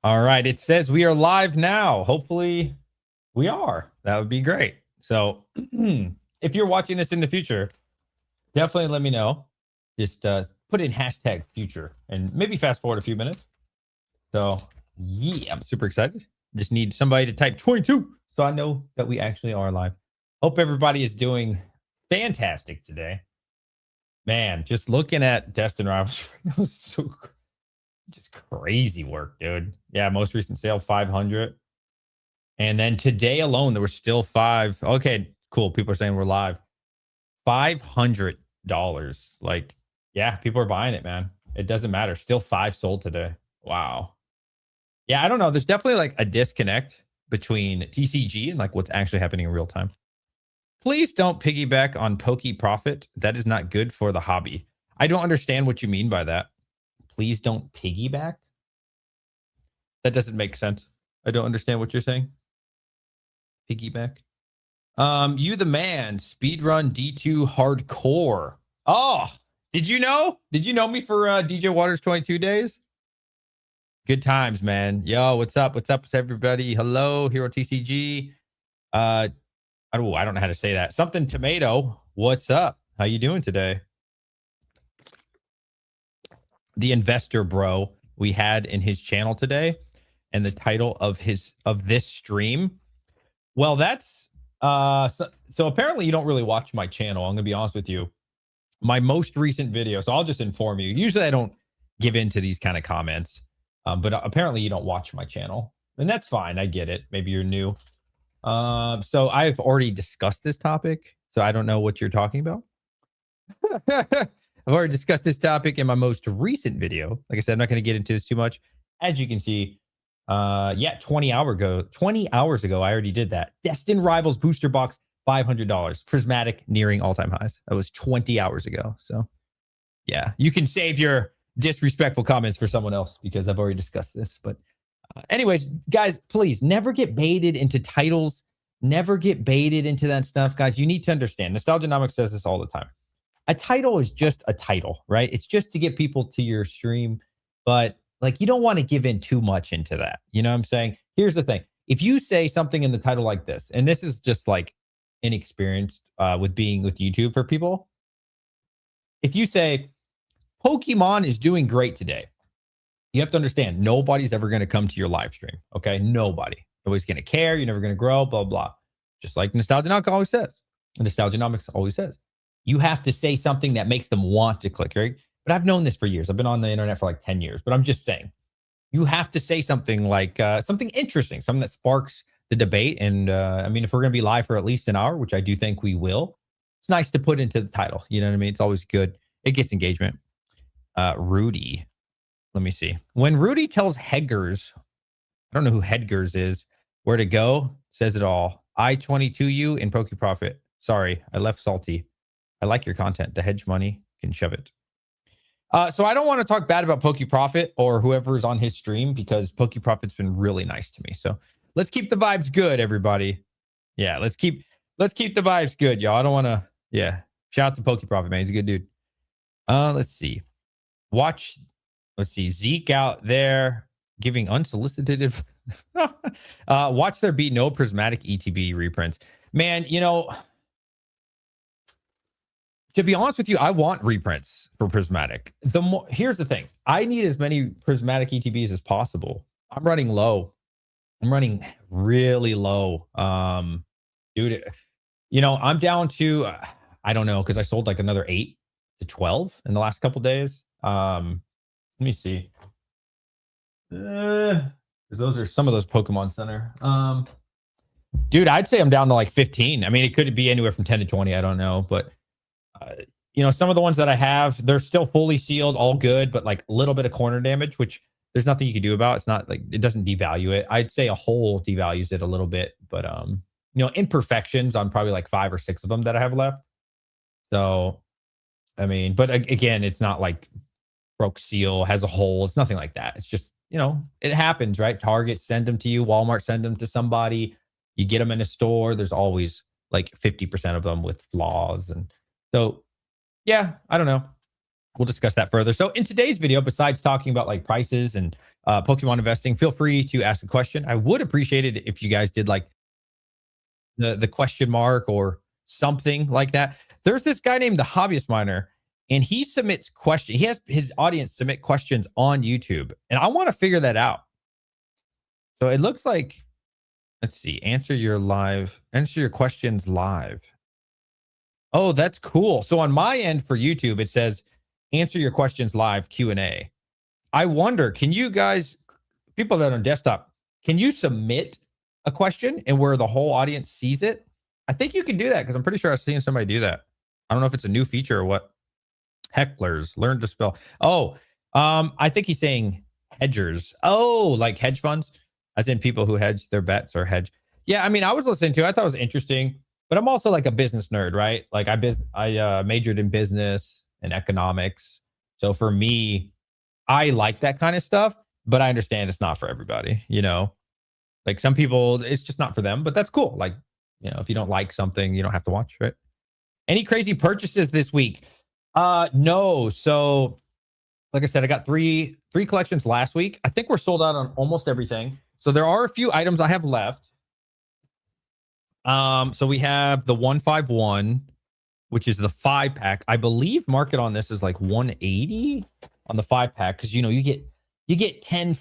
All right. It says we are live now. Hopefully we are. That would be great. So if you're watching this in the future, definitely let me know. Just put in hashtag future and maybe fast forward a few minutes. So yeah, I'm super excited. Just need somebody to type 22 so I know that we actually are live. Hope everybody is doing fantastic today. Man, just looking at Destined Rivals, it was so just crazy work, dude. Yeah, most recent sale 500. And then today alone, there were still five. Okay, cool. People are saying we're live. $500. Like, yeah, people are buying it, man. It doesn't matter. Still five sold today. Wow. Yeah, I don't know. There's definitely like a disconnect between TCG and like what's actually happening in real time. Please don't piggyback on pokey profit. That is not good for the hobby. I don't understand what you mean by that. Please don't piggyback. That doesn't make sense. I don't understand what you're saying. Piggyback. You the man, speedrun D2 hardcore. Oh, did you know? Did you know me for DJ Waters 22 days? Good times, man. Yo, what's up? What's up, everybody? Hello, Hero TCG. I don't know how to say that. Something tomato. What's up? How you doing today? The investor bro we had in his channel today, and the title of this stream. Well, that's so apparently you don't really watch my channel. I'm gonna be honest with you. My most recent video, so I'll just inform you. Usually I don't give in to these kind of comments, but apparently you don't watch my channel, and that's fine. I get it. Maybe you're new. So I've already discussed this topic, so I don't know what you're talking about. I've already discussed this topic in my most recent video. Like I said, I'm not going to get into this too much. As you can see, 20 hours ago, I already did that. Destined Rivals booster box, $500. Prismatic nearing all-time highs. That was 20 hours ago. So yeah, you can save your disrespectful comments for someone else because I've already discussed this. But anyways, guys, please never get baited into titles. Never get baited into that stuff, guys. You need to understand. Nostalgianomics says this all the time. A title is just a title, right? It's just to get people to your stream, but like you don't want to give in too much into that. You know what I'm saying? Here's the thing. If you say something in the title like this, and this is just like inexperienced with being with YouTube for people. If you say Pokemon is doing great today, you have to understand nobody's ever going to come to your live stream. Okay. Nobody. Nobody's going to care. You're never going to grow, blah, blah. Just like Nostalgianomics always says. Nostalgianomics always says. You have to say something that makes them want to click, right? But I've known this for years. I've been on the internet for like 10 years, but I'm just saying, you have to say something like something interesting, something that sparks the debate. And I mean, if we're going to be live for at least an hour, which I do think we will, it's nice to put into the title. You know what I mean? It's always good. It gets engagement. Rudy, let me see. When Rudy tells Hedgers, I don't know who Hedgers is, where to go, says it all. I-22 you in Poke Profit. Sorry, I left salty. I like your content. The hedge money can shove it. So I don't want to talk bad about Poke Profit or whoever's on his stream because Poke Profit's been really nice to me. So let's keep the vibes good, everybody. Yeah, let's keep the vibes good, y'all. I don't want to. Yeah, shout out to Poke Profit, man. He's a good dude. Let's see. Let's see. Zeke out there giving unsolicited. Watch there be no Prismatic ETB reprints, man. You know. To be honest with you, I want reprints for Prismatic. Here's the thing. I need as many Prismatic ETBs as possible. I'm running low. I'm running really low. Dude, you know, I'm down to, I don't know, because I sold like another 8 to 12 in the last couple days. Let me see. Because those are some of those Pokemon Center. Dude, I'd say I'm down to like 15. I mean, it could be anywhere from 10 to 20. I don't know, but you know, some of the ones that I have, they're still fully sealed, all good, but like a little bit of corner damage, which there's nothing you can do about. It's not like it doesn't devalue it. I'd say a hole devalues it a little bit, but you know, imperfections on probably like 5 or 6 of them that I have left. So, I mean, but again, it's not like broke seal has a hole. It's nothing like that. It's just, you know, it happens, right? Target send them to you, Walmart send them to somebody. You get them in a store. There's always like 50% of them with flaws and. So, yeah, I don't know. We'll discuss that further. So in today's video, besides talking about like prices and Pokemon investing, feel free to ask a question. I would appreciate it if you guys did like the question mark or something like that. There's this guy named the Hobbyist Miner, and he submits questions. He has his audience submit questions on YouTube, and I want to figure that out. So it looks like, let's see, answer your questions live. Oh, that's cool. So on my end for YouTube, it says answer your questions live Q&A. I wonder, can you guys, people that are on desktop, can you submit a question and where the whole audience sees it? I think you can do that because I'm pretty sure I've seen somebody do that. I don't know if it's a new feature or what. Hecklers, learn to spell. Oh, I think he's saying hedgers. Oh, like hedge funds, as in people who hedge their bets or hedge. Yeah, I mean, I was listening to it. I thought it was interesting, but I'm also like a business nerd, right? Like I majored in business and economics. So for me, I like that kind of stuff, but I understand it's not for everybody, you know? Like some people, it's just not for them, but that's cool. Like, you know, if you don't like something, you don't have to watch, right? Any crazy purchases this week? No. So like I said, I got three collections last week. I think we're sold out on almost everything. So there are a few items I have left. So we have the 151, which is the 5-pack. I believe market on this is like 180 on the 5-pack because you know you get 10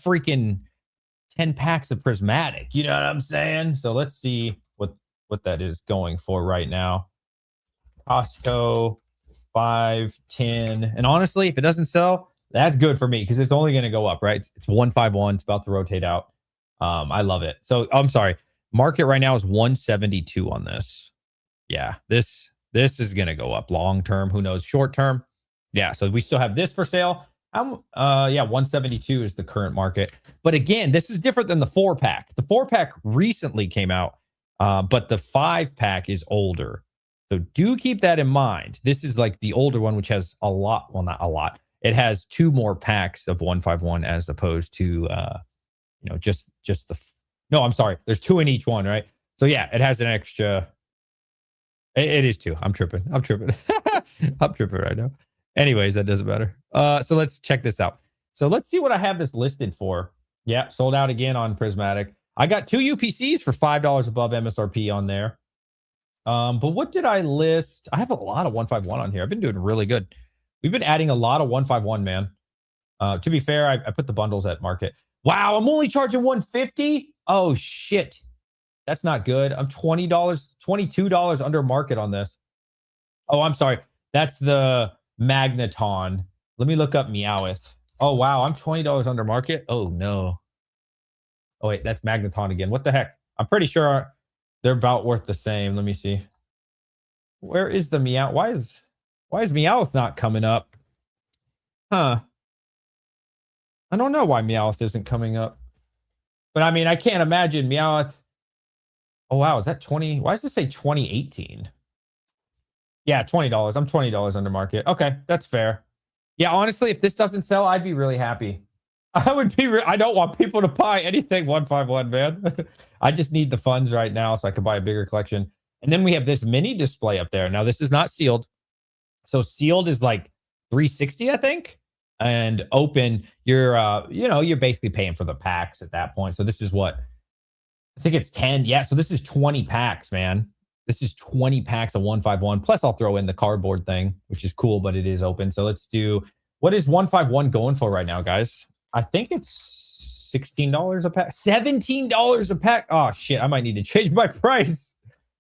packs of Prismatic. You know what I'm saying? So let's see what that is going for right now. Costco 5, 10. And honestly, if it doesn't sell, that's good for me because it's only going to go up, right? It's 151. It's about to rotate out. I love it. So I'm sorry. Market right now is 172 on this. Yeah, this is going to go up long term. Who knows? Short term. Yeah. So we still have this for sale. Yeah, 172 is the current market. But again, this is different than the 4-pack. The 4-pack recently came out, but the 5-pack is older. So do keep that in mind. This is like the older one, which has a lot. Well, not a lot. It has 2 more packs of 151 as opposed to, you know, just the. No, I'm sorry. There's 2 in each one, right? So yeah, it has an extra. It is 2. I'm tripping. I'm tripping right now. Anyways, that doesn't matter. So let's check this out. So let's see what I have this listed for. Yeah, sold out again on Prismatic. I got 2 UPCs for $5 above MSRP on there. But what did I list? I have a lot of 151 on here. I've been doing really good. We've been adding a lot of 151, man. To be fair, I put the bundles at market. Wow, I'm only charging 150. Oh shit. That's not good. I'm $20, $22 under market on this. Oh, I'm sorry. That's the Magneton. Let me look up Meowth. Oh, wow. I'm $20 under market. Oh, no. Oh, wait. That's Magneton again. What the heck? I'm pretty sure they're about worth the same. Let me see. Where is the Meow? Why is Meowth not coming up? Huh. I don't know why Meowth isn't coming up. But I mean, I can't imagine Meowth. Oh, wow. Is that 20? Why does it say 2018? Yeah, $20. I'm $20 under market. Okay, that's fair. Yeah, honestly, if this doesn't sell, I'd be really happy. I would be. I don't want people to buy anything 151, man. I just need the funds right now so I can buy a bigger collection. And then we have this mini display up there. Now, this is not sealed. So sealed is like 360, I think. And open, you're you're basically paying for the packs at that point. So this is what? I think it's 10. Yeah, so this is 20 packs, man. This is 20 packs of 151. Plus, I'll throw in the cardboard thing, which is cool, but it is open. So let's do, what is 151 going for right now, guys? I think it's $16 a pack. $17 a pack. Oh, shit. I might need to change my price.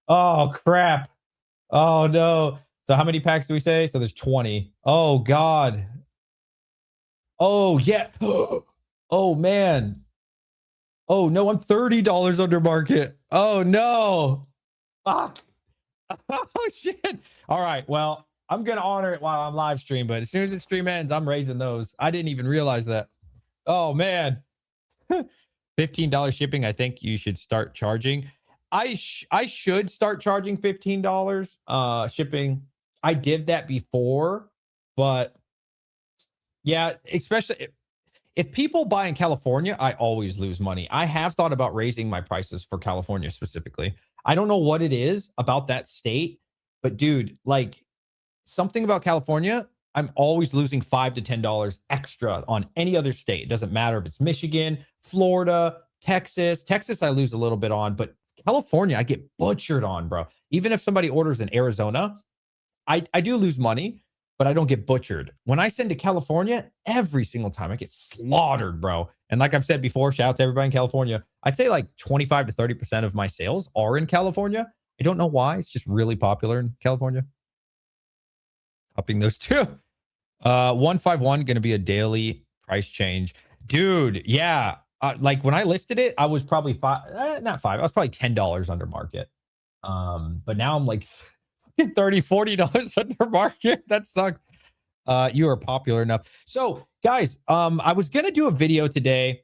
Oh, crap. Oh, no. So how many packs do we say? So there's 20. Oh, God. Oh, yeah. Oh, man. Oh, no. I'm $30 under market. Oh, no. Fuck. Oh, shit. All right. Well, I'm going to honor it while I'm live stream, but as soon as the stream ends, I'm raising those. I didn't even realize that. Oh, man. $15 shipping. I think you should start charging. I should start charging $15 shipping. I did that before, but yeah, especially if people buy in California, I always lose money. I have thought about raising my prices for California specifically. I don't know what it is about that state, but dude, like something about California, I'm always losing $5 to $10 extra on any other state. It doesn't matter if it's Michigan, Florida, Texas. Texas, I lose a little bit on, but California, I get butchered on, bro. Even if somebody orders in Arizona, I do lose money, but I don't get butchered. When I send to California, every single time I get slaughtered, bro. And like I've said before, shout out to everybody in California. I'd say like 25 to 30% of my sales are in California. I don't know why. It's just really popular in California. Copying those two. 151 going to be a daily price change. Dude, yeah. Like when I listed it, I was probably not five. I was probably $10 under market. But now I'm like $30, $40 under market. That sucks. You are popular enough. So guys, I was going to do a video today.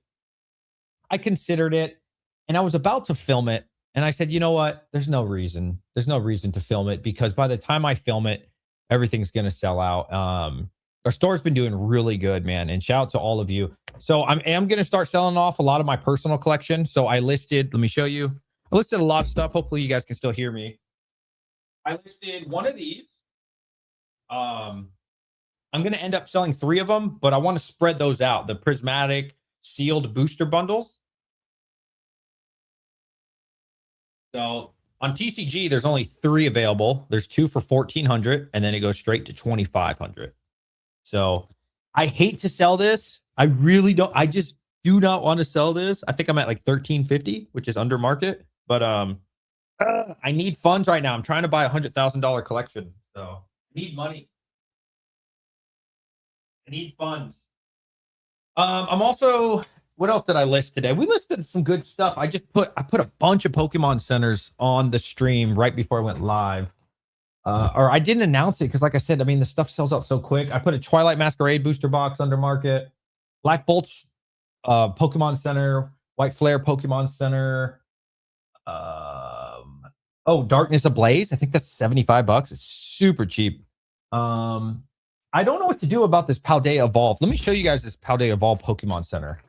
I considered it and I was about to film it. And I said, you know what? There's no reason. There's no reason to film it because by the time I film it, everything's going to sell out. Our store's been doing really good, man. And shout out to all of you. So I am going to start selling off a lot of my personal collection. So I listed, let me show you. I listed a lot of stuff. Hopefully you guys can still hear me. I listed one of these. I'm going to end up selling 3 of them, but I want to spread those out. The Prismatic sealed booster bundles. So on TCG, there's only 3 available. There's 2 for $1,400, and then it goes straight to $2,500. So I hate to sell this. I really don't. I just do not want to sell this. I think I'm at like $1,350, which is under market. But I need funds right now. I'm trying to buy a $100,000 collection. So I need money. I need funds. I'm also, what else did I list today? We listed some good stuff. I put a bunch of Pokemon centers on the stream right before I went live. Or I didn't announce it because, like I said, I mean, the stuff sells out so quick. I put a Twilight Masquerade booster box under market, Black Bolt's Pokemon Center, White Flare Pokemon Center. Darkness Ablaze. I think that's $75. It's super cheap. I don't know what to do about this Paldea Evolve. Let me show you guys this Paldea Evolve Pokemon Center.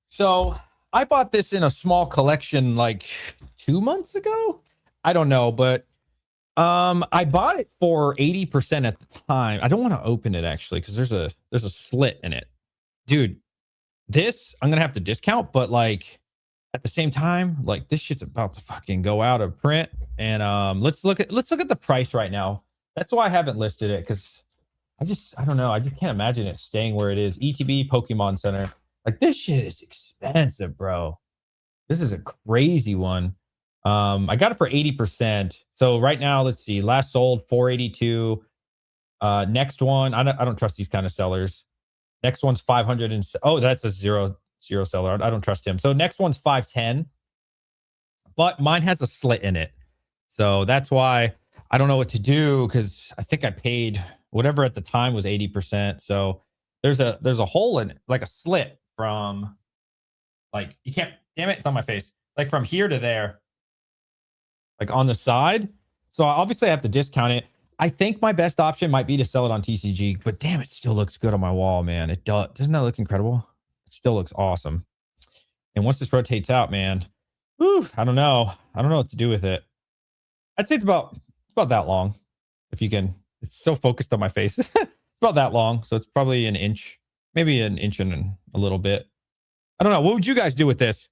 So I bought this in a small collection like 2 months ago. I don't know, but I bought it for 80% at the time. I don't want to open it actually because there's a slit in it. Dude, this I'm gonna have to discount, but like at the same time, like this shit's about to fucking go out of print. And let's look at the price right now. That's why I haven't listed it because I don't know. I just can't imagine it staying where it is. ETB Pokemon Center. Like this shit is expensive, bro. This is a crazy one. I got it for 80%. So right now, let's see. Last sold 482. Next one, I don't trust these kind of sellers. Next one's 500 and that's a zero seller. I don't trust him. So next one's 510. But mine has a slit in it. So that's why I don't know what to do because I think I paid whatever at the time was 80%. So there's a hole in it, like a slit from like you can't, damn it, it's on my face. Like from here to there. Like on the side. So obviously I have to discount it. I think my best option might be to sell it on TCG, but damn, it still looks good on my wall, man. It does. Doesn't that look incredible? It still looks awesome. And once this rotates out, man, I don't know. I don't know what to do with it. I'd say it's about that long. If you can, it's so focused on my face. It's about that long. So it's probably an inch, maybe an inch and a little bit. I don't know. What would you guys do with this?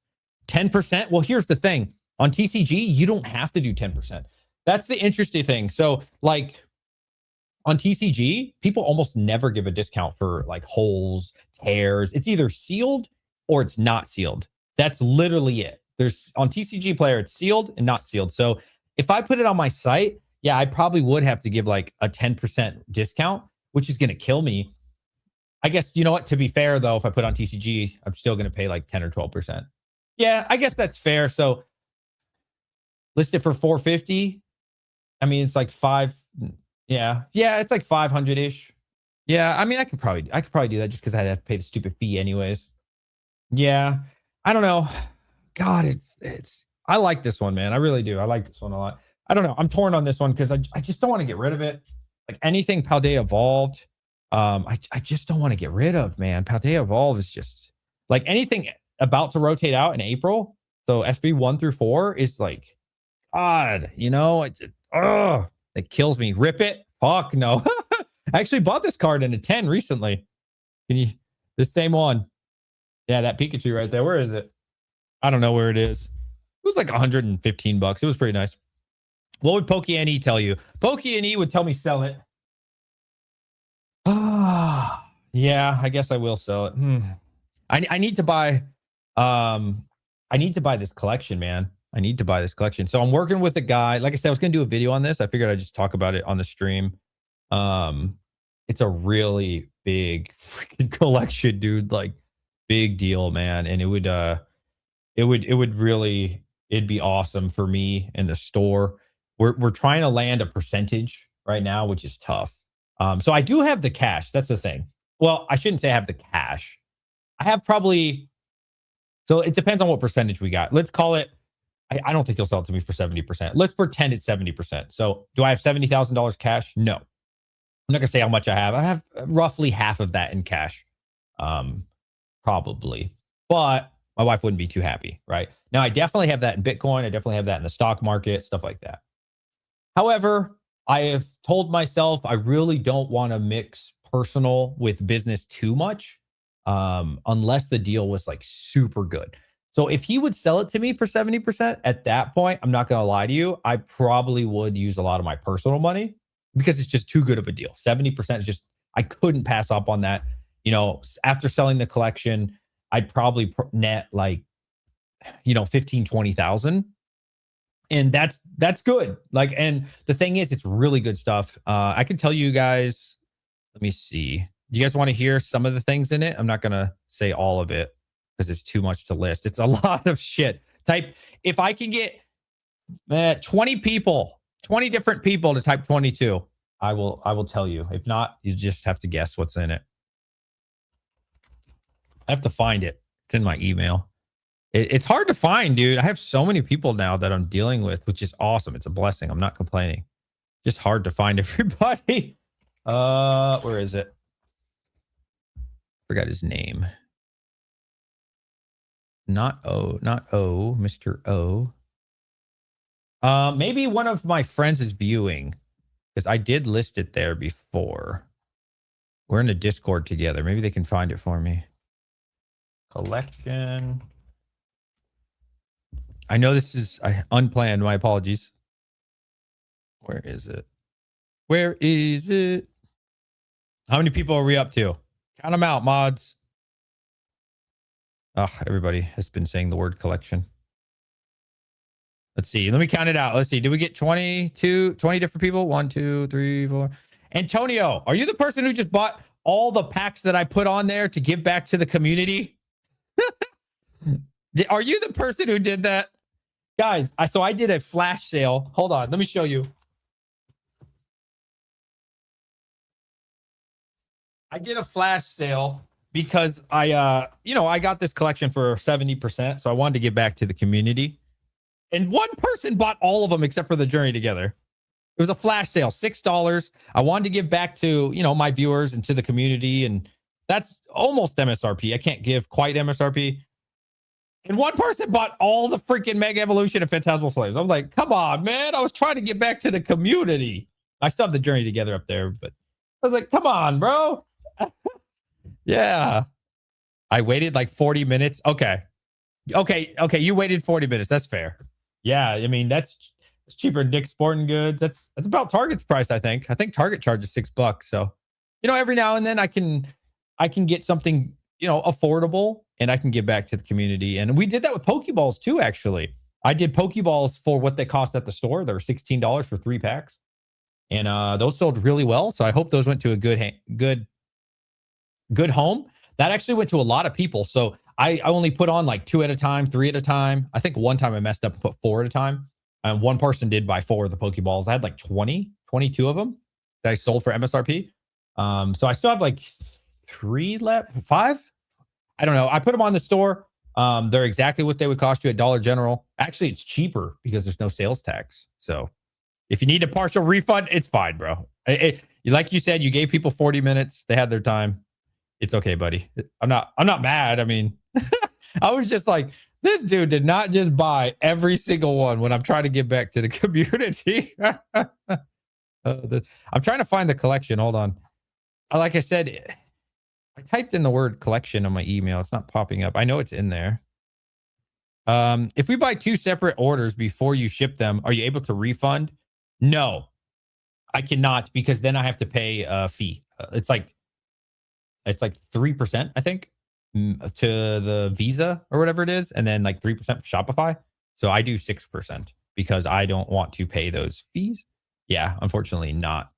10%? Well, here's the thing. On TCG, you don't have to do 10%. That's the interesting thing. So like on TCG, people almost never give a discount for like holes, tears. It's either sealed or it's not sealed. That's literally it. There's on TCG Player, it's sealed and not sealed. So if I put it on my site, yeah, I probably would have to give like a 10% discount, which is going to kill me. I guess, you know what? To be fair, though, if I put on TCG, I'm still going to pay like 10 or 12%. Yeah, I guess that's fair. So list it for 450. I mean, it's like 5. Yeah, it's like 500-ish. Yeah, I mean, I could probably do that just because I'd have to pay the stupid fee anyways. Yeah, I don't know. God, it's I like this one, man. I really do. I like this one a lot. I don't know. I'm torn on this one because I just don't want to get rid of it. Like anything Paldea Evolved, I just don't want to get rid of, man. Paldea Evolved is just like anything about to rotate out in April. So SB 1 through 4 is like, God, you know, it kills me. Rip it? Fuck no. I actually bought this card in a 10 recently. Can you, the same one? Yeah, that Pikachu right there. Where is it? I don't know where it is. It was like 115 bucks. It was pretty nice. What would Pokey tell you? Pokey would tell me sell it. Ah, yeah, I guess I will sell it. I need to buy I need to buy this collection, man. I need to buy this collection. So I'm working with a guy. Like I said, I was going to do a video on this. I figured I'd just talk about it on the stream. It's a really big freaking collection, dude. Like big deal, man. And it'd be awesome for me in the store. We're trying to land a percentage right now, which is tough. So I do have the cash. That's the thing. Well, I shouldn't say I have the cash. I have probably, so it depends on what percentage we got. Let's call it, I don't think he'll sell it to me for 70%. Let's pretend it's 70%. So do I have $70,000 cash? No. I'm not gonna say how much I have. I have roughly half of that in cash. Probably. But my wife wouldn't be too happy, right? Now I definitely have that in Bitcoin. I definitely have that in the stock market, stuff like that. However, I have told myself I really don't want to mix personal with business too much, unless the deal was like super good. So if he would sell it to me for 70%, at that point, I'm not going to lie to you, I probably would use a lot of my personal money because it's just too good of a deal. 70% is just, I couldn't pass up on that. You know, after selling the collection, I'd probably net like, 15, 20,000. And that's good. Like, and the thing is, it's really good stuff. I can tell you guys, let me see. Do you guys want to hear some of the things in it? I'm not going to say all of it because it's too much to list. It's a lot of shit. If I can get 20 people, 20 different people to type 22, I will tell you. If not, you just have to guess what's in it. I have to find it. It's in my email. It's hard to find, dude. I have so many people now that I'm dealing with, which is awesome. It's a blessing. I'm not complaining. Just hard to find everybody. Where is it? Forgot his name. Not O, Mr. O. Maybe one of my friends is viewing because I did list it there before. We're in a Discord together. Maybe they can find it for me. Collection. I know this is unplanned. My apologies. Where is it? Where is it? How many people are we up to? Count them out, mods. Oh, everybody has been saying the word collection. Let's see. Let me count it out. Let's see. Did we get 20 different people? 1, 2, 3, 4. Antonio, are you the person who just bought all the packs that I put on there to give back to the community? Are you the person who did that? Guys, so I did a flash sale. Hold on. Let me show you. I did a flash sale because I got this collection for 70%. So I wanted to give back to the community. And one person bought all of them except for the Journey Together. It was a flash sale, $6. I wanted to give back to, my viewers and to the community. And that's almost MSRP. I can't give quite MSRP. And one person bought all the freaking Mega Evolution and Phantasmal Flames. I'm like, come on, man. I was trying to get back to the community. I still have the Journey Together up there, but I was like, come on, bro. Yeah. I waited like 40 minutes. Okay. You waited 40 minutes. That's fair. Yeah. I mean, that's cheaper than Dick's Sporting Goods. That's about Target's price, I think. I think Target charges $6. So, every now and then I can get something, affordable and I can give back to the community. And we did that with Pokeballs too, actually. I did Pokeballs for what they cost at the store. They were $16 for 3 packs. And those sold really well. So I hope those went to a good home. That actually went to a lot of people. So I only put on like 2 at a time, 3 at a time. I think one time I messed up and put 4 at a time. And one person did buy 4 of the Pokeballs. I had like 22 of them that I sold for MSRP. So I still have like 3 left, 5. I don't know. I put them on the store. They're exactly what they would cost you at Dollar General. Actually, it's cheaper because there's no sales tax. So if you need a partial refund, it's fine, bro. Like you said, you gave people 40 minutes. They had their time. It's okay, buddy. I'm not mad. I mean, I was just like, this dude did not just buy every single one when I'm trying to give back to the community. I'm trying to find the collection. Hold on. Like I said, I typed in the word collection on my email. It's not popping up. I know it's in there. If we buy 2 separate orders before you ship them, are you able to refund? No, I cannot, because then I have to pay a fee. It's like 3%, I think, to the Visa or whatever it is, and then like 3% Shopify. So I do 6% because I don't want to pay those fees. Yeah, unfortunately not.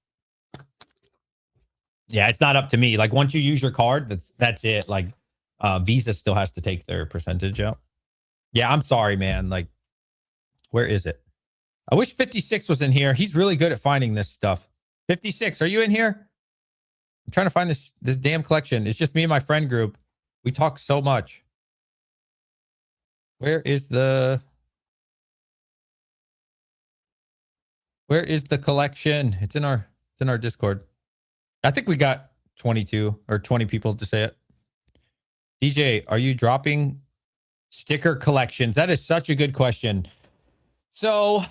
Yeah, it's not up to me. Like once you use your card, that's it. Like Visa still has to take their percentage out. Yeah, I'm sorry, man. Like, where is it? I wish 56 was in here. He's really good at finding this stuff. 56, are you in here? I'm trying to find this damn collection. It's just me and my friend group. We talk so much. Where is the collection? It's in our Discord. I think we got 22 or 20 people to say it. DJ, are you dropping sticker collections? That is such a good question. So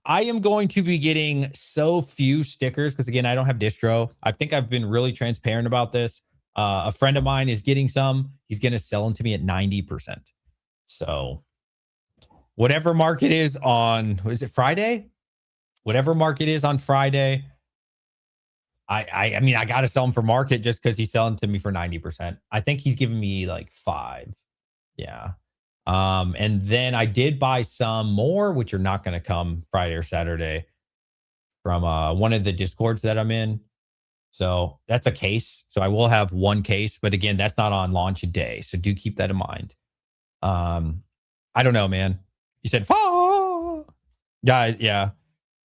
I am going to be getting so few stickers because, again, I don't have distro. I think I've been really transparent about this. A friend of mine is getting some. He's going to sell them to me at 90%. So whatever market is on, is it Friday? Whatever market is on Friday, I mean, I got to sell them for market just because he's selling to me for 90%. I think he's giving me like 5. Yeah. And then I did buy some more, which are not going to come Friday or Saturday, from one of the Discords that I'm in. So that's a case. So I will have 1 case, but again, that's not on launch day. So do keep that in mind. I don't know, man. You said, guys, yeah.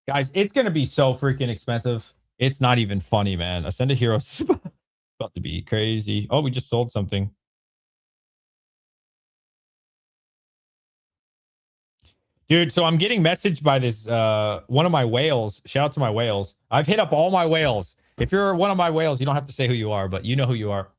Guys, it's going to be so freaking expensive. It's not even funny, man. Ascended Heroes is about to be crazy. Oh, we just sold something. Dude, so I'm getting messaged by this one of my whales. Shout out to my whales. I've hit up all my whales. If you're one of my whales, you don't have to say who you are, but you know who you are.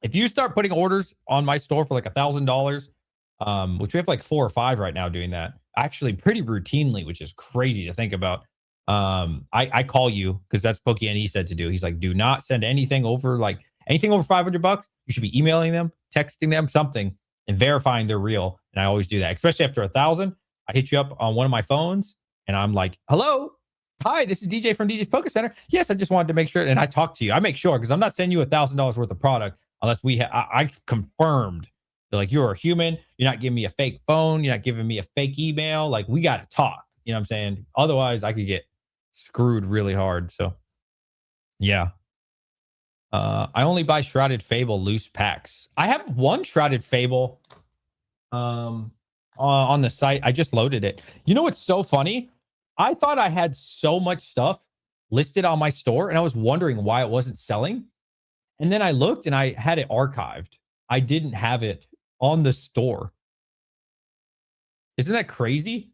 If you start putting orders on my store for like $1,000, which we have like 4 or 5 right now doing that, actually pretty routinely, which is crazy to think about. I call you because that's Pokey he said to do. He's like, do not send anything over anything over $500. You should be emailing them, texting them something, and verifying they're real. And I always do that, especially after 1,000. I hit you up on one of my phones and I'm like, hello, hi, this is DJ from DJ's Poker Center. Yes, I just wanted to make sure. And I talk to you. I make sure because I'm not sending you $1,000 worth of product unless I've confirmed. They're like, you're a human. You're not giving me a fake phone. You're not giving me a fake email. Like, we got to talk. You know what I'm saying? Otherwise, I could get screwed really hard. So, yeah. I only buy Shrouded Fable loose packs. I have 1 Shrouded Fable on the site. I just loaded it. You know what's so funny? I thought I had so much stuff listed on my store, and I was wondering why it wasn't selling. And then I looked, and I had it archived. I didn't have it on the store. Isn't that crazy?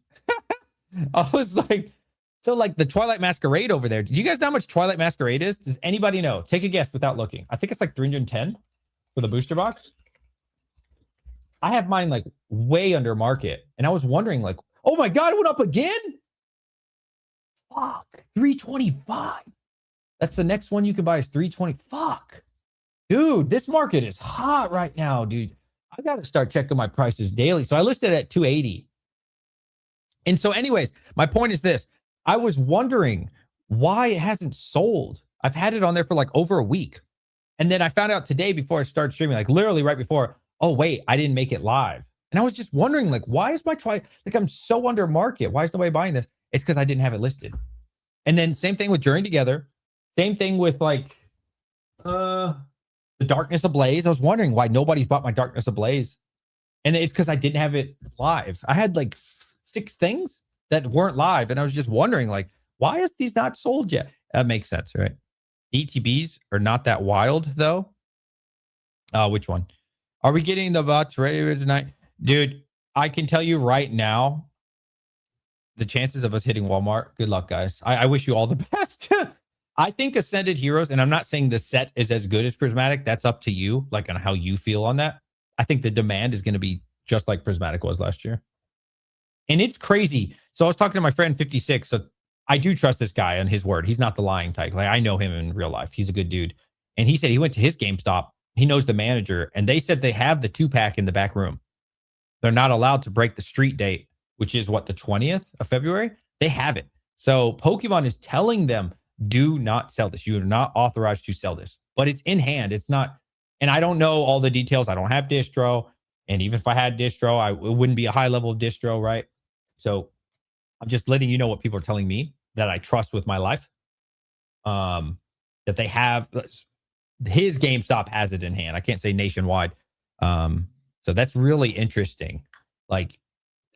I was like, so like the Twilight Masquerade over there. Do you guys know how much Twilight Masquerade is? Does anybody know? Take a guess without looking. I think it's like 310 for the booster box. I have mine like way under market. And I was wondering like, oh my God, it went up again? Fuck, 325. That's the next one you can buy is 320. Fuck. Dude, this market is hot right now, dude. I got to start checking my prices daily. So I listed it at 280. And so anyways, my point is this. I was wondering why it hasn't sold. I've had it on there for like over a week. And then I found out today before I started streaming, like literally right before, oh wait, I didn't make it live. And I was just wondering like, why is my like I'm so under market? Why is nobody buying this? It's because I didn't have it listed. And then same thing with Journey Together. Same thing with like the Darkness Ablaze. I was wondering why nobody's bought my Darkness Ablaze. And it's because I didn't have it live. I had like 6 things that weren't live. And I was just wondering like, why is these not sold yet? That makes sense, right? ETBs are not that wild though. Which one? Are we getting the bots ready tonight? Dude, I can tell you right now, the chances of us hitting Walmart, good luck, guys. I wish you all the best. I think Ascended Heroes, and I'm not saying the set is as good as Prismatic. That's up to you, like on how you feel on that. I think the demand is going to be just like Prismatic was last year. And it's crazy. So I was talking to my friend 56. So I do trust this guy on his word. He's not the lying type. Like I know him in real life. He's a good dude. And he said he went to his GameStop. He knows the manager, and they said they have the 2-pack in the back room. They're not allowed to break the street date, which is what, the 20th of February? They have it. So Pokemon is telling them, do not sell this. You are not authorized to sell this, but it's in hand. It's not, and I don't know all the details. I don't have distro. And even if I had distro, it wouldn't be a high level of distro, right? So I'm just letting you know what people are telling me that I trust with my life. That they have, his GameStop has it in hand. I can't say nationwide. So that's really interesting. Like,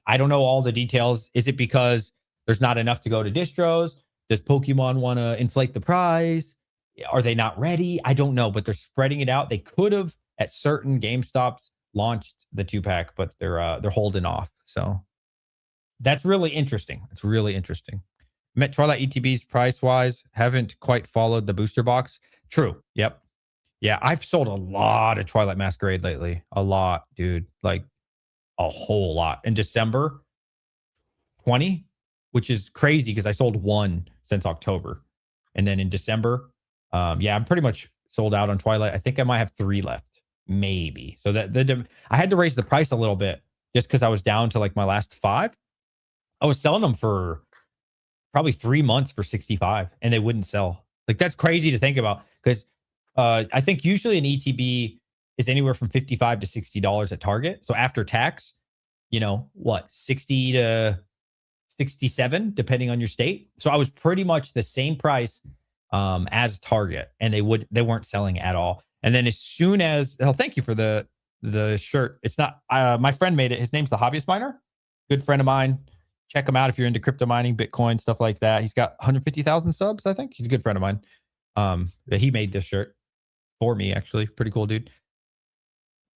I don't know all the details. Is it because there's not enough to go to distros? Does Pokemon want to inflate the price? Are they not ready? I don't know, but they're spreading it out. They could have at certain GameStops launched the 2-pack, but they're holding off. So that's really interesting. It's really interesting. Met Twilight ETBs price wise haven't quite followed the booster box. True. Yep. Yeah, I've sold a lot of Twilight Masquerade lately. A lot, dude. Like a whole lot. In December, 20, which is crazy because I sold one since October. And then in December, yeah, I'm pretty much sold out on Twilight. I think I might have 3 left, maybe. So I had to raise the price a little bit just because I was down to like my last 5. I was selling them for probably 3 months for 65, and they wouldn't sell. Like that's crazy to think about because I think usually an ETB is anywhere from $55 to $60 at Target. So after tax, you know, what, 60 to 67, depending on your state. So I was pretty much the same price as Target, and they weren't selling at all. And then as soon as, oh, thank you for the shirt. It's not, my friend made it. His name's the Hobbyist Miner. Good friend of mine. Check him out if you're into crypto mining, Bitcoin, stuff like that. He's got 150,000 subs, I think. He's a good friend of mine. But he made this shirt for me, actually. Pretty cool, dude.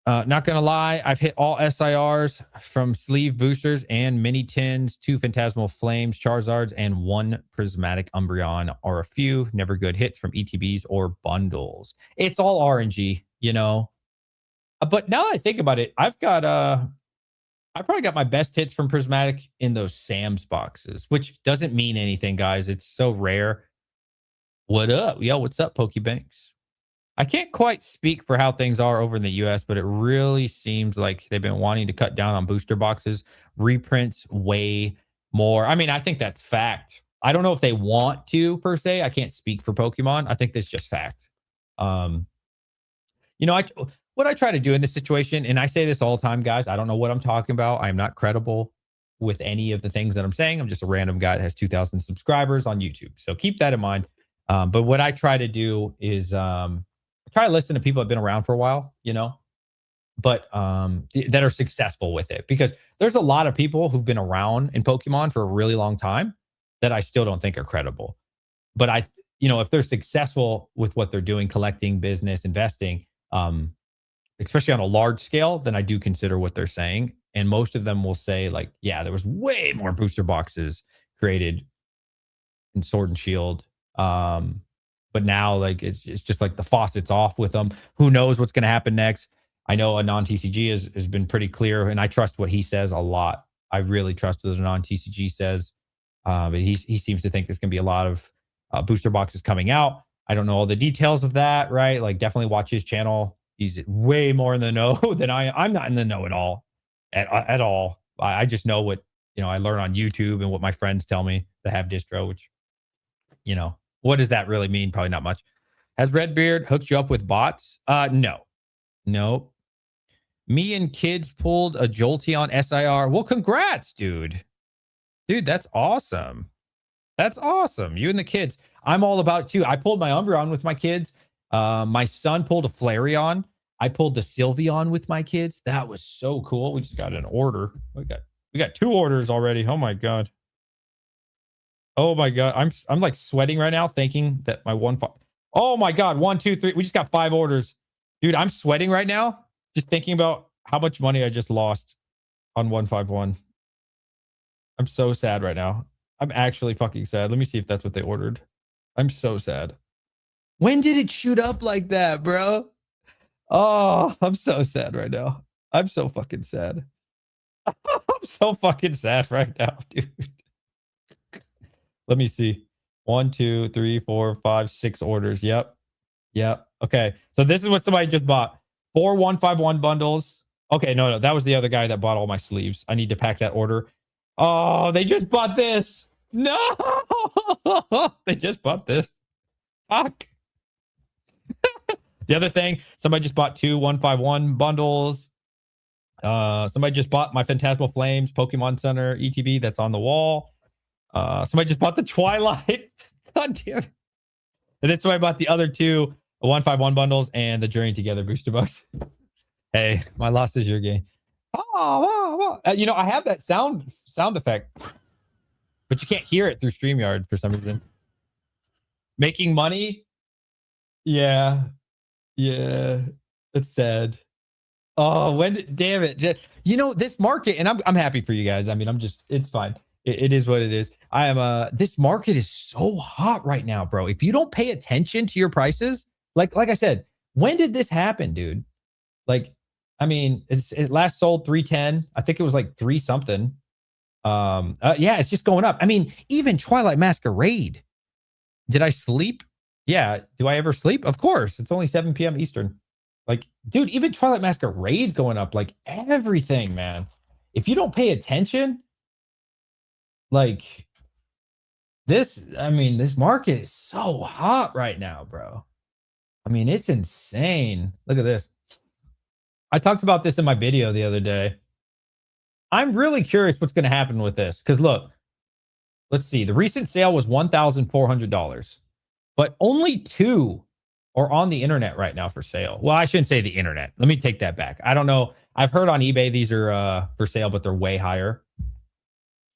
Not gonna lie, I've hit all SIRs from sleeve boosters and mini tins, 2 Phantasmal Flames, Charizards, and 1 Prismatic Umbreon are a few never good hits from ETBs or bundles. It's all RNG, you know. But now that I think about it, I've got I probably got my best hits from Prismatic in those Sam's boxes, which doesn't mean anything, guys. It's so rare. What up? Yo, what's up, Pokebanks? I can't quite speak for how things are over in the US, but it really seems like they've been wanting to cut down on booster boxes, reprints way more. I mean, I think that's fact. I don't know if they want to per se. I can't speak for Pokemon. I think that's just fact. You know, what I try to do in this situation, and I say this all the time, guys, I don't know what I'm talking about. I'm not credible with any of the things that I'm saying. I'm just a random guy that has 2,000 subscribers on YouTube. So keep that in mind. But what I try to do is try to listen to people that have been around for a while, you know, but that are successful with it. Because there's a lot of people who've been around in Pokemon for a really long time that I still don't think are credible. But you know, if they're successful with what they're doing, collecting, business, investing, especially on a large scale, then I do consider what they're saying. And most of them will say like, yeah, there was way more booster boxes created in Sword and Shield. But now like it's just like the faucet's off with them. Who knows what's going to happen next? I know a non-TCG has been pretty clear, and I trust what he says a lot. I really trust what a non-TCG says. But he seems to think there's going to be a lot of booster boxes coming out. I don't know all the details of that, right? Like definitely watch his channel. He's way more in the know than I'm not in the know at all, at all. I just know what, you know, I learn on YouTube and what my friends tell me that have distro, which, you know, what does that really mean? Probably not much. Has Redbeard hooked you up with bots? No. Me and kids pulled a Jolteon SIR. Well, congrats, dude. Dude, that's awesome. That's awesome. You and the kids. I'm all about it too. I pulled my Umbreon with my kids. My son pulled a Flareon. I pulled the Sylveon with my kids. That was so cool. We just got an order. We got 2 orders already. Oh my god. Oh my god. I'm like sweating right now thinking that my oh my god. 1, 2, 3. We just got 5 orders. Dude, I'm sweating right now just thinking about how much money I just lost on 151. I'm so sad right now. I'm actually fucking sad. Let me see if that's what they ordered. I'm so sad. When did it shoot up like that, bro? Oh, I'm so sad right now. I'm so fucking sad. I'm so fucking sad right now, dude. Let me see. 1, 2, 3, 4, 5, 6 orders. Yep. Yep. Okay. So this is what somebody just bought. 4 151 bundles. Okay, no, that was the other guy that bought all my sleeves. I need to pack that order. Oh, they just bought this. No. They just bought this. Fuck. The other thing, somebody just bought 2 151 bundles. Somebody just bought my Phantasmal Flames Pokemon Center ETB that's on the wall. Somebody just bought the Twilight. God damn it. And then somebody bought the other 2 151 bundles and the Journey Together booster box. Hey, my loss is your gain. You know, I have that sound effect, but you can't hear it through StreamYard for some reason. Making money? Yeah. Yeah. It's sad. Oh, damn it. You know, this market, and I'm happy for you guys. I mean, it's fine. It is what it is. I am this market is so hot right now, bro. If you don't pay attention to your prices, like I said, when did this happen, dude? Like, I mean, it last sold 310. I think it was like 3 something. Yeah, it's just going up. I mean, even Twilight Masquerade. Did I sleep? Yeah. Do I ever sleep? Of course. It's only 7 p.m. Eastern. Like, dude, even Twilight Masquerade's going up. Like, everything, man. If you don't pay attention, like, I mean, this market is so hot right now, bro. I mean, it's insane. Look at this. I talked about this in my video the other day. I'm really curious what's going to happen with this. Because look, let's see. The recent sale was $1,400. But only 2 are on the internet right now for sale. Well, I shouldn't say the internet. Let me take that back. I don't know. I've heard on eBay these are for sale, but they're way higher.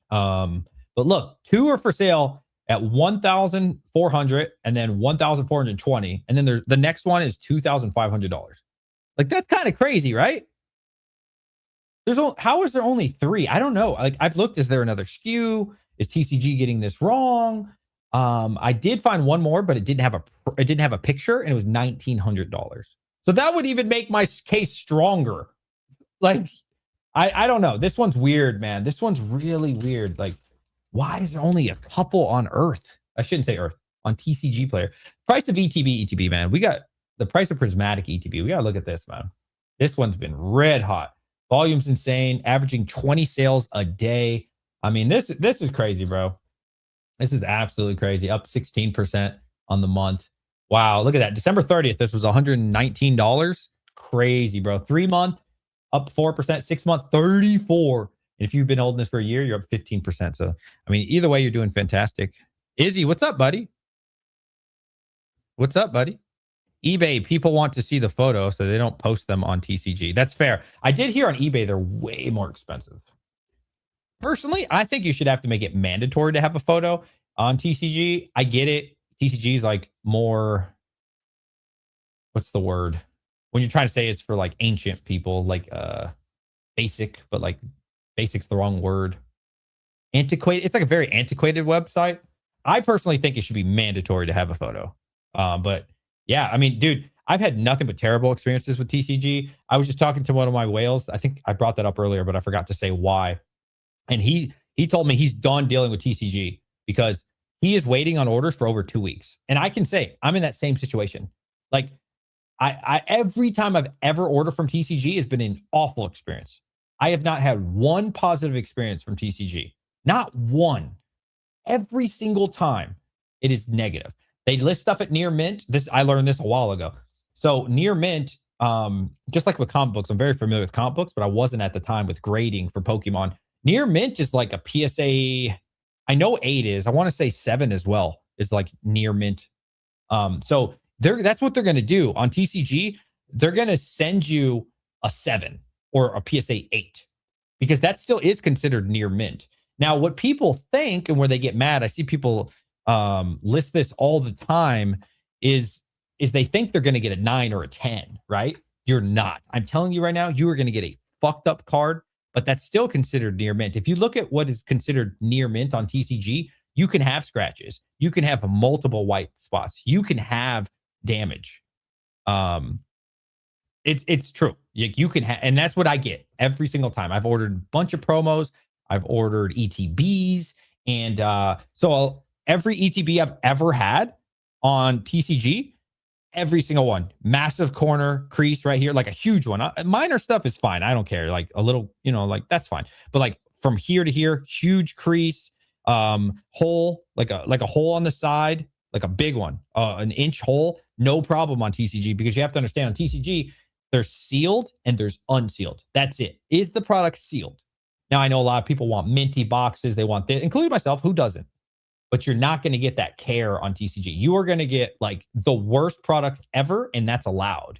But look, 2 are for sale at 1,400 and then 1,420. And then the next one is $2,500. Like, that's kind of crazy, right? How is there only 3? I don't know. Like, I've looked, is there another SKU? Is TCG getting this wrong? I did find one more, but it didn't have a picture, and it was $1,900. So that would even make my case stronger. Like, I don't know. This one's weird, man. This one's really weird. Like, why is there only a couple on Earth? I shouldn't say Earth, on TCG Player. Price of ETB, man. We got the price of Prismatic ETB. We got to look at this, man. This one's been red hot. Volume's insane, averaging 20 sales a day. I mean, this is crazy, bro. This is absolutely crazy. Up 16% on the month. Wow, look at that. December 30th, this was $119. Crazy, bro. 3-month, up 4%. 6-month, 34. And if you've been holding this for a year, you're up 15%. So, I mean, either way, you're doing fantastic. Izzy, what's up, buddy? What's up, buddy? eBay, people want to see the photo, so they don't post them on TCG. That's fair. I did hear on eBay they're way more expensive. Personally, I think you should have to make it mandatory to have a photo on TCG. I get it. TCG is like more, what's the word? When you're trying to say it's for like ancient people, like basic, but like basic's the wrong word. Antiquated. It's like a very antiquated website. I personally think it should be mandatory to have a photo. But yeah, I mean, dude, I've had nothing but terrible experiences with TCG. I was just talking to one of my whales. I think I brought that up earlier, but I forgot to say why. And he told me he's done dealing with TCG because he is waiting on orders for over 2 weeks. And I can say I'm in that same situation. Like, I every time I've ever ordered from TCG has been an awful experience. I have not had one positive experience from TCG. Not one. Every single time it is negative. They list stuff at near mint. I learned this a while ago. So near mint, just like with comic books, I'm very familiar with comic books, but I wasn't at the time with grading for Pokemon. Near mint is like a PSA. I know 8 is. I want to say 7 as well is like near mint. So that's what they're going to do on TCG. They're going to send you a 7 or a PSA 8 because that still is considered near mint. Now, what people think and where they get mad, I see people list this all the time, is they think they're going to get a 9 or a 10, right? You're not. I'm telling you right now, you are going to get a fucked up card, but that's still considered near mint. If you look at what is considered near mint on TCG, you can have scratches. You can have multiple white spots. You can have damage. It's true. You can and that's what I get every single time. I've ordered a bunch of promos. I've ordered ETBs, and so every ETB I've ever had on TCG, every single one, massive corner crease right here, like a huge one. Minor stuff is fine. I don't care. Like a little, like that's fine. But like from here to here, huge crease, hole, like a hole on the side, like a big one, an inch hole, no problem on TCG, because you have to understand on TCG, there's sealed and there's unsealed. That's it. Is the product sealed? Now I know a lot of people want minty boxes. They want this, including myself. Who doesn't? But you're not going to get that care on TCG. You are going to get like the worst product ever, and that's allowed.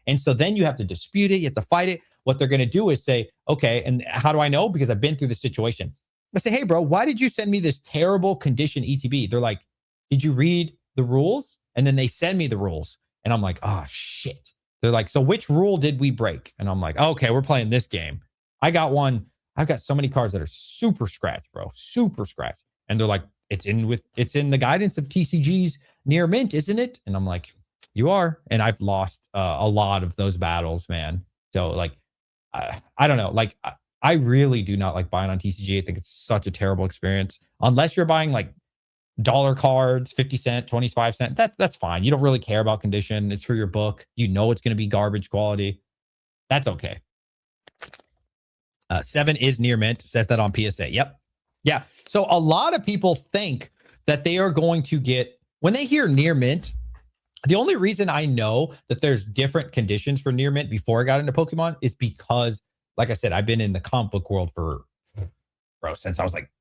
And so then you have to dispute it. You have to fight it. What they're going to do is say, okay, and how do I know? Because I've been through this situation. I say, hey, bro, why did you send me this terrible condition ETB? They're like, did you read the rules? And then they send me the rules. And I'm like, oh, shit. They're like, so which rule did we break? And I'm like, okay, we're playing this game. I've got so many cards that are super scratched, bro. Super scratched. And they're like, it's in the guidance of TCG's near mint, isn't it? And I'm like, you are. And I've lost a lot of those battles, man. So like, I don't know. Like, I really do not like buying on TCG. I think it's such a terrible experience. Unless you're buying like dollar cards, 50 cent, 25 cent. That's fine. You don't really care about condition. It's for your book. You know it's going to be garbage quality. That's okay. 7 is near mint. Says that on PSA. Yep. Yeah. So a lot of people think that they are going to get, when they hear near mint, the only reason I know that there's different conditions for near mint before I got into Pokemon is because, like I said, I've been in the comic book world since I was like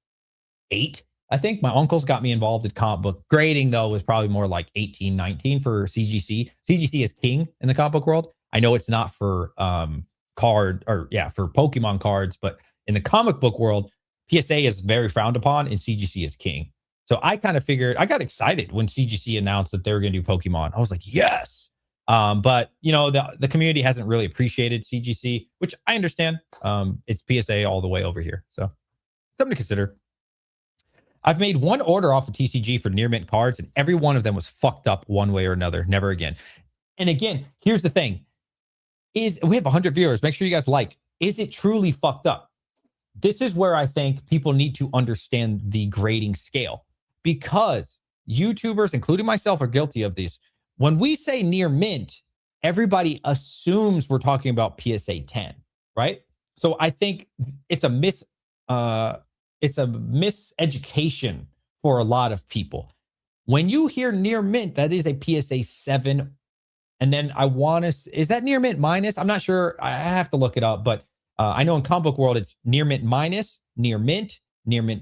8. I think my uncles got me involved in comic book grading, though, was probably more like 18, 19 for CGC. CGC is king in the comic book world. I know it's not for for Pokemon cards, but in the comic book world, PSA is very frowned upon and CGC is king. So I kind of figured, I got excited when CGC announced that they were going to do Pokemon. I was like, yes. But the community hasn't really appreciated CGC, which I understand. It's PSA all the way over here. So something to consider. I've made one order off of TCG for near mint cards, and every one of them was fucked up one way or another. Never again. And again, here's the thing: we have 100 viewers. Make sure you guys like. Is it truly fucked up? This is where I think people need to understand the grading scale, because YouTubers, including myself, are guilty of these. When we say near mint, everybody assumes we're talking about PSA 10, right? So I think it's a miseducation for a lot of people. When you hear near mint, that is a PSA 7. And then is that near mint minus? I'm not sure. I have to look it up, but I know in comic book world, it's near mint minus, near mint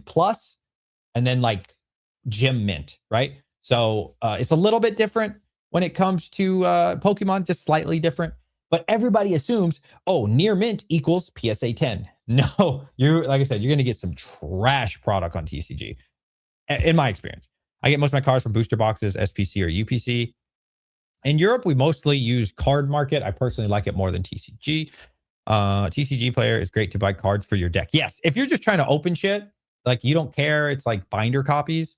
plus, and then like gem mint, right? So it's a little bit different when it comes to Pokemon, just slightly different. But everybody assumes, near mint equals PSA 10. No, like I said, you're going to get some trash product on TCG. In my experience, I get most of my cards from booster boxes, SPC or UPC. In Europe, we mostly use Card Market. I personally like it more than TCG. TCG player is great to buy cards for your deck. Yes, if you're just trying to open shit, like you don't care, it's like binder copies.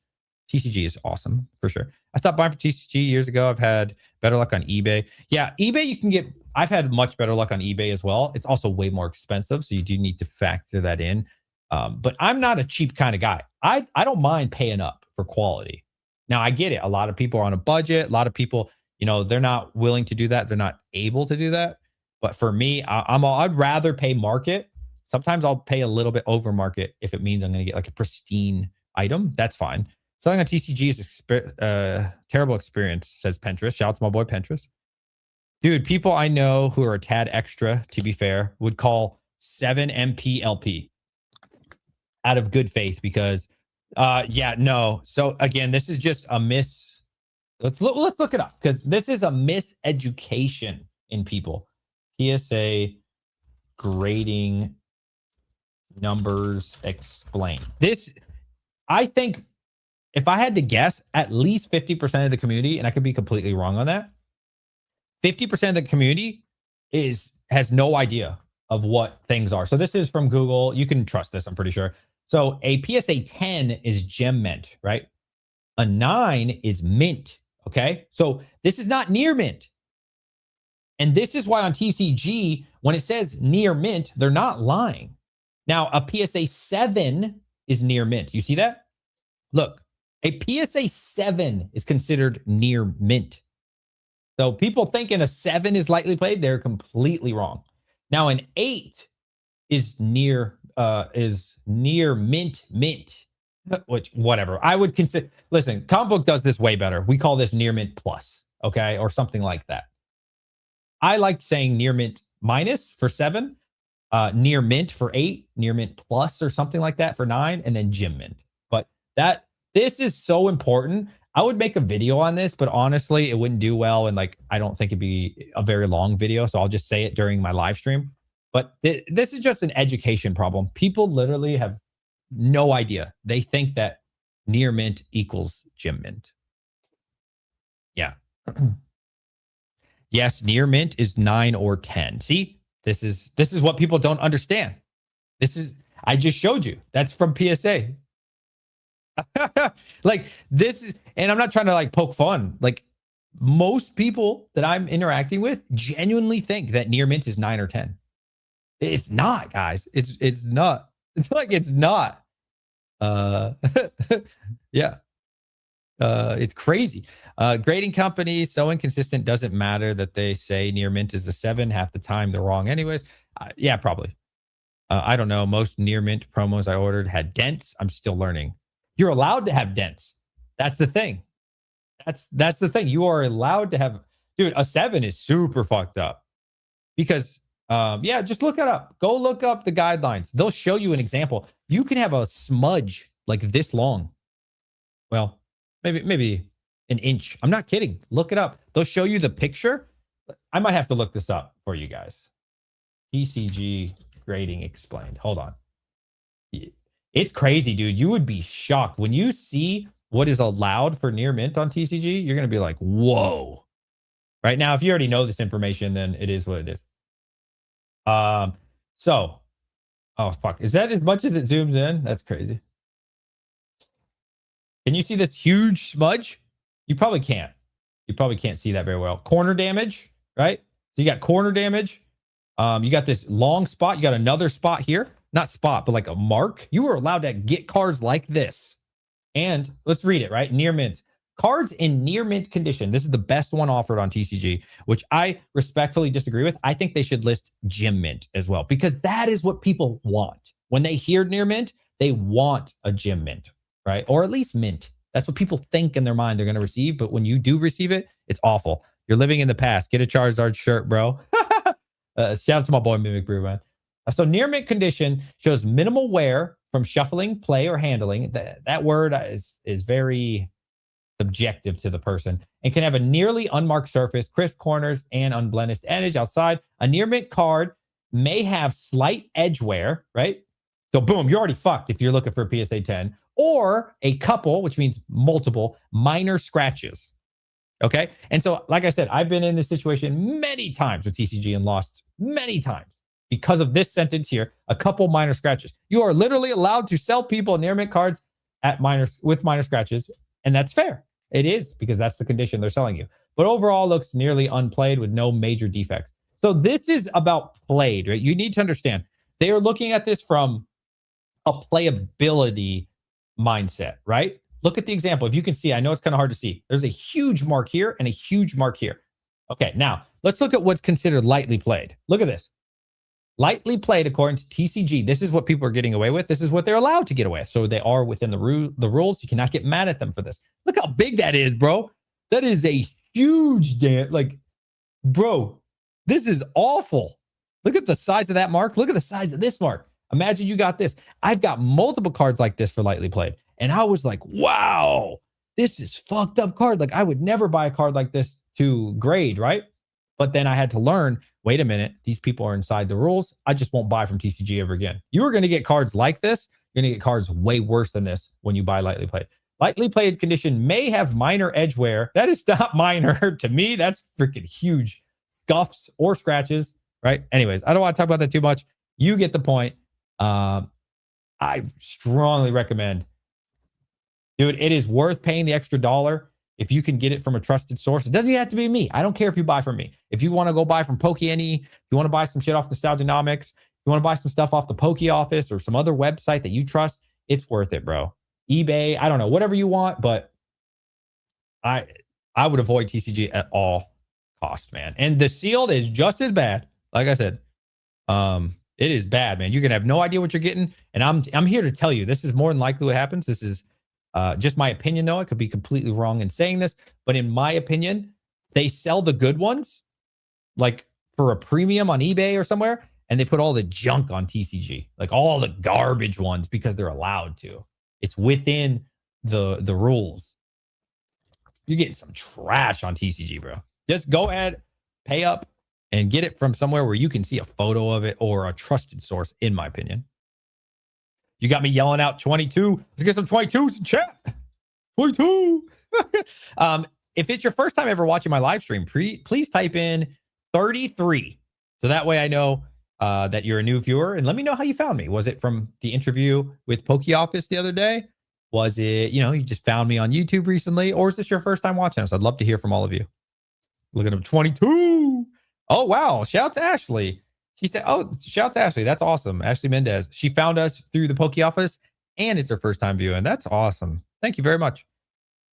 TCG is awesome for sure. I stopped buying for TCG years ago. I've had better luck on eBay. Yeah, eBay I've had much better luck on eBay as well. It's also way more expensive, so you do need to factor that in. But I'm not a cheap kind of guy. I don't mind paying up for quality. Now I get it. A lot of people are on a budget. A lot of people, they're not willing to do that. They're not able to do that. But for me, I'd rather pay market. Sometimes I'll pay a little bit over market if it means I'm going to get like a pristine item. That's fine. Selling on TCG is a terrible experience, says Pentress. Shout out to my boy Pentress. Dude, people I know who are a tad extra, to be fair, would call 7 MPLP out of good faith because, no. So again, this is just a let's look it up because this is a miseducation in people. PSA grading numbers explain. This, I think, if I had to guess, at least 50% of the community, and I could be completely wrong on that, 50% of the community has no idea of what things are. So this is from Google. You can trust this, I'm pretty sure. So a PSA 10 is gem mint, right? A 9 is mint, okay? So this is not near mint. And this is why on TCG, when it says near mint, they're not lying. Now, a PSA 7 is near mint. You see that? Look, a PSA 7 is considered near mint. So people thinking a 7 is lightly played, they're completely wrong. Now, an 8 is near mint, which whatever. I would consider, listen, comic book does this way better. We call this near mint plus, okay? Or something like that. I like saying near mint minus for 7, near mint for 8, near mint plus or something like that for 9, and then gem mint. But this is so important. I would make a video on this, but honestly, it wouldn't do well. And like, I don't think it'd be a very long video. So I'll just say it during my live stream. But this is just an education problem. People literally have no idea. They think that near mint equals gem mint. Yeah. Yes, near mint is 9 or 10. See, this is what people don't understand. I just showed you. That's from PSA. Like this is, and I'm not trying to like poke fun. Like most people that I'm interacting with genuinely think that near mint is 9 or 10. It's not, guys. It's not. It's like it's not. Yeah. It's crazy. Grading companies so inconsistent, doesn't matter that they say near mint is a 7. Half the time they're wrong anyways. Yeah, probably. I don't know. Most near mint promos I ordered had dents. I'm still learning. You're allowed to have dents. That's the thing. That's the thing. You are allowed to have, dude, a 7 is super fucked up because yeah, just look it up. Go look up the guidelines. They'll show you an example. You can have a smudge like this long. Well, maybe an inch. I'm not kidding. Look it up. They'll show you the picture. I might have to look this up for you guys. TCG grading explained. Hold on. It's crazy, dude. You would be shocked when you see what is allowed for near mint on TCG. You're going to be like, whoa. Right now, if you already know this information, then it is what it is. So, oh, fuck. Is that as much as it zooms in? That's crazy. Can you see this huge smudge? You probably can't. You probably can't see that very well. Corner damage, right? So you got corner damage. You got this long spot. You got another spot here. Not spot, but like a mark. You were allowed to get cards like this. And let's read it, right? Near mint. Cards in near mint condition. This is the best one offered on TCG, which I respectfully disagree with. I think they should list gem mint as well, because that is what people want. When they hear near mint, they want a gem mint, right? Or at least mint. That's what people think in their mind they're going to receive. But when you do receive it, it's awful. You're living in the past. Get a Charizard shirt, bro. Shout out to my boy Mimic Brew, man. So near mint condition shows minimal wear from shuffling, play, or handling. That word is very subjective to the person and can have a nearly unmarked surface, crisp corners, and unblemished edge outside. A near mint card may have slight edge wear, right? So boom, you're already fucked if you're looking for a PSA 10, or a couple, which means multiple minor scratches. Okay. And so, like I said, I've been in this situation many times with TCG and lost many times because of this sentence here, a couple minor scratches. You are literally allowed to sell people near mint cards with minor scratches. And that's fair. It is, because that's the condition they're selling you. But overall looks nearly unplayed with no major defects. So this is about played, right? You need to understand. They are looking at this from a playability mindset, right? Look at the example. If you can see, I know it's kind of hard to see. There's a huge mark here and a huge mark here. Okay, now let's look at what's considered lightly played. Look at this. Lightly played according to TCG. This is what people are getting away with. This is what they're allowed to get away with. So they are within the rules. You cannot get mad at them for this. Look how big that is, bro. That is a huge damn, like, bro, this is awful. Look at the size of that mark. Look at the size of this mark. Imagine you got this. I've got multiple cards like this for lightly played. And I was like, wow, this is fucked up card. Like, I would never buy a card like this to grade, right? But then I had to learn, wait a minute, these people are inside the rules. I just won't buy from TCG ever again. You are going to get cards like this. You're going to get cards way worse than this when you buy lightly played. Lightly played condition may have minor edge wear. That is not minor. To me, that's freaking huge. Scuffs or scratches, right? Anyways, I don't want to talk about that too much. You get the point. I strongly recommend, dude, it is worth paying the extra $1 if you can get it from a trusted source, it doesn't even have to be me. I don't care if you buy from me. If you want to go buy from PokeAny, if you want to buy some shit off Nostalgianomics, if you want to buy some stuff off the Poke Office or some other website that you trust, it's worth it, bro. eBay, I don't know, whatever you want, but I would avoid TCG at all cost, man. And the sealed is just as bad. Like I said, it is bad, man. You're gonna have no idea what you're getting, and I'm here to tell you this is more than likely what happens. This is just my opinion, though. I could be completely wrong in saying this, but in my opinion, they sell the good ones like for a premium on eBay or somewhere, and they put all the junk on TCG, like all the garbage ones, because they're allowed to. It's within the rules. You're getting some trash on TCG, bro. Just go ahead, pay up, and get it from somewhere where you can see a photo of it or a trusted source, in my opinion. You got me yelling out 22. Let's get some 22s in chat. 22. If it's your first time ever watching my live stream, please type in 33. So that way I know that you're a new viewer. And let me know how you found me. Was it from the interview with Poke Office the other day? Was it, you just found me on YouTube recently? Or is this your first time watching us? I'd love to hear from all of you. Look at him, 22. Oh, wow. Shout out to Ashley. She said, shout out to Ashley. That's awesome. Ashley Mendez. She found us through the Poke Office, and it's her first time viewing. That's awesome. Thank you very much.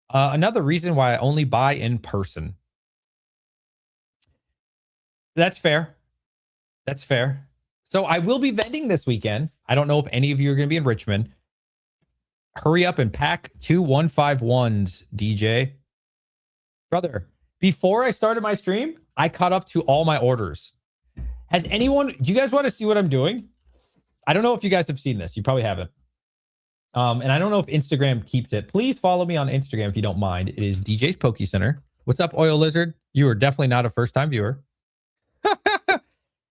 Another reason why I only buy in person. That's fair. That's fair. So I will be vending this weekend. I don't know if any of you are going to be in Richmond. Hurry up and pack 2 151s, DJ. Brother, before I started my stream, I caught up to all my orders. Do you guys want to see what I'm doing? I don't know if you guys have seen this. You probably haven't. And I don't know if Instagram keeps it. Please follow me on Instagram if you don't mind. It is DJ's Poke Center. What's up, Oil Lizard? You are definitely not a first-time viewer.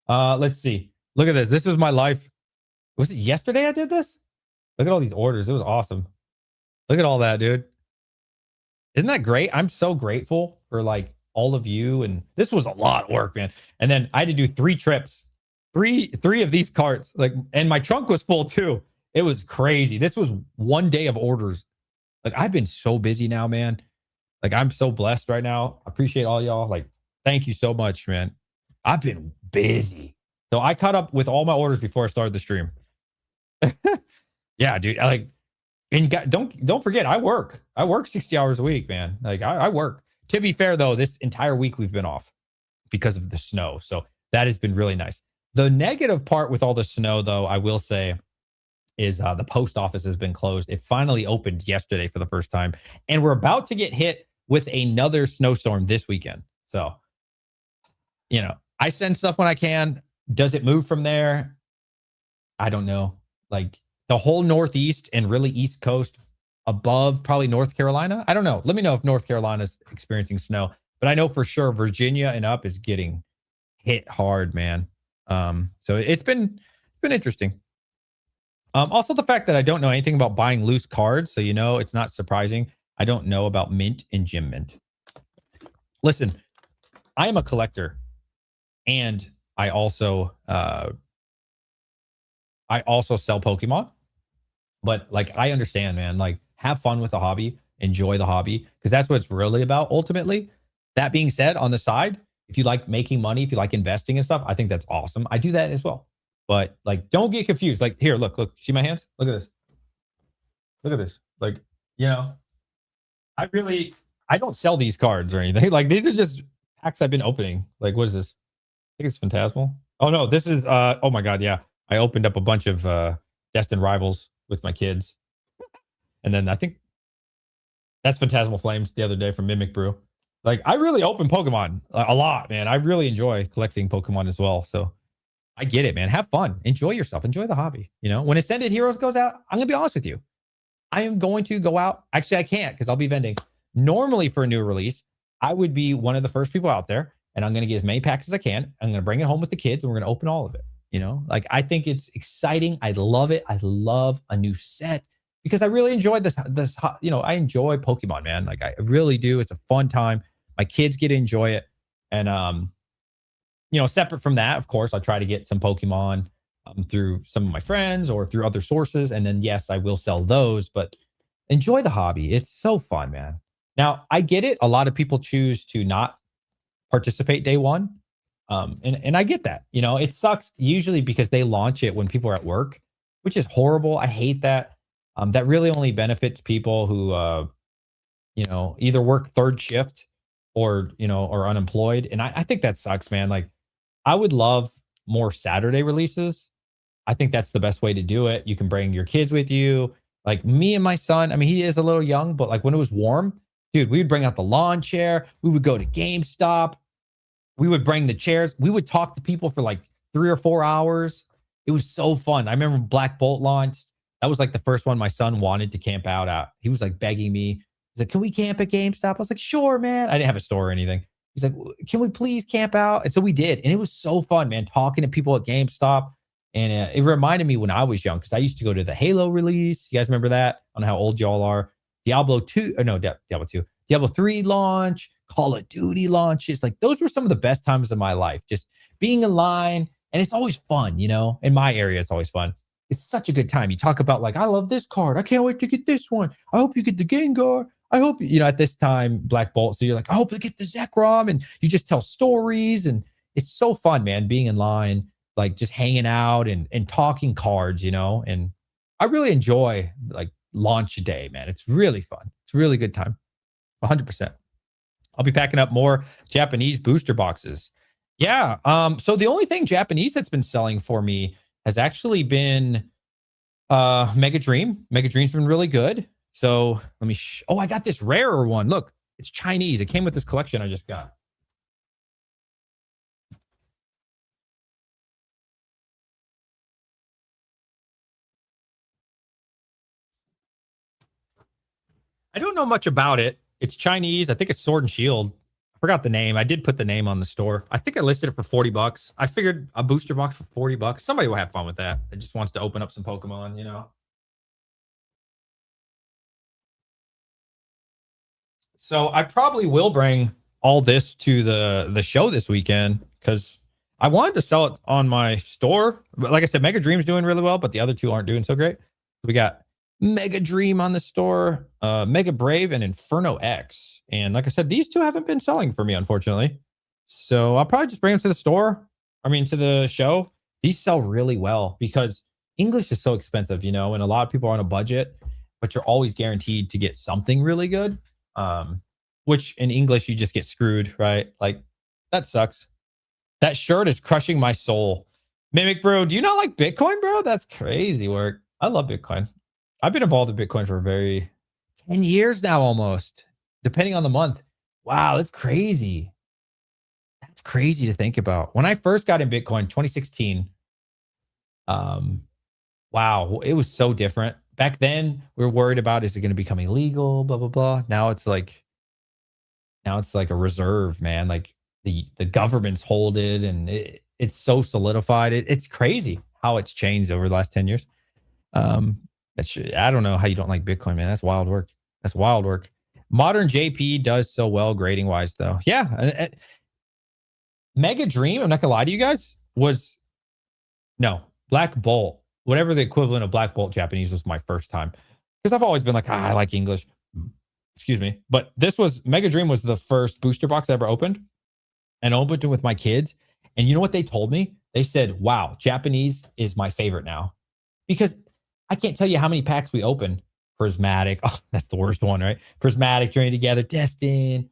Let's see. Look at this. This was my life. Was it yesterday I did this? Look at all these orders. It was awesome. Look at all that, dude. Isn't that great? I'm so grateful for all of you, and this was a lot of work, man. And then I had to do 3 trips, three of these carts, and my trunk was full too. It was crazy. This was one day of orders. I've been so busy now, man. I'm so blessed right now. I appreciate all y'all. Thank you so much, man. I've been busy. So I caught up with all my orders before I started the stream. Yeah, dude. And don't forget, I work 60 hours a week, man. I work. To be fair, though, this entire week we've been off because of the snow. So that has been really nice. The negative part with all the snow, though, I will say, is the post office has been closed. It finally opened yesterday for the first time. And we're about to get hit with another snowstorm this weekend. So, I send stuff when I can. Does it move from there? I don't know. The whole Northeast and really East Coast above probably North Carolina. I don't know. Let me know if North Carolina is experiencing snow, but I know for sure Virginia and up is getting hit hard, man. So it's been interesting. Also the fact that I don't know anything about buying loose cards. So, it's not surprising. I don't know about Mint and Gym Mint. Listen, I am a collector, and I also sell Pokemon, but I understand, man, have fun with the hobby, enjoy the hobby, because that's what it's really about ultimately. That being said, on the side, if you like making money, if you like investing and stuff, I think that's awesome. I do that as well. But don't get confused. Here, look, see my hands? Look at this. Look at this. I don't sell these cards or anything. These are just packs I've been opening. What is this? I think it's Phantasmal. Oh no, this is oh my god, yeah. I opened up a bunch of Destined Rivals with my kids. And then I think that's Phantasmal Flames the other day from Mimic Brew. I really open Pokemon a lot, man. I really enjoy collecting Pokemon as well. So I get it, man. Have fun. Enjoy yourself. Enjoy the hobby. When Ascended Heroes goes out, I'm going to be honest with you. I am going to go out. Actually, I can't because I'll be vending. Normally for a new release, I would be one of the first people out there, and I'm going to get as many packs as I can. I'm going to bring it home with the kids, and we're going to open all of it. I think it's exciting. I love it. I love a new set because I really enjoy this, I enjoy Pokemon, man. I really do. It's a fun time. My kids get to enjoy it. And, separate from that, of course, I try to get some Pokemon through some of my friends or through other sources. And then, yes, I will sell those, but enjoy the hobby. It's so fun, man. Now, I get it. A lot of people choose to not participate day one. And I get that. You know, it sucks usually because they launch it when people are at work, which is horrible. I hate that. That really only benefits people who either work third shift or, are unemployed. And I think that sucks, man. Like I would love more Saturday releases. I think that's the best way to do it. You can bring your kids with you. Like me and my son, I mean, he is a little young, but like when it was warm, dude, we would bring out the lawn chair. We would go to GameStop. We would bring the chairs. We would talk to people for like 3 or 4 hours. It was so fun. I remember Black Bolt launched. That was like the first one my son wanted to camp out at. He was like begging me. He's like, can we camp at GameStop? I was like, sure, man. I didn't have a store or anything. He's like, can we please camp out? And so we did. And it was so fun, man, talking to people at GameStop. And it reminded me when I was young, because I used to go to the Halo release. You guys remember that? I don't know how old y'all are. Diablo 2, or no, Diablo 2. Diablo 3 launch, Call of Duty launches. Like those were some of the best times of my life. Just being in line. And it's always fun, in my area, it's always fun. It's such a good time. You talk about like, I love this card. I can't wait to get this one. I hope you get the Gengar. I hope, at this time, Black Bolt. So you're like, I hope they get the Zekrom. And you just tell stories. And it's so fun, man, being in line, like just hanging out and talking cards, and I really enjoy like launch day, man. It's really fun. It's a really good time. 100%. I'll be packing up more Japanese booster boxes. Yeah. So the only thing Japanese that's been selling for me has actually been Mega Dream. Mega Dream's been really good. So let me I got this rarer one. Look, it's Chinese. It came with this collection I just got. I don't know much about it. It's Chinese. I think it's Sword and Shield. I forgot the name. I did put the name on the store. I think I listed it for $40. I figured a booster box for $40. Somebody will have fun with that. It just wants to open up some Pokemon. So I probably will bring all this to the show this weekend because I wanted to sell it on my store. But like I said, Mega Dream's doing really well, but the other two aren't doing so great. We got Mega Dream on the store, Mega Brave, and Inferno X. And like I said, these two haven't been selling for me, unfortunately. So I'll probably just bring them to the store. I mean, to the show. These sell really well because English is so expensive, and a lot of people are on a budget, but you're always guaranteed to get something really good. Which in English, you just get screwed, right? Like, that sucks. That shirt is crushing my soul. Mimic Bro, do you not like Bitcoin, bro? That's crazy work. I love Bitcoin. I've been involved in Bitcoin for 10 years now almost, depending on the month. Wow, that's crazy. That's crazy to think about. When I first got in Bitcoin, 2016, wow, it was so different. Back then, we were worried about, is it going to become illegal, blah, blah, blah. Now it's like a reserve, man. Like the governments hold it and it's so solidified. It's crazy how it's changed over the last 10 years. I don't know how you don't like Bitcoin, man. That's wild work. That's wild work. Modern JP does so well grading wise, though. Yeah. Mega Dream, I'm not gonna lie to you guys, Black Bolt, whatever the equivalent of Black Bolt Japanese was my first time. Because I've always been like, I like English. Excuse me. But Mega Dream was the first booster box I ever opened. And I opened it with my kids. And you know what they told me? They said, wow, Japanese is my favorite now. Because I can't tell you how many packs we opened. Prismatic. Oh, that's the worst one, right? Prismatic, Journey Together, Destined.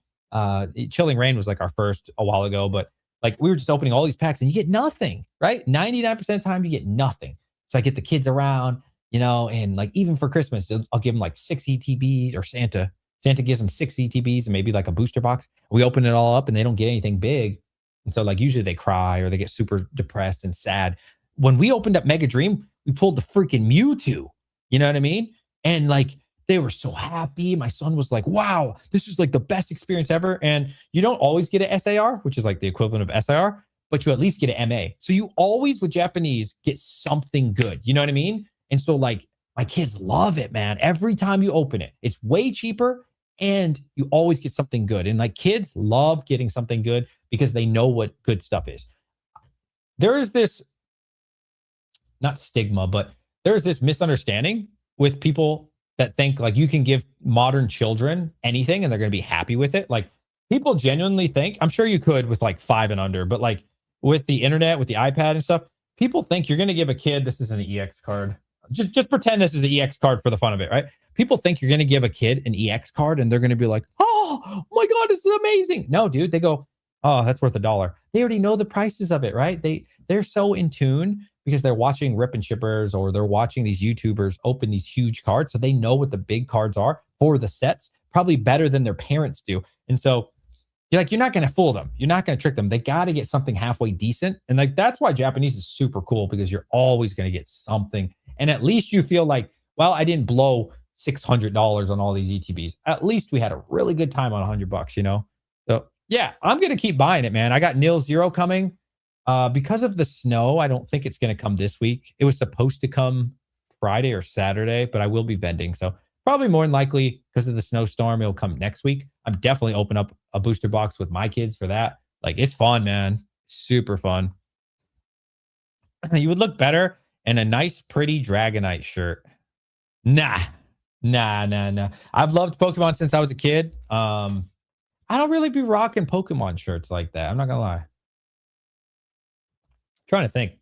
Chilling Rain was like our first a while ago, but like we were just opening all these packs and you get nothing, right? 99% of the time you get nothing. So I get the kids around, and like even for Christmas, I'll give them like 6 ETBs or Santa. Santa gives them 6 ETBs and maybe like a booster box. We open it all up and they don't get anything big. And so like usually they cry or they get super depressed and sad. When we opened up Mega Dream, we pulled the freaking Mewtwo. You know what I mean? And like they were so happy. My son was like, wow, this is like the best experience ever. And you don't always get an SAR, which is like the equivalent of SIR, but you at least get an MA. So you always with Japanese get something good. You know what I mean? And so like my kids love it, man. Every time you open it, it's way cheaper and you always get something good. And like kids love getting something good because they know what good stuff is. There is this, not stigma, but there's this misunderstanding with people that think like you can give modern children anything and they're going to be happy with it. Like people genuinely think, I'm sure you could with like 5 and under, but like with the internet, with the iPad and stuff, people think you're going to give a kid, this is an EX card. Just pretend this is an EX card for the fun of it, right? People think you're going to give a kid an EX card and they're going to be like, oh my God, this is amazing. No, dude, they go, oh, that's worth $1. They already know the prices of it, right? They're so in tune because they're watching Rip and Shippers or they're watching these YouTubers open these huge cards. So they know what the big cards are for the sets, probably better than their parents do. And so you're like, you're not going to fool them. You're not going to trick them. They got to get something halfway decent. And like, that's why Japanese is super cool because you're always going to get something. And at least you feel like, well, I didn't blow $600 on all these ETBs. At least we had a really good time on $100, you know? So yeah, I'm going to keep buying it, man. I got Nil Zero coming. Because of the snow, I don't think it's going to come this week. It was supposed to come Friday or Saturday, but I will be vending. So probably more than likely because of the snowstorm, it'll come next week. I'm definitely open up a booster box with my kids for that. Like it's fun, man. Super fun. You would look better in a nice, pretty Dragonite shirt. Nah. I've loved Pokemon since I was a kid. I don't really be rocking Pokemon shirts like that. I'm not gonna lie. Trying to think.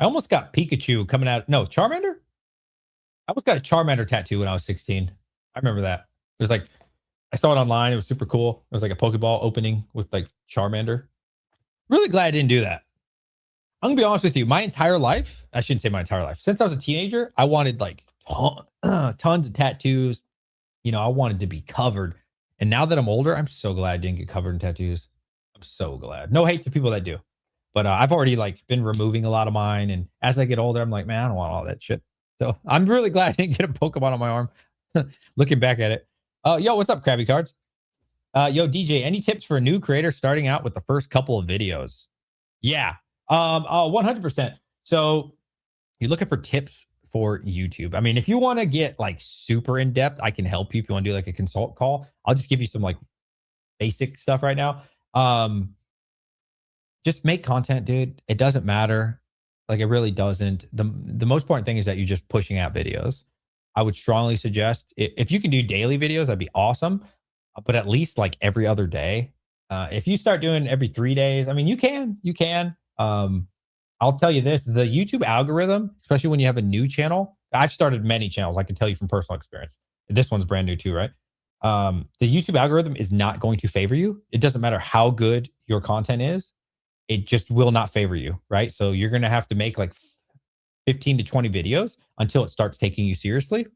I almost got Pikachu coming out. No, Charmander? I almost got a Charmander tattoo when I was 16. I remember that. It was like, I saw it online. It was super cool. It was like a Pokeball opening with like Charmander. Really glad I didn't do that. I'm going to be honest with you. My entire life, I shouldn't say my entire life. Since I was a teenager, I wanted like tons of tattoos. You know, I wanted to be covered. And now that I'm older, I'm so glad I didn't get covered in tattoos. I'm so glad. No hate to people that do. But I've already like been removing a lot of mine. And as I get older, I'm like, man, I don't want all that shit. So I'm really glad I didn't get a Pokemon on my arm. Looking back at it. Yo, what's up, Krabby Cards? Yo, DJ, any tips for a new creator starting out with the first couple of videos? Yeah. 100%. So you're looking for tips for YouTube. I mean, if you want to get like super in depth, I can help you if you want to do like a consult call. I'll just give you some like basic stuff right now. Just make content, dude. It doesn't matter. Like it really doesn't. The most important thing is that you're just pushing out videos. I would strongly suggest if you can do daily videos, that'd be awesome. But at least like every other day. If you start doing every 3 days, I mean, you can. I'll tell you this: the YouTube algorithm, especially when you have a new channel. I've started many channels. I can tell you from personal experience. This one's brand new too, right? The YouTube algorithm is not going to favor you. It doesn't matter how good your content is. It just will not favor you, right? So you're going to have to make like 15 to 20 videos until it starts taking you seriously.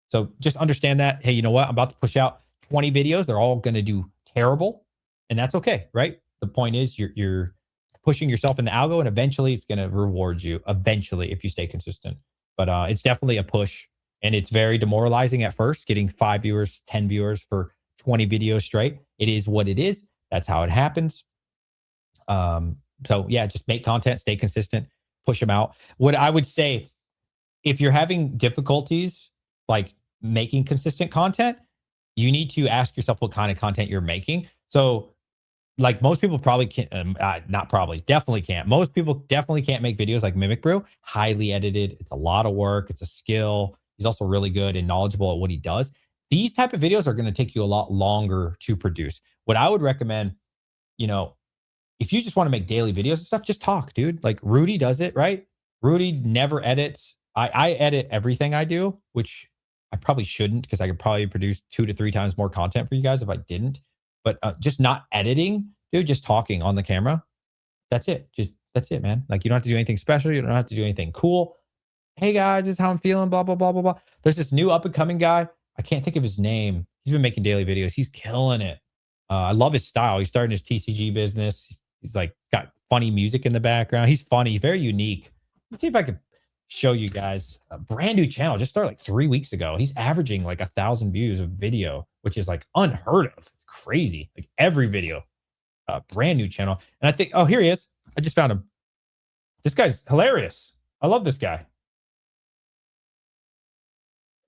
So just understand that, hey, you know what? I'm about to push out 20 videos. They're all going to do terrible. And that's okay, right? The point is you're pushing yourself in the algo and eventually it's going to reward you eventually if you stay consistent. But it's definitely a push and it's very demoralizing at first, getting 5 viewers, 10 viewers for 20 videos straight. It is what it is. That's how it happens. So yeah, just make content, stay consistent, push them out. What I would say, if you're having difficulties like making consistent content, you need to ask yourself what kind of content you're making. So like most people probably can't, not probably, definitely can't. Most people definitely can't make videos like Mimic Brew, highly edited. It's a lot of work. It's a skill. He's also really good and knowledgeable at what he does. These type of videos are going to take you a lot longer to produce. What I would recommend, you know, if you just want to make daily videos and stuff, just talk, dude. Like Rudy does it, right? Rudy never edits. I edit everything I do, which I probably shouldn't because I could probably produce 2 to 3 times more content for you guys if I didn't. But just not editing, dude, just talking on the camera. That's it. That's it, man. Like you don't have to do anything special. You don't have to do anything cool. Hey guys, this is how I'm feeling, blah, blah, blah, blah, blah. There's this new up and coming guy. I can't think of his name. He's been making daily videos. He's killing it. I love his style. He's starting his TCG business. He's like got funny music in the background. He's funny. He's very unique. Let's see if I could show you guys a brand new channel. Just started like 3 weeks ago. He's averaging like 1,000 views of video, which is like unheard of. It's crazy. Like every video, brand new channel. And I think, oh, here he is. I just found him. This guy's hilarious. I love this guy.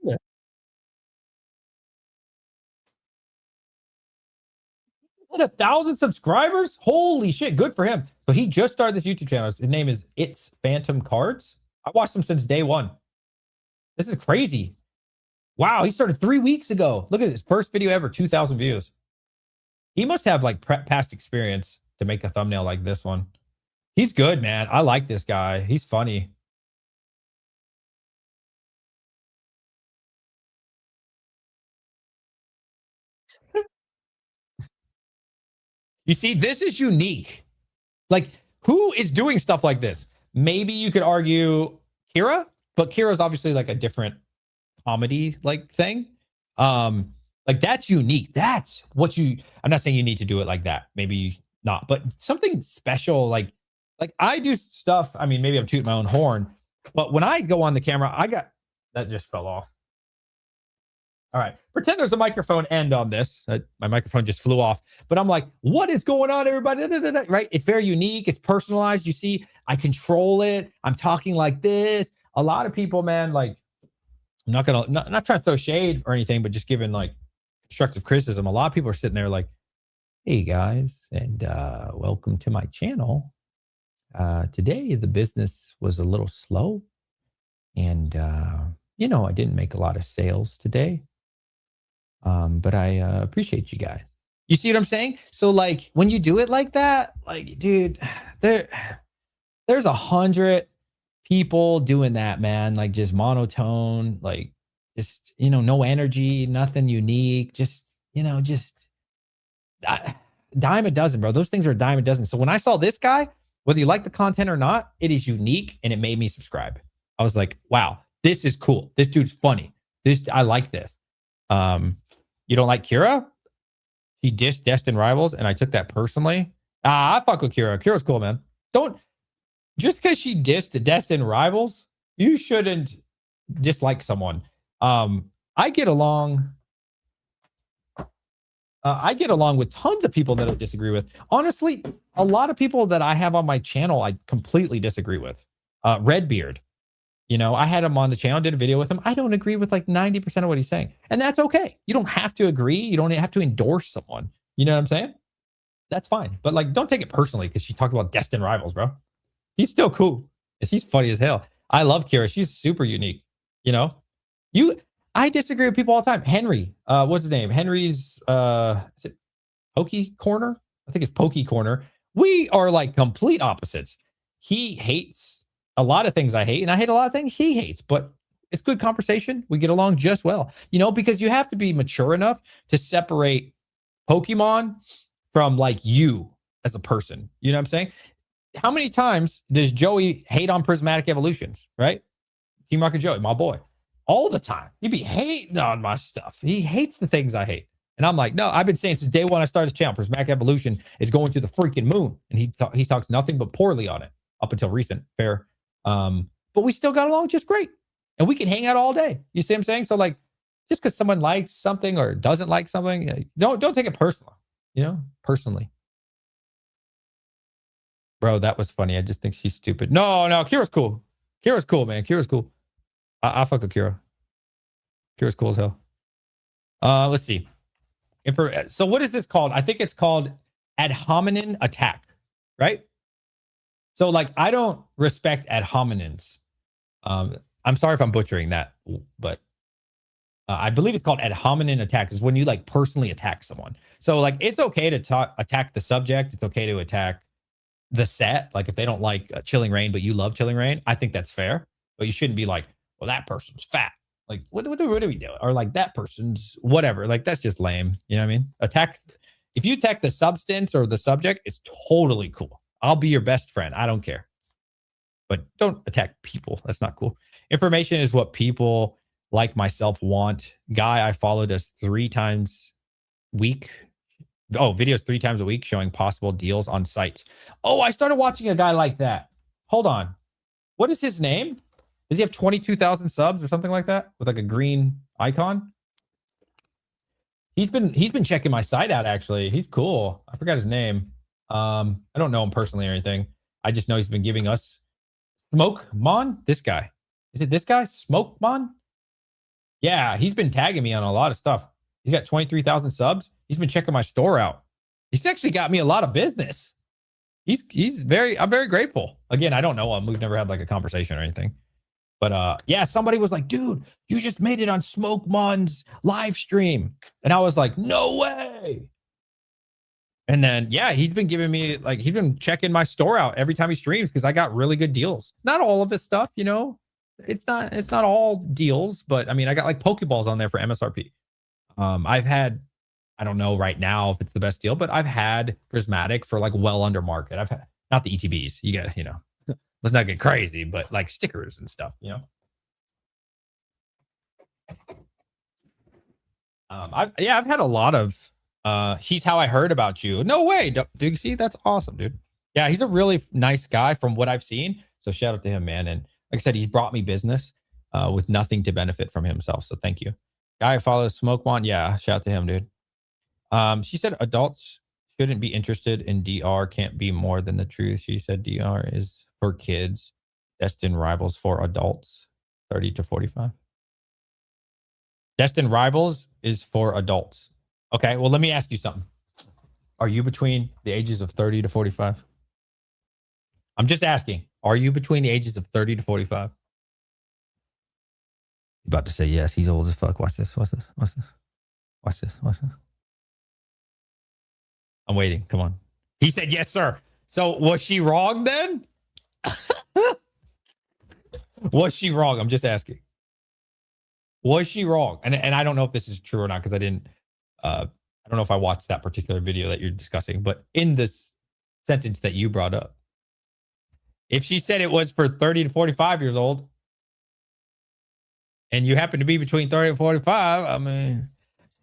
Yeah. At 1,000 subscribers? Holy shit. Good for him. So he just started this YouTube channel. His name is It's Phantom Cards. I watched him since day one. This is crazy. Wow, he started 3 weeks ago. Look at his first video ever, 2,000 views. He must have like past experience to make a thumbnail like this one. He's good, man. I like this guy. He's funny. You see, this is unique. Like, who is doing stuff like this? Maybe you could argue Kira, but Kira's obviously like a different comedy like thing. Like that's unique. That's what you. I'm not saying you need to do it like that. Maybe not, but something special. Like I do stuff. I mean, maybe I'm tooting my own horn, but when I go on the camera, I got that just fell off. All right. Pretend there's a microphone end on this. My microphone just flew off. But I'm like, what is going on, everybody? Da, da, da, da. Right? It's very unique. It's personalized. You see, I control it. I'm talking like this. A lot of people, man, like, I'm not gonna not trying to throw shade or anything, but just giving like constructive criticism. A lot of people are sitting there like, hey guys, and welcome to my channel. Today the business was a little slow, and I didn't make a lot of sales today. But I appreciate you guys. You see what I'm saying? So like when you do it like that, like dude, there's 100 people doing that, man. Like just monotone, like just no energy, nothing unique. Just dime a dozen, bro. Those things are a dime a dozen. So when I saw this guy, whether you like the content or not, it is unique and it made me subscribe. I was like, wow, this is cool. This dude's funny. I like this. You don't like Kira? He dissed Destined Rivals, and I took that personally. I fuck with Kira. Kira's cool, man. Don't just because she dissed Destined Rivals, you shouldn't dislike someone. I get along. I get along with tons of people that I disagree with. Honestly, a lot of people that I have on my channel, I completely disagree with. Redbeard. I had him on the channel, did a video with him. I don't agree with like 90% of what he's saying. And that's okay. You don't have to agree. You don't have to endorse someone. You know what I'm saying? That's fine. But like, don't take it personally because she talked about Destined Rivals, bro. He's still cool. He's funny as hell. I love Kira. She's super unique. I disagree with people all the time. Henry, what's his name? Henry's, is it Pokey Corner? I think it's Pokey Corner. We are like complete opposites. He hates a lot of things I hate, and I hate a lot of things he hates, but it's good conversation. We get along just well, because you have to be mature enough to separate Pokemon from like you as a person. You know what I'm saying? How many times does Joey hate on Prismatic Evolutions, right? Team Rocket Joey, my boy. All the time. He'd be hating on my stuff. He hates the things I hate. And I'm like, no, I've been saying since day one I started this channel, Prismatic Evolution is going to the freaking moon. And he talks nothing but poorly on it up until recent. Fair. But we still got along just great. And we can hang out all day. You see what I'm saying? So like, just because someone likes something or doesn't like something, don't take it personal, personally. Bro, that was funny. I just think she's stupid. No, Kira's cool. Kira's cool, man. Kira's cool. I fuck with Kira. Kira's cool as hell. Let's see. So what is this called? I think it's called ad hominem attack, right? So like, I don't respect ad hominems. I'm sorry if I'm butchering that, but I believe it's called ad hominem attack is when you like personally attack someone. So like, it's okay to attack the subject. It's okay to attack the set. Like if they don't like Chilling Reign, but you love Chilling Reign, I think that's fair. But you shouldn't be like, well, that person's fat. Like, what are we doing? Or like that person's whatever. Like that's just lame. You know what I mean? If you attack the substance or the subject, it's totally cool. I'll be your best friend. I don't care. But don't attack people. That's not cool. Information is what people like myself want. Guy I followed us 3 times a week. Oh, videos 3 times a week showing possible deals on sites. Oh, I started watching a guy like that. Hold on. What is his name? Does he have 22,000 subs or something like that with like a green icon? He's been checking my site out actually. He's cool. I forgot his name. I don't know him personally or anything. I just know he's been giving us Smoke Mon. This guy. Is it this guy? Smoke Mon? Yeah, he's been tagging me on a lot of stuff. He's got 23,000 subs. He's been checking my store out. He's actually got me a lot of business. I'm very grateful. Again, I don't know him. We've never had like a conversation or anything. But yeah, somebody was like, dude, you just made it on Smokemon's live stream. And I was like, no way. And then, yeah, he's been giving me, like, he's been checking my store out every time he streams because I got really good deals. Not all of his stuff, you know, it's not all deals, but I mean, I got like Pokeballs on there for MSRP. I've had, I don't know right now if it's the best deal, but I've had Prismatic for like well under market. I've had not the ETBs. You got, you know, let's not get crazy, but like stickers and stuff, you know. I've had a lot of he's how I heard about you. No way. Do you see? That's awesome, dude. Yeah, he's a really nice guy from what I've seen. So shout out to him, man. And like I said, he's brought me business with nothing to benefit from himself. So thank you. Guy who follows Smokemon. Yeah, shout out to him, dude. She said adults shouldn't be interested in DR. Can't be more than the truth. She said DR is for kids. Destined Rivals for adults, 30 to 45. Destined Rivals is for adults. Okay, well, let me ask you something. Are you between the ages of 30 to 45? I'm just asking. Are you between the ages of 30 to 45? About to say yes. He's old as fuck. Watch this. Watch this. Watch this. Watch this. Watch this. I'm waiting. Come on. He said yes, sir. So was she wrong then? Was she wrong? I'm just asking. Was she wrong? And I don't know if this is true or not because I didn't. I don't know if I watched that particular video that you're discussing, but in this sentence that you brought up, if she said it was for 30 to 45 years old, and you happen to be between 30 and 45, I mean,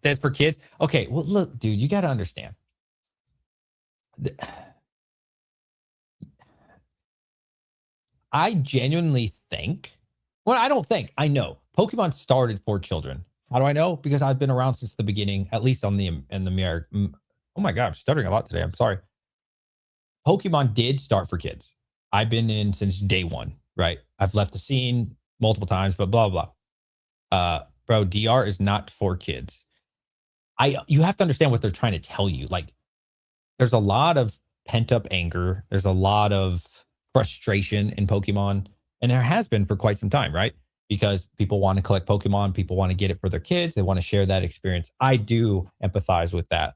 that's for kids. Okay, well, look, dude, you got to understand. I genuinely think, well, I don't think, I know Pokemon started for children. How do I know? Because I've been around since the beginning, at least in the mirror. Oh my God, I'm stuttering a lot today. I'm sorry. Pokemon did start for kids. I've been in since day one, right? I've left the scene multiple times, but blah, blah. Bro, DR is not for kids. You have to understand what they're trying to tell you. Like, there's a lot of pent up anger. There's a lot of frustration in Pokemon, and there has been for quite some time, right? Because people want to collect Pokemon, people want to get it for their kids, they want to share that experience. I do empathize with that.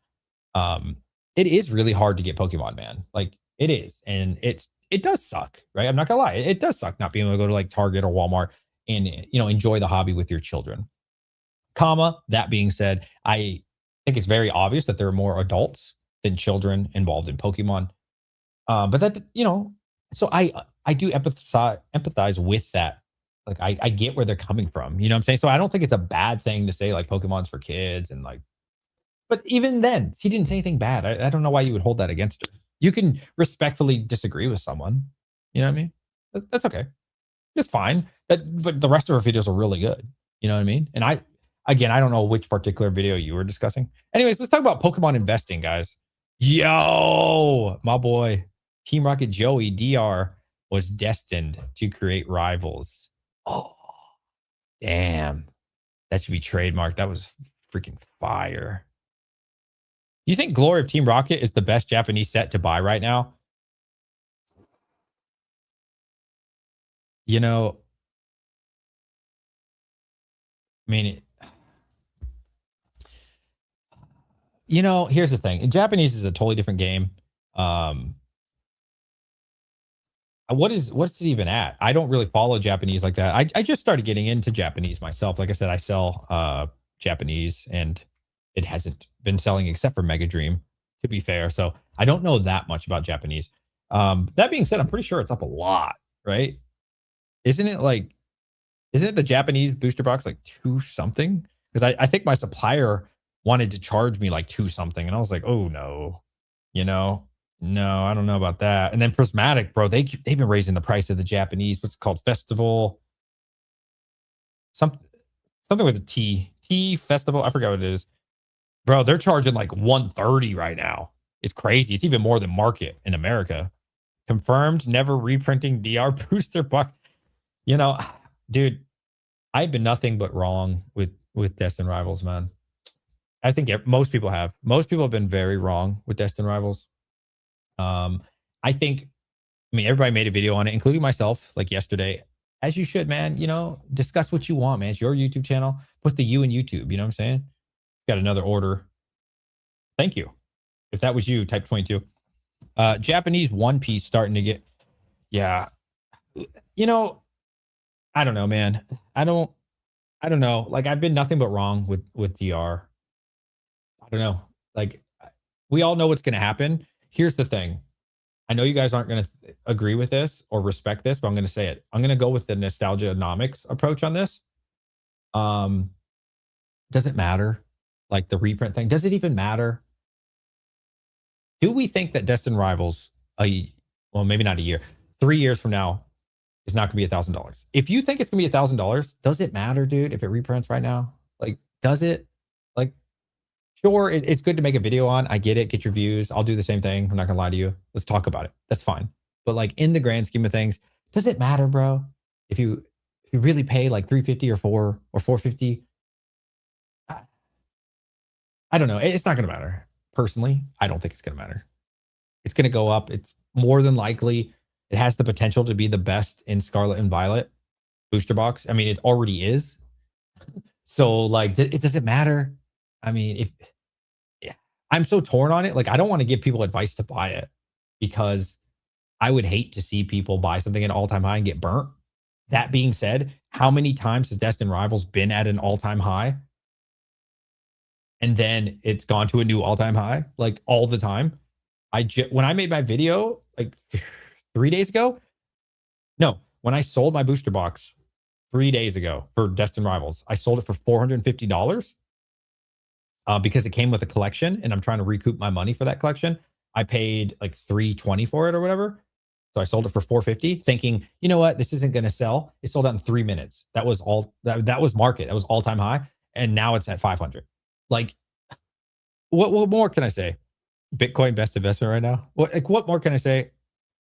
It is really hard to get Pokemon, man. Like it is, and it does suck, right? I'm not gonna lie, it does suck not being able to go to like Target or Walmart and enjoy the hobby with your children. That being said, I think it's very obvious that there are more adults than children involved in Pokemon. But that so I do empathize with that. Like I get where they're coming from. You know what I'm saying? So I don't think it's a bad thing to say like Pokemon's for kids and like, but even then, she didn't say anything bad. I don't know why you would hold that against her. You can respectfully disagree with someone. You know what I mean? That's okay. It's fine. But the rest of her videos are really good. You know what I mean? And I don't know which particular video you were discussing. Anyways, let's talk about Pokemon investing, guys. Yo, my boy, Team Rocket Joey DR was destined to create rivals. Oh, damn. That should be trademarked. That was freaking fire. Do you think Glory of Team Rocket is the best Japanese set to buy right now? I mean, here's the thing. In Japanese is a totally different game. What's it even at? I don't really follow Japanese like that. I just started getting into Japanese myself. Like I said, I sell Japanese and it hasn't been selling except for Mega Dream, to be fair. So I don't know that much about Japanese. That being said, I'm pretty sure it's up a lot, right? Isn't it the Japanese booster box like 2 something? Because I think my supplier wanted to charge me like 2 something. And I was like, oh no, no, I don't know about that. And then Prismatic, bro, they've been raising the price of the Japanese. What's it called? Festival. Something with a T Festival. I forgot what it is. Bro, they're charging like 130 right now. It's crazy. It's even more than market in America. Confirmed, never reprinting DR booster box. Dude, I've been nothing but wrong with Destined Rivals, man. I think most people have. Most people have been very wrong with Destined Rivals. I think, everybody made a video on it, including myself, like yesterday. as you should, man. You know, discuss what you want, man. It's your YouTube channel. Put the you in YouTube. You know what I'm saying? Got another order. Thank you. If that was you, type 22. Japanese One Piece starting to get, yeah. You know, I don't know, man. I don't know. Like I've been nothing but wrong with DR. I don't know. Like we all know what's going to happen. Here's the thing. I know you guys aren't going to agree with this or respect this, but I'm going to say it. I'm going to go with the nostalgia-nomics approach on this. Um, does it matter? Like the reprint thing, does it even matter? Do we think that Destined Rivals, well, maybe not a year, 3 years from now, is not going to be $1,000? If you think it's going to be $1,000, does it matter, dude? If it reprints right now, like, does it? Like, sure, it's good to make a video on. I get it. Get your views. I'll do the same thing. I'm not gonna lie to you. Let's talk about it. That's fine. But like in the grand scheme of things, does it matter, bro? If you really pay like 350 or 450, I, I don't know. It's not gonna matter. Personally, I don't think it's gonna matter. It's gonna go up. It's more than likely. It has the potential to be the best in Scarlet and Violet booster box. I mean, it already is. So like, does it matter? I mean, if yeah, I'm so torn on it. Like, I don't want to give people advice to buy it because I would hate to see people buy something at an all-time high and get burnt. That being said, how many times has Destined Rivals been at an all-time high and then it's gone to a new all-time high like all the time? When I made my video like 3 days ago, no, when I sold my booster box 3 days ago for Destined Rivals, I sold it for $450. Because it came with a collection and I'm trying to recoup my money for that collection. I paid like $320 for it or whatever. So I sold it for $450 thinking, you know what, this isn't going to sell. It sold out in 3 minutes. That was all that was market. That was all-time high. And now it's at 500. Like what more can I say? Bitcoin best investment right now. What more can I say?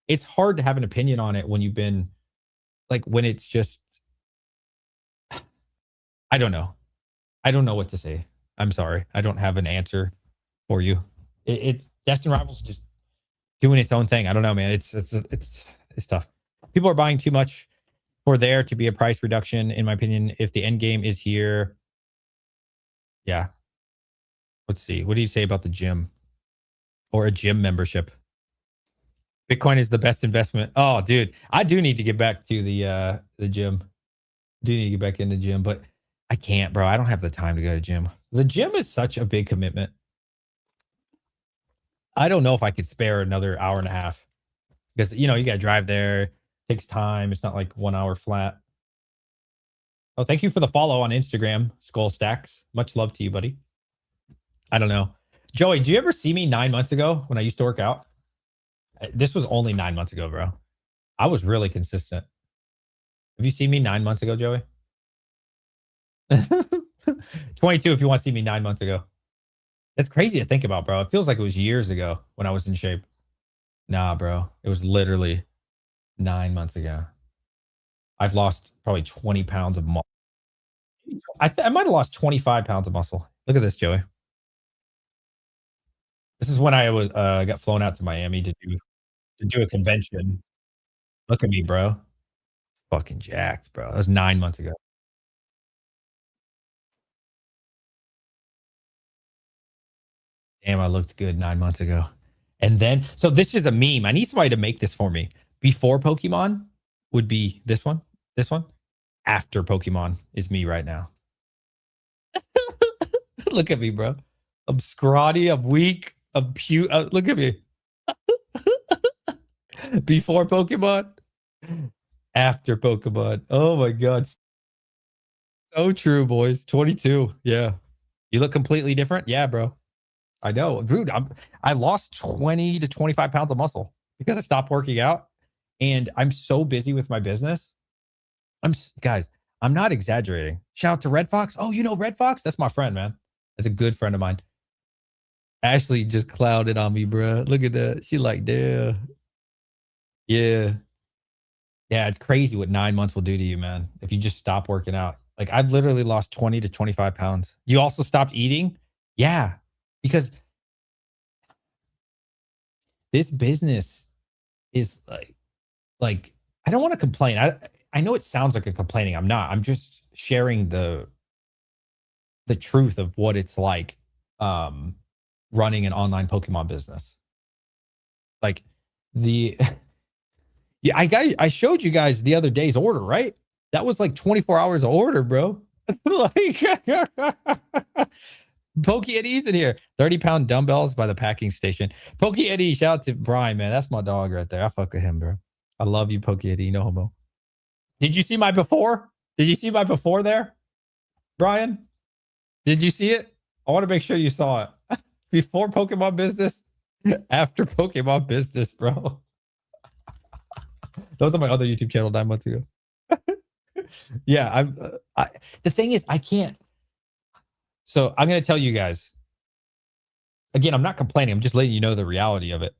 It's hard to have an opinion on it when you've been like when it's just I don't know. I don't know what to say. I'm sorry. I don't have an answer for you. It's Destined Rivals just doing its own thing. I don't know, man. It's tough. People are buying too much for there to be a price reduction, in my opinion. If the end game is here, yeah. Let's see. What do you say about the gym or a gym membership? Bitcoin is the best investment. Oh, dude, I do need to get back to the gym. I do need to get back in the gym, but I can't, bro. I don't have the time to go to the gym. The gym is such a big commitment. I don't know if I could spare another hour and a half because you know you got to drive there. It takes time. It's not like 1 hour flat. Oh, thank you for the follow on Instagram, Skull Stacks. Much love to you, buddy. I don't know, Joey. Do you ever see me 9 months ago when I used to work out? This was only 9 months ago, bro. I was really consistent. Have you seen me 9 months ago, Joey? 22 if you want to see me 9 months ago. That's crazy to think about, bro. It feels like it was years ago when I was in shape. Nah, bro. It was literally 9 months ago. I've lost probably 20 pounds of muscle. I might have lost 25 pounds of muscle. Look at this, Joey. This is when I was got flown out to Miami to do a convention. Look at me, bro. Fucking jacked, bro. That was 9 months ago. Damn, I looked good 9 months ago. And then, so this is a meme. I need somebody to make this for me. Before Pokemon would be this one. This one. After Pokemon is me right now. Look at me, bro. I'm scrawny. I'm weak. I'm cute. Look at me. Before Pokemon, after Pokemon. Oh my God. So true, boys. 22. Yeah. You look completely different. Yeah, bro. I know, dude. I lost 20 to 25 pounds of muscle because I stopped working out, and I'm so busy with my business. Guys. I'm not exaggerating. Shout out to Red Fox. Oh, you know Red Fox? That's my friend, man. That's a good friend of mine. Ashley just clouded on me, bro. Look at that. She like, damn. Yeah. Yeah, it's crazy what 9 months will do to you, man. If you just stop working out. Like I've literally lost 20 to 25 pounds. You also stopped eating? Yeah. Because this business is like I don't want to complain. I I know it sounds like a complaining. I'm not. I'm just sharing the truth of what it's like um running an online Pokemon business. Like the yeah, I showed you guys the other day's order, right? That was like 24 hours of order, bro. Like Pokey Eddie's in here. 30-pound dumbbells by the packing station. Pokey Eddie, shout out to Brian, man. That's my dog right there. I fuck with him, bro. I love you, Pokey Eddie. No homo. Did you see my before? Did you see my before there, Brian? Did you see it? I want to make sure you saw it. Before Pokemon business, after Pokemon business, bro. That was on my other YouTube channel 9 months ago. Yeah, the thing is, I can't. So I'm going to tell you guys. Again, I'm not complaining. I'm just letting you know the reality of it.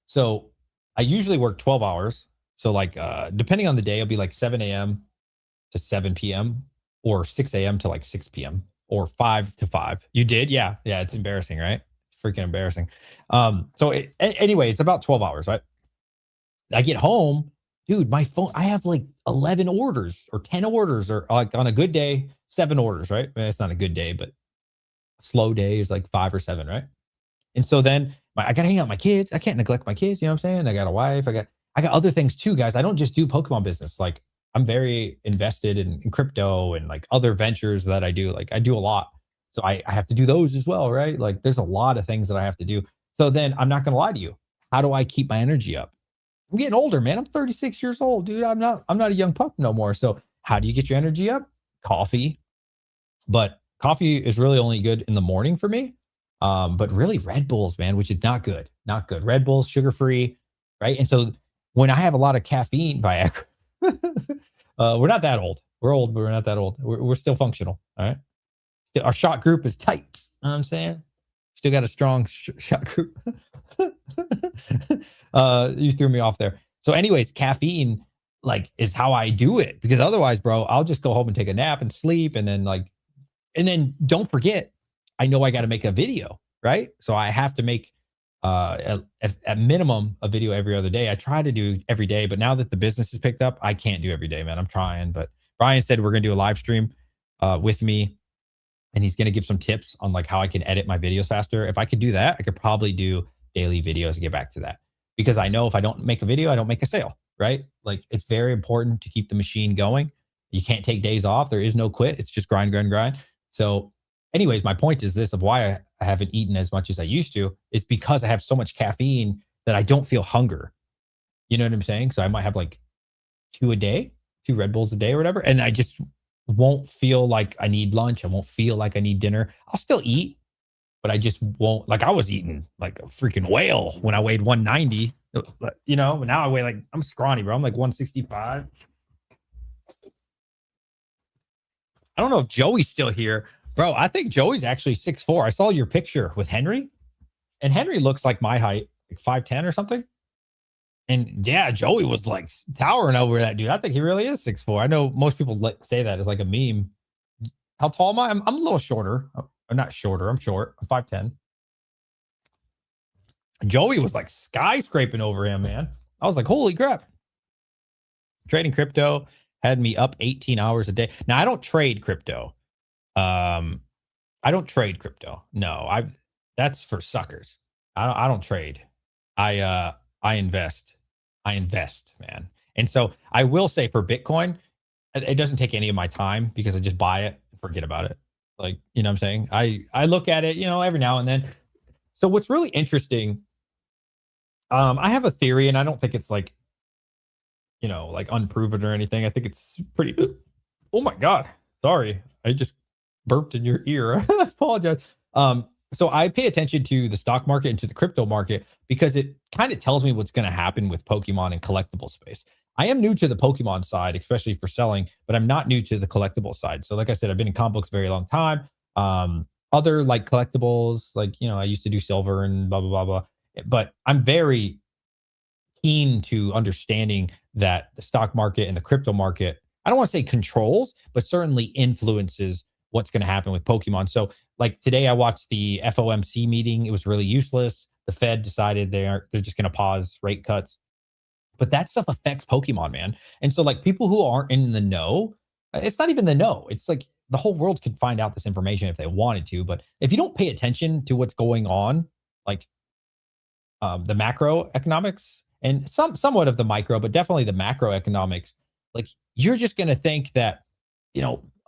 So I usually work 12 hours. So like, depending on the day, it'll be like 7 a.m. to 7 p.m. or 6 a.m. to like 6 p.m. or 5 to 5. You did? Yeah. Yeah. It's embarrassing, right? It's freaking embarrassing. Anyway, it's about 12 hours, right? I get home, dude, my phone, I have like 11 orders or 10 orders or like on a good day, 7 orders, right? It's not a good day, but a slow day is like 5 or 7, right? And so then I got to hang out with my kids. I can't neglect my kids. You know what I'm saying? I got a wife. I got other things too, guys. I don't just do Pokemon business. Like I'm very invested in crypto and like other ventures that I do. Like I do a lot. So I have to do those as well, right? Like there's a lot of things that I have to do. So then I'm not going to lie to you. How do I keep my energy up? I'm getting older, man. I'm 36 years old, dude. I'm not a young pup no more. So how do you get your energy up? Coffee. But coffee is really only good in the morning for me. But really Red Bulls, man, which is not good. Not good. Red Bulls, sugar-free, right? And so when I have a lot of caffeine, Viagra, we're not that old. We're old, but we're not that old. We're still functional, all right? Our shot group is tight. You know what I'm saying? Still got a strong shot group. You threw me off there. So anyways, caffeine like is how I do it because otherwise, bro, I'll just go home and take a nap and sleep. And then don't forget, I know I got to make a video, right? So I have to make at minimum a video every other day. I try to do every day, but now that the business is picked up, I can't do every day, man. I'm trying, but Brian said we're going to do a live stream with me. And he's going to give some tips on like how I can edit my videos faster. If I could do that, I could probably do daily videos and get back to that. Because I know if I don't make a video, I don't make a sale, right? Like it's very important to keep the machine going. You can't take days off. There is no quit. It's just grind, grind, grind. So anyways, my point is this of why I haven't eaten as much as I used to is because I have so much caffeine that I don't feel hunger. You know what I'm saying? So I might have like 2 a day, 2 Red Bulls a day or whatever. And I just won't feel like I need lunch. I won't feel like I need dinner. I'll still eat, but I just won't. Like I was eating like a freaking whale when I weighed 190. You know, now I weigh like, I'm scrawny, bro. I'm like 165. I don't know if Joey's still here. Bro, I think Joey's actually 6'4". I saw your picture with Henry. And Henry looks like my height, like 5'10" or something. And yeah, Joey was like towering over that dude. I think he really is 6'4". I know most people say that as like a meme. How tall am I? I'm a little shorter. I'm not shorter. I'm short. I'm 5'10". Joey was like skyscraping over him, man. I was like, holy crap. Trading crypto had me up 18 hours a day. Now I don't trade crypto. I don't trade crypto. No, that's for suckers. I don't trade. I invest. I invest, man. And so I will say for Bitcoin, it doesn't take any of my time because I just buy it and forget about it. Like, you know what I'm saying? I look at it, you know, every now and then. So what's really interesting, I have a theory and I don't think it's like, you know, like unproven or anything. I think it's pretty, oh my God. Sorry. I just burped in your ear. I apologize. So I pay attention to the stock market and to the crypto market because it kind of tells me what's going to happen with Pokemon and collectible space. I am new to the Pokemon side, especially for selling, but I'm not new to the collectible side. So like I said, I've been in comic books a very long time. Other like collectibles, like, you know, I used to do silver and blah, blah, blah, blah. But I'm very keen to understanding that the stock market and the crypto market, I don't want to say controls, but certainly influences what's going to happen with Pokemon. So like today I watched the FOMC meeting. It was really useless. The Fed decided they're just going to pause rate cuts. But that stuff affects Pokemon, man. And so like people who aren't in the know, it's not even the know. It's like the whole world could find out this information if they wanted to. But if you don't pay attention to what's going on, like the macroeconomics and somewhat of the micro, but definitely the macroeconomics, like you're just going to think that,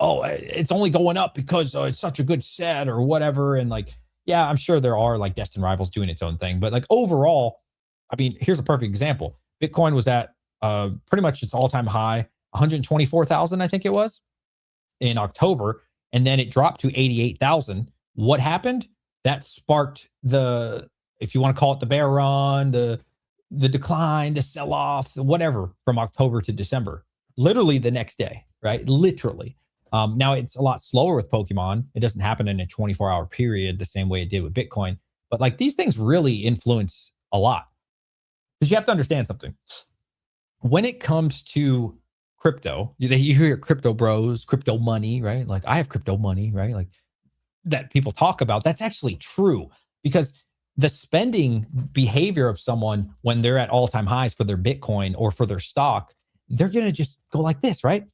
oh, it's only going up because it's such a good set or whatever. And like, yeah, I'm sure there are like Destined Rivals doing its own thing, but like overall, I mean, here's a perfect example. Bitcoin was at pretty much its all-time high, 124,000, I think it was, in October, and then it dropped to 88,000. What happened? That sparked the, if you want to call it the bear run, the decline, the sell-off, whatever, from October to December. Literally the next day, right? Literally. Now it's a lot slower with Pokemon. It doesn't happen in a 24-hour period the same way it did with Bitcoin. But like these things really influence a lot. Because you have to understand something. When it comes to crypto, you hear crypto bros, crypto money, right? Like I have crypto money, right? Like that people talk about. That's actually true because the spending behavior of someone when they're at all-time highs for their Bitcoin or for their stock, they're going to just go like this, right?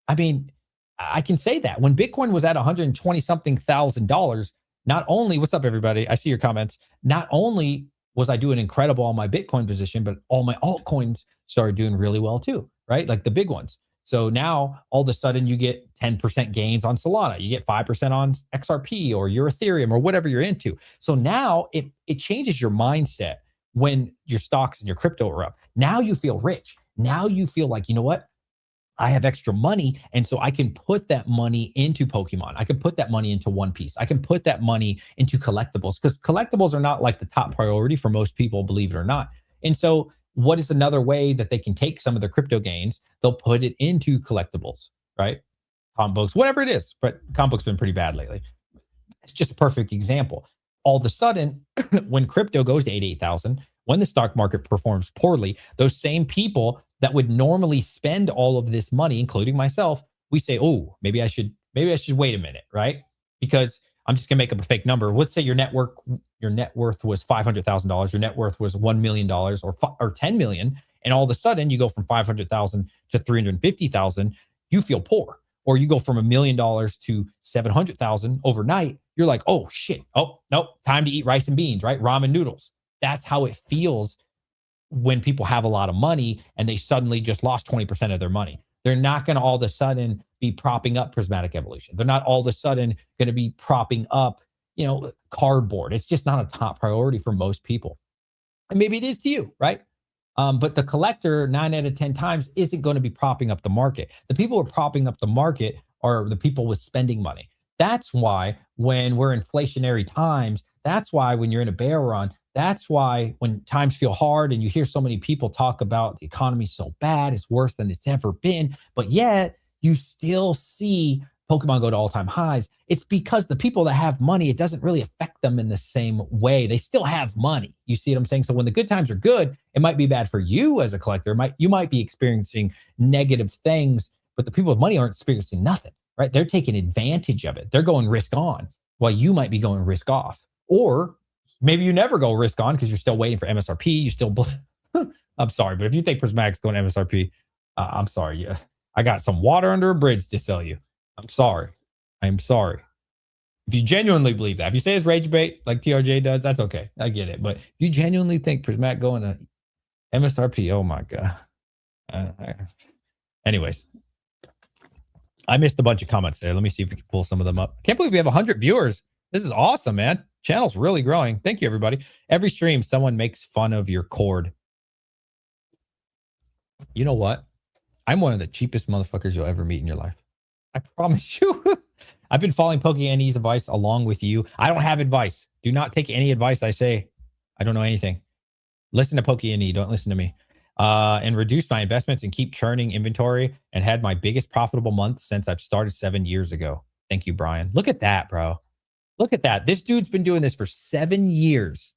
I mean, I can say that when Bitcoin was at 120 something $1,000, not only, what's up everybody? I see your comments. Not only was I doing incredible on my Bitcoin position, but all my altcoins started doing really well too, right? Like the big ones. So now all of a sudden you get 10% gains on Solana, you get 5% on XRP or your Ethereum or whatever you're into. So now it changes your mindset when your stocks and your crypto are up. Now you feel rich. Now you feel like, you know what? I have extra money. And so I can put that money into Pokemon. I can put that money into One Piece. I can put that money into collectibles because collectibles are not like the top priority for most people, believe it or not. And so what is another way that they can take some of their crypto gains? They'll put it into collectibles, right? Comic books, whatever it is. But comic books been pretty bad lately. It's just a perfect example. All of a sudden, when crypto goes to 88,000, when the stock market performs poorly, those same people that would normally spend all of this money, including myself, we say, oh, maybe I should wait a minute, right? Because I'm just gonna make up a fake number. Let's say your net worth was $500,000, your net worth was $1 million or 10 million, and all of a sudden you go from 500,000 to 350,000, you feel poor. Or you go from $1 million to 700,000 overnight, you're like, oh shit, oh nope, time to eat rice and beans, right? Ramen noodles. That's how it feels when people have a lot of money and they suddenly just lost 20% of their money. They're not going to all of a sudden be propping up prismatic evolution. They're not all of a sudden going to be propping up, cardboard. It's just not a top priority for most people. And maybe it is to you, right? But the collector 9 out of 10 times isn't going to be propping up the market. The people who are propping up the market are the people with spending money. That's why when we're inflationary times, that's why when you're in a bear run, that's why when times feel hard and you hear so many people talk about the economy's so bad, it's worse than it's ever been, but yet you still see Pokemon go to all-time highs. It's because the people that have money, it doesn't really affect them in the same way. They still have money. You see what I'm saying? So when the good times are good, it might be bad for you as a collector. You might be experiencing negative things, but the people with money aren't experiencing nothing, right? They're taking advantage of it. They're going risk on while you might be going risk off. Or maybe you never go risk on because you're still waiting for MSRP. You still, I'm sorry, but if you think Prismatic's going to MSRP, I'm sorry. Yeah, I got some water under a bridge to sell you. I'm sorry. I'm sorry. If you genuinely believe that, if you say it's rage bait like TRJ does, that's okay. I get it. But if you genuinely think Prismatic going to MSRP, oh my God. Anyways, I missed a bunch of comments there. Let me see if we can pull some of them up. I can't believe we have 100 viewers. This is awesome, man. Channel's really growing. Thank you, everybody. Every stream, someone makes fun of your cord. You know what? I'm one of the cheapest motherfuckers you'll ever meet in your life. I promise you. I've been following PokeNE's advice along with you. I don't have advice. Do not take any advice I say. I don't know anything. Listen to PokeNE. Don't listen to me. And reduce my investments and keep churning inventory and had my biggest profitable month since I've started 7 years ago. Thank you, Brian. Look at that, bro. Look at that. This dude's been doing this for 7 years,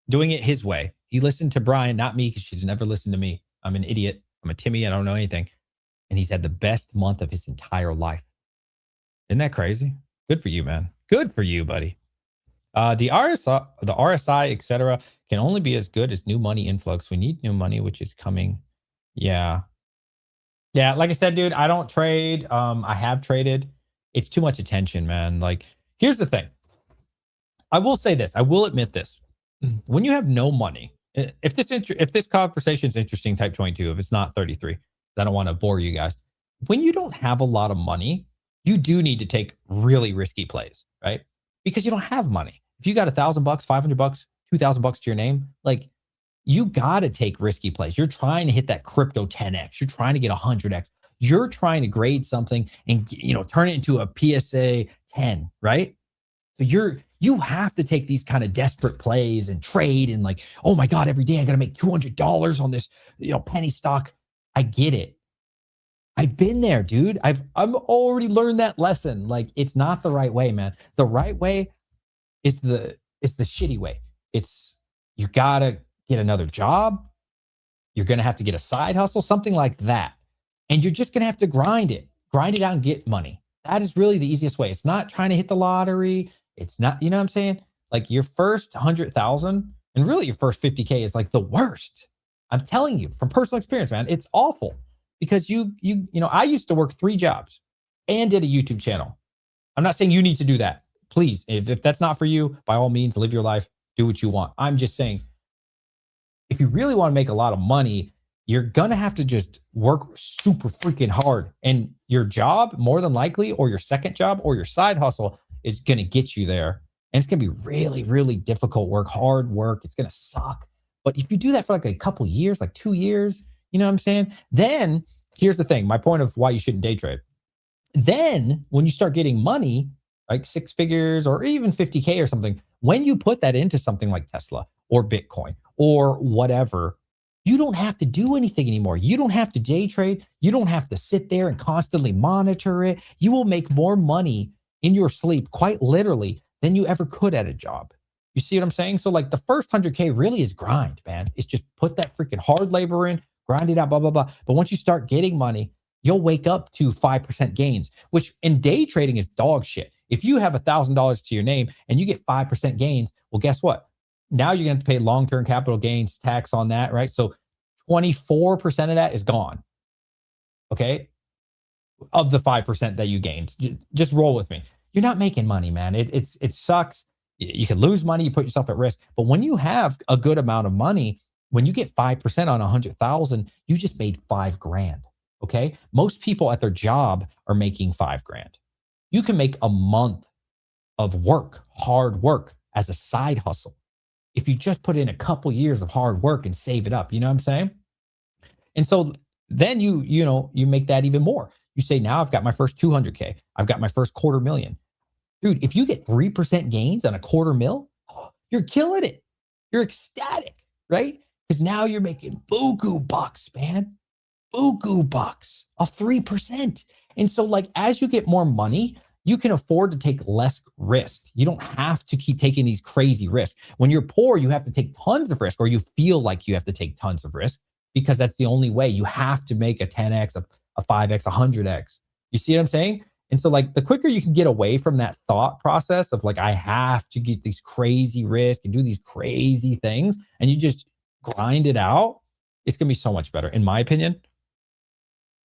doing it his way. He listened to Brian, not me, because she's never listened to me. I'm an idiot. I'm a Timmy. I don't know anything. And he's had the best month of his entire life. Isn't that crazy? Good for you, man. Good for you, buddy. The RSI, etc., can only be as good as new money influx. We need new money, which is coming Yeah. Yeah, like I said, dude, I don't trade. I have traded. It's too much attention, man. Like, here's the thing. I will say this. I will admit this. When you have no money, if this conversation is interesting, type 22. If it's not, 33. I don't want to bore you guys. When you don't have a lot of money, you do need to take really risky plays, right? Because you don't have money. If you got $1,000, $500, $2,000 to your name, like you got to take risky plays. You're trying to hit that crypto 10x. You're trying to get 100x. You're trying to grade something and turn it into a PSA 10, right? So you have to take these kind of desperate plays and trade and like, oh my God, every day I got to make $200 on this, penny stock. I get it. I've been there, dude. I've already learned that lesson. Like, it's not the right way, man. The right way is the shitty way. It's you gotta get another job. You're gonna have to get a side hustle, something like that. And you're just gonna have to grind it out and get money. That is really the easiest way. It's not trying to hit the lottery. It's not, you know what I'm saying? Like your first 100,000 and really your first 50K is like the worst. I'm telling you from personal experience, man, it's awful because I used to work 3 jobs and did a YouTube channel. I'm not saying you need to do that. Please, if that's not for you, by all means, live your life, do what you want. I'm just saying, if you really want to make a lot of money, you're going to have to just work super freaking hard. And your job, more than likely, or your second job or your side hustle is going to get you there. And it's going to be really, really difficult work, hard work. It's going to suck. But if you do that for like a couple years, like 2 years, you know what I'm saying? Then here's the thing, my point of why you shouldn't day trade. Then when you start getting money, like 6 figures or even 50K or something, when you put that into something like Tesla or Bitcoin or whatever, you don't have to do anything anymore. You don't have to day trade. You don't have to sit there and constantly monitor it. You will make more money in your sleep, quite literally, than you ever could at a job. You see what I'm saying? So like the first 100K really is grind, man. It's just put that freaking hard labor in, grind it out, blah, blah, blah. But once you start getting money, you'll wake up to 5% gains, which in day trading is dog shit. If you have $1,000 to your name and you get 5% gains, well, guess what? Now you're going to have to pay long-term capital gains tax on that, right? So 24% of that is gone. Okay. Of the 5% that you gained, just roll with me. You're not making money, man. It sucks. You can lose money. You put yourself at risk. But when you have a good amount of money, when you get 5% on 100,000, you just made $5,000. Okay. Most people at their job are making $5,000. You can make a month of work, hard work as a side hustle. If you just put in a couple years of hard work and save it up, you know what I'm saying? And so then you make that even more. You say, now I've got my first 200K. I've got my first $250,000. Dude, if you get 3% gains on a $250,000, you're killing it. You're ecstatic, right? Because now you're making buku bucks, man. Buku bucks of 3%. And so like, as you get more money, you can afford to take less risk. You don't have to keep taking these crazy risks. When you're poor, you have to take tons of risk, or you feel like you have to take tons of risk because that's the only way. You have to make a 10x, a 5x, a 100x. You see what I'm saying? And so like the quicker you can get away from that thought process of like, I have to get these crazy risks and do these crazy things, and you just grind it out, it's going to be so much better, in my opinion.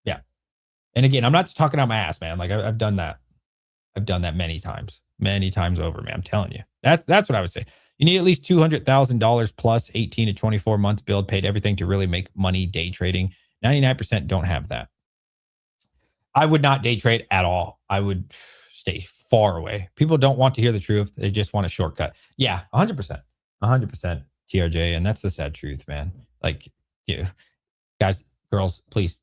Yeah. And again, I'm not just talking out my ass, man. Like I've done that. I've done that many times over, man. I'm telling you. That's what I would say. You need at least $200,000 plus 18 to 24 months build, paid everything to really make money day trading. 99% don't have that. I would not day trade at all. I would stay far away. People don't want to hear the truth. They just want a shortcut. Yeah, 100%. 100% TRJ. And that's the sad truth, man. Like, guys, girls, please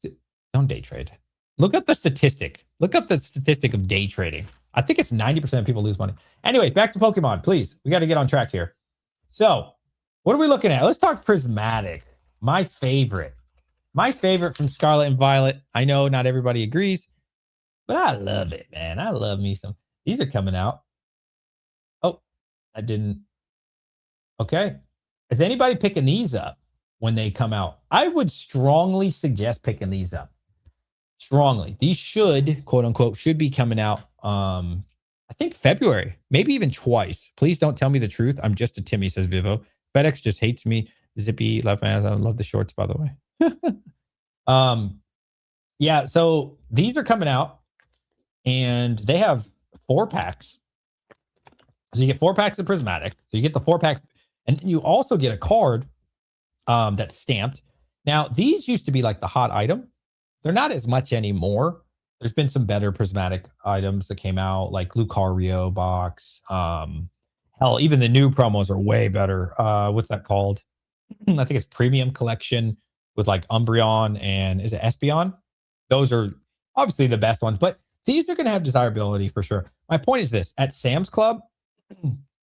don't day trade. Look up the statistic. Look up the statistic of day trading. I think it's 90% of people lose money. Anyways, back to Pokemon, please. We got to get on track here. So, what are we looking at? Let's talk Prismatic. My favorite. My favorite from Scarlet and Violet. I know not everybody agrees, but I love it, man. I love me some. These are coming out. Oh, I didn't. Okay. Is anybody picking these up when they come out? I would strongly suggest picking these up. Strongly. These should, quote unquote, should be coming out, I think February, maybe even twice. Please don't tell me the truth. I'm just a Timmy, says Vivo. FedEx just hates me. Zippy left my ass. I love the shorts, by the way. Yeah, so these are coming out, and they have 4 packs. So you get 4 packs of Prismatic. So you get the 4 pack, and then you also get a card that's stamped. Now, these used to be like the hot item. They're not as much anymore. There's been some better Prismatic items that came out, like Lucario box. Hell, even the new promos are way better. What's that called? I think it's Premium Collection with like Umbreon and is it Espeon? Those are obviously the best ones, but these are going to have desirability for sure. My point is this: at Sam's Club,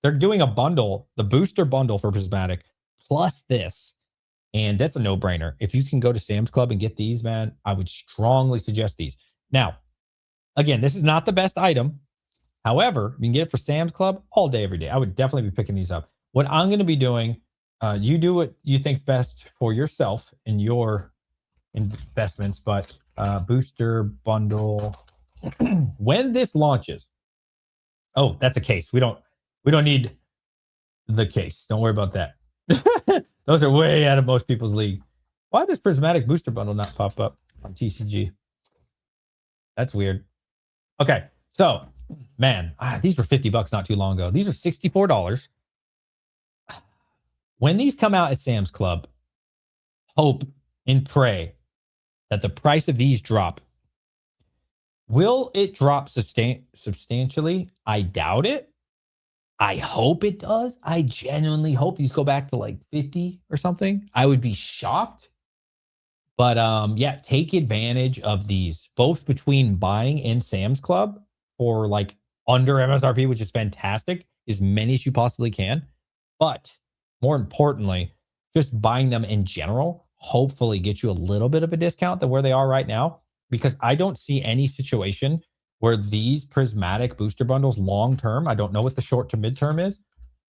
they're doing a bundle, the booster bundle for Prismatic, plus this. And that's a no-brainer. If you can go to Sam's Club and get these, man, I would strongly suggest these. Now, again, this is not the best item. However, you can get it for Sam's Club all day, every day. I would definitely be picking these up. What I'm going to be doing, you do what you think's best for yourself and your investments, but booster bundle, when this launches, oh, that's a case. We don't need the case. Don't worry about that. Those are way out of most people's league. Why does Prismatic Booster Bundle not pop up on TCG? That's weird. Okay, so, man, these were $50 not too long ago. These are $64. When these come out at Sam's Club, hope and pray that the price of these drop. Will it drop substantially? I doubt it. I hope it does. I genuinely hope these go back to like 50 or something. I would be shocked. But yeah, take advantage of these, both between buying and Sam's Club for like under MSRP, which is fantastic, as many as you possibly can. But more importantly, just buying them in general, hopefully get you a little bit of a discount than where they are right now, because I don't see any situation where these Prismatic booster bundles long term, I don't know what the short to midterm is.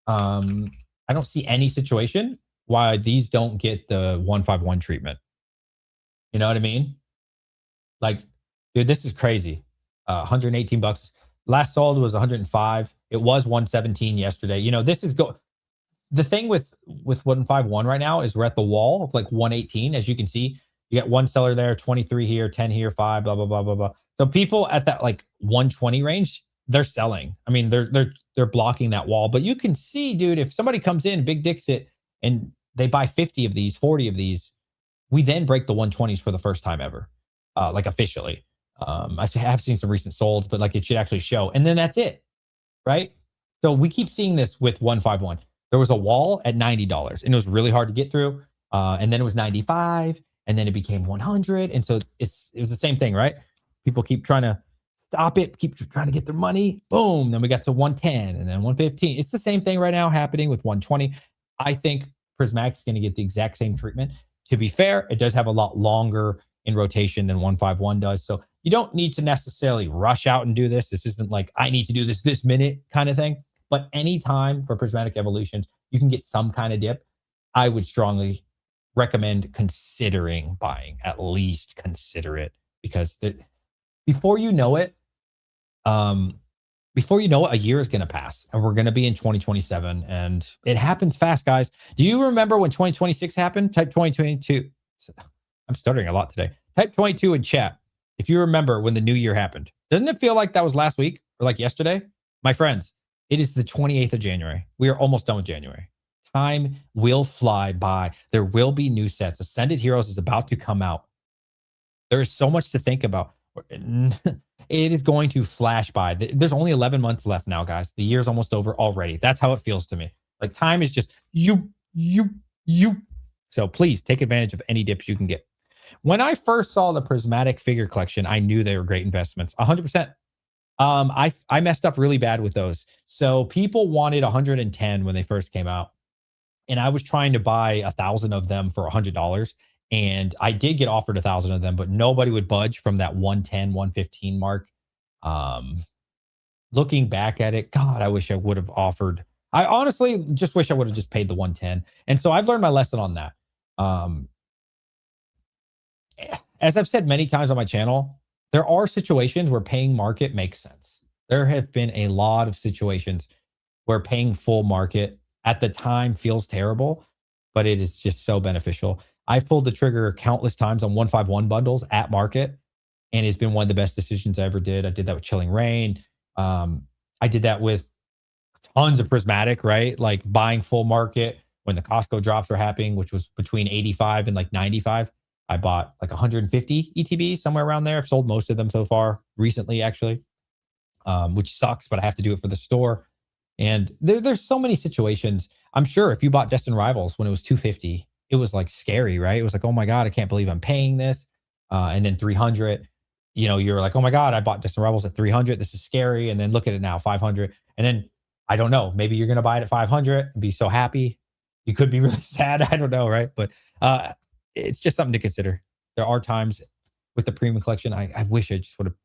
I don't see any situation why these don't get the 151 treatment. You know what I mean? Like, dude, this is crazy. $118. Last sold was 105. It was 117 yesterday. You know, this is the thing with 151 right now is we're at the wall of like 118. As you can see, you got one seller there, 23 here, 10 here, 5, blah, blah, blah, blah, blah. So people at that like 120 range, they're selling. I mean, they're blocking that wall. But you can see, dude, if somebody comes in, big dicks it, and they buy 50 of these, 40 of these, we then break the 120s for the first time ever, like officially. I have seen some recent solds, but like it should actually show. And then that's it, right? So we keep seeing this with 151. There was a wall at $90, and it was really hard to get through. And then it was 95, and then it became 100. And so it was the same thing, right? People keep trying to stop it, keep trying to get their money. Boom. Then we got to 110 and then 115. It's the same thing right now happening with 120. I think Prismatic is going to get the exact same treatment. To be fair, it does have a lot longer in rotation than 151 does. So you don't need to necessarily rush out and do this. This isn't like, I need to do this minute kind of thing. But anytime for Prismatic Evolutions, you can get some kind of dip. I would strongly recommend considering buying. At least consider it, because before you know it, a year is going to pass, and we're going to be in 2027, and it happens fast, guys. Do you remember when 2026 happened? Type 2022. I'm stuttering a lot today. Type 22 in chat if you remember when the new year happened. Doesn't it feel like that was last week or like yesterday? My friends, it is the 28th of January. We are almost done with January. Time will fly by. There will be new sets. Ascended Heroes is about to come out. There is so much to think about. It is going to flash by. There's only 11 months left now, guys. The year's almost over already. That's how it feels to me. Like time is just you. So please take advantage of any dips you can get. When I first saw the Prismatic figure collection, I knew they were great investments. 100%. I messed up really bad with those. So people wanted 110 when they first came out, and I was trying to buy 1,000 of them for $100. And I did get offered 1,000 of them, but nobody would budge from that 110, 115 mark. Looking back at it, God, I wish I would have offered. I honestly just wish I would have just paid the 110. And so I've learned my lesson on that. As I've said many times on my channel, there are situations where paying market makes sense. There have been a lot of situations where paying full market at the time feels terrible, but it is just so beneficial. I've pulled the trigger countless times on 151 bundles at market, and it's been one of the best decisions I ever did. I did that with Chilling Rain. Um, I did that with tons of Prismatic, right? Like buying full market when the Costco drops were happening, which was between 85 and like 95. I bought like 150 ETBs, somewhere around there. I've sold most of them so far recently, actually, which sucks, but I have to do it for the store. And there's so many situations. I'm sure if you bought Destined Rivals when it was 250, it was like scary, right? It was like, oh my God, I can't believe I'm paying this. And then 300, you're like, oh my God, I bought Destined Rivals at 300. This is scary. And then look at it now, 500. And then I don't know, maybe you're going to buy it at 500 and be so happy. You could be really sad. I don't know, right? But it's just something to consider. There are times with the premium collection, I wish I just would have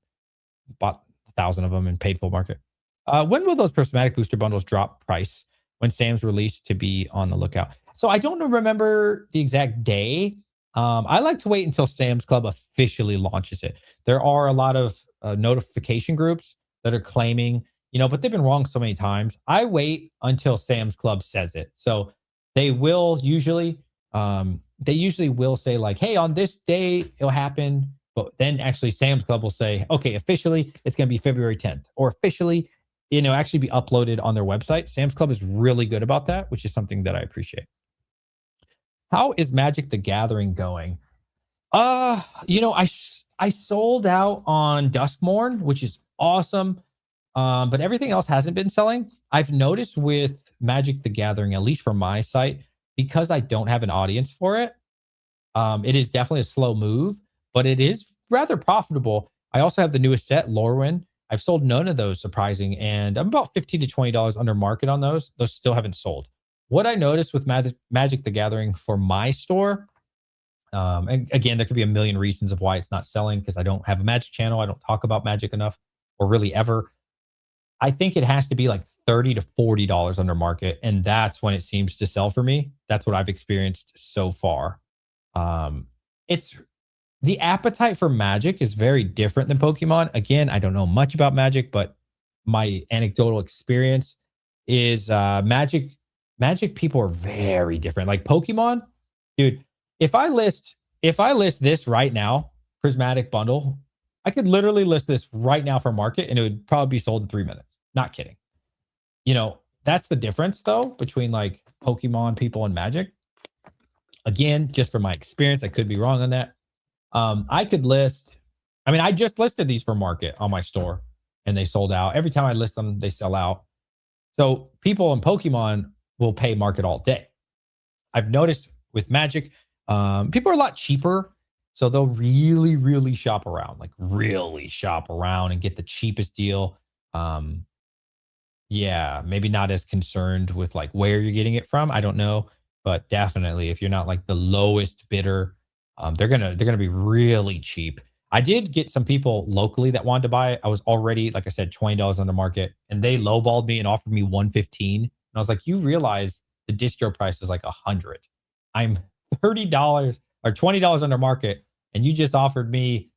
bought 1,000 of them and paid full market. When will those Prismatic booster bundles drop price? When Sam's released, to be on the lookout. So I don't remember the exact day. I like to wait until Sam's Club officially launches it. There are a lot of notification groups that are claiming, but they've been wrong so many times. I wait until Sam's Club says it. So they will usually, will say like, hey, on this day it'll happen. But then actually Sam's Club will say, okay, officially it's going to be February 10th, or officially, actually be uploaded on their website. Sam's Club is really good about that, which is something that I appreciate. How is Magic the Gathering going? I sold out on Duskmorn, which is awesome. But everything else hasn't been selling. I've noticed with Magic the Gathering, at least from my site, because I don't have an audience for it, it is definitely a slow move, but it is rather profitable. I also have the newest set, Lorwyn. I've sold none of those, surprising, and I'm about $15 to $20 under market on those. Those still haven't sold. What I noticed with Magic the Gathering for my store, and again, there could be a million reasons of why it's not selling, because I don't have a Magic channel. I don't talk about Magic enough, or really ever. I think it has to be like $30 to $40 under market, and that's when it seems to sell for me. That's what I've experienced so far. It's the appetite for Magic is very different than Pokemon. Again, I don't know much about Magic, but my anecdotal experience is Magic people are very different. Like Pokemon, dude, if I list this right now, Prismatic bundle, I could literally list this right now for market and it would probably be sold in 3 minutes. Not kidding. That's the difference though between like Pokemon people and Magic. Again, just from my experience, I could be wrong on that. I just listed these for market on my store and they sold out. Every time I list them, they sell out. So people in Pokemon will pay market all day. I've noticed with Magic, people are a lot cheaper. So they'll really, really shop around, and get the cheapest deal. Yeah, maybe not as concerned with like where you're getting it from. I don't know, but definitely if you're not like the lowest bidder, they're gonna be really cheap. I did get some people locally that wanted to buy it. I was already, like I said, $20 on the market, and they lowballed me and offered me 115. And I was like, you realize the distro price is like 100. I'm $30 or $20 under market, and you just offered me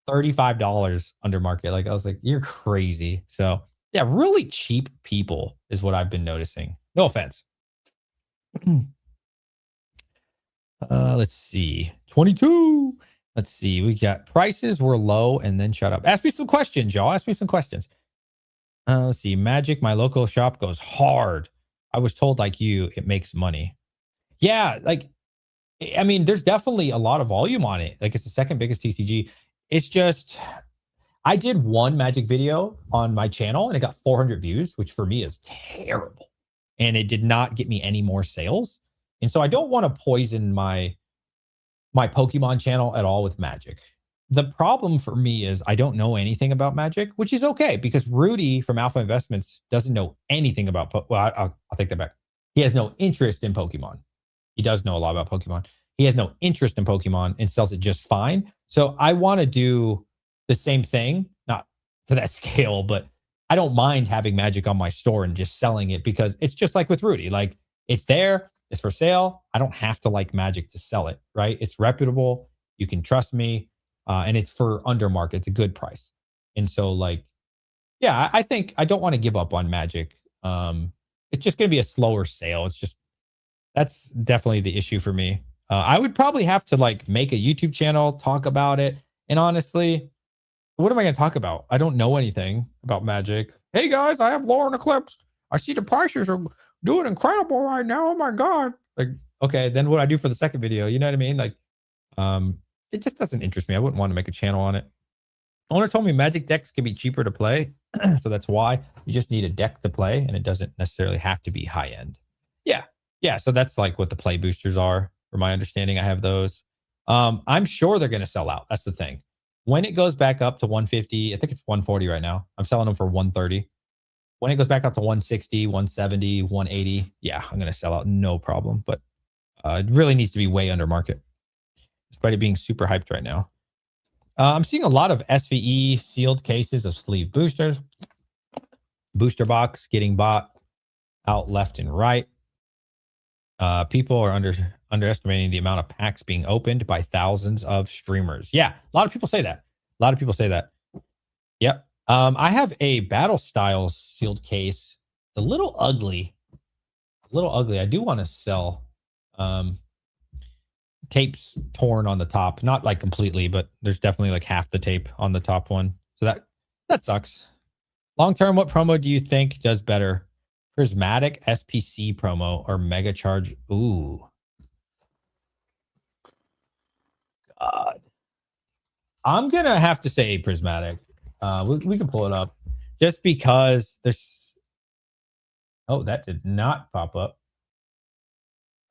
$35 under market. Like I was like, you're crazy. So yeah, really cheap people is what I've been noticing. No offense. Let's see. 22. Let's see. We got prices were low and then shut up. Ask me some questions, y'all. Ask me some questions. Let's see. Magic, my local shop goes hard. I was told like you, it makes money. Yeah, there's definitely a lot of volume on it. Like it's the second biggest TCG. It's just I did one Magic video on my channel and it got 400 views, which for me is terrible. And it did not get me any more sales. And so I don't want to poison my Pokemon channel at all with Magic. The problem for me is I don't know anything about Magic, which is okay because Rudy from Alpha Investments doesn't know anything about, I'll take that back. He has no interest in Pokemon. He does know a lot about Pokemon. He has no interest in Pokemon and sells it just fine. So I want to do the same thing, not to that scale, but I don't mind having Magic on my store and just selling it because it's just like with Rudy. Like it's there, it's for sale. I don't have to like Magic to sell it, right? It's reputable. You can trust me. And it's for under market. It's a good price. And so I think I don't want to give up on Magic. It's just going to be a slower sale. It's just, that's definitely the issue for me. I would probably have to like make a YouTube channel, talk about it. And honestly, what am I going to talk about? I don't know anything about Magic. Hey guys, I have lore and Eclipse. I see the prices are doing incredible right now. Oh my god! Like, okay, then what I do for the second video? You know what I mean? Like, it just doesn't interest me. I wouldn't want to make a channel on it. Owner told me Magic decks can be cheaper to play, so that's why you just need a deck to play, and it doesn't necessarily have to be high end. Yeah, yeah. So that's like what the play boosters are, from my understanding. I have those. I'm sure they're going to sell out. That's the thing. When it goes back up to 150, I think it's 140 right now. I'm selling them for 130. When it goes back up to 160, 170, 180, yeah, I'm going to sell out no problem. But it really needs to be way under market, despite it being super hyped right now. I'm seeing a lot of SVE sealed cases of sleeve boosters. Booster box getting bought out left and right. People are underestimating the amount of packs being opened by thousands of streamers. Yeah, a lot of people say that. A lot of people say that. Yep. I have a Battle Styles sealed case. It's a little ugly. A little ugly. I do want to sell. Tape's torn on the top, not like completely, but there's definitely like half the tape on the top one. So that sucks. Long term, what promo do you think does better? Prismatic SPC promo or Mega Charge? Ooh. God. I'm going to have to say Prismatic. We can pull it up just because there's. Oh, that did not pop up.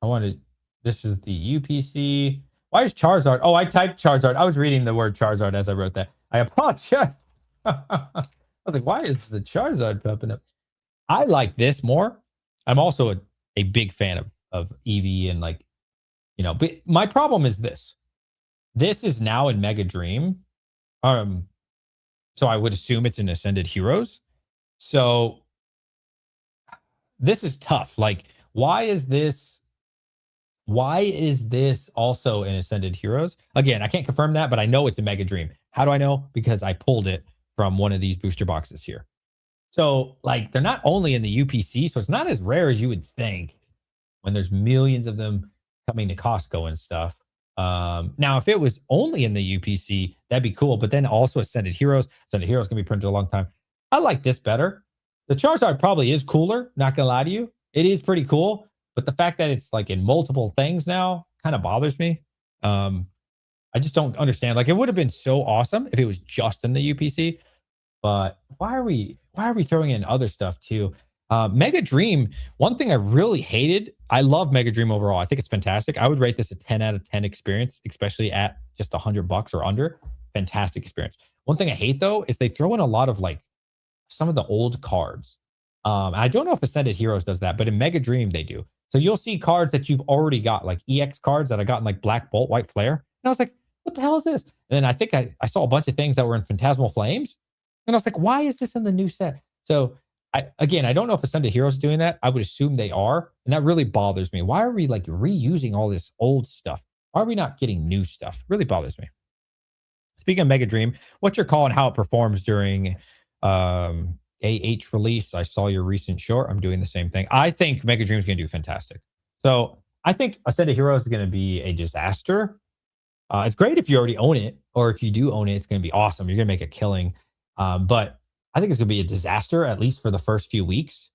I wanted. This is the UPC. Why is Charizard? Oh, I typed Charizard. I was reading the word Charizard as I wrote that. I apologize. I was like, why is the Charizard popping up? I like this more. I'm also a big fan of Eevee and like, you know, but my problem is this. This is now in Mega Dream. So I would assume it's in Ascended Heroes. So this is tough. Like, why is this also in Ascended Heroes? Again, I can't confirm that, but I know it's a Mega Dream. How do I know? Because I pulled it from one of these booster boxes here. So, like, they're not only in the UPC, so it's not as rare as you would think when there's millions of them coming to Costco and stuff. Now, if it was only in the UPC, that'd be cool. But then also Ascended Heroes. Ascended Heroes can be printed a long time. I like this better. The Charizard probably is cooler, not going to lie to you. It is pretty cool. But the fact that it's like in multiple things now kind of bothers me. I just don't understand. Like, it would have been so awesome if it was just in the UPC. But why are we throwing in other stuff too? Mega Dream, one thing I really hated, I love Mega Dream overall. I think it's fantastic. I would rate this a 10 out of 10 experience, especially at just $100 or under. Fantastic experience. One thing I hate though is they throw in a lot of like some of the old cards. I don't know if Ascended Heroes does that, but in Mega Dream they do. So you'll see cards that you've already got, like EX cards that I got in like Black Bolt, White Flare. And I was like, what the hell is this? And then I think I saw a bunch of things that were in Phantasmal Flames. And I was like, why is this in the new set? So I don't know if Ascended Heroes is doing that. I would assume they are. And that really bothers me. Why are we like reusing all this old stuff? Why are we not getting new stuff? Really bothers me. Speaking of Mega Dream, what's your call on how it performs during AH release? I saw your recent short. I'm doing the same thing. I think Mega Dream is going to do fantastic. So I think Ascended Heroes is going to be a disaster. It's great if you already own it, or if you do own it, it's going to be awesome. You're going to make a killing. But I think it's going to be a disaster, at least for the first few weeks.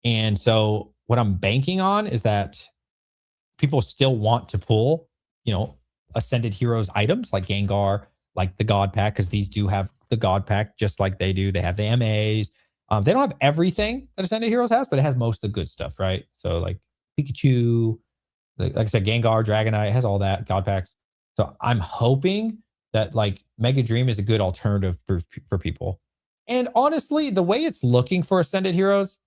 And so what I'm banking on is that people still want to pull, you know, Ascended Heroes items like Gengar, like the God Pack, because these do have the God Pack just like they do. They have the MAs. They don't have everything that Ascended Heroes has, but it has most of the good stuff, right? So like Pikachu, like I said, Gengar, Dragonite, it has all that, God Packs. So I'm hoping that like Mega Dream is a good alternative for people. And honestly, the way it's looking for Ascended Heroes,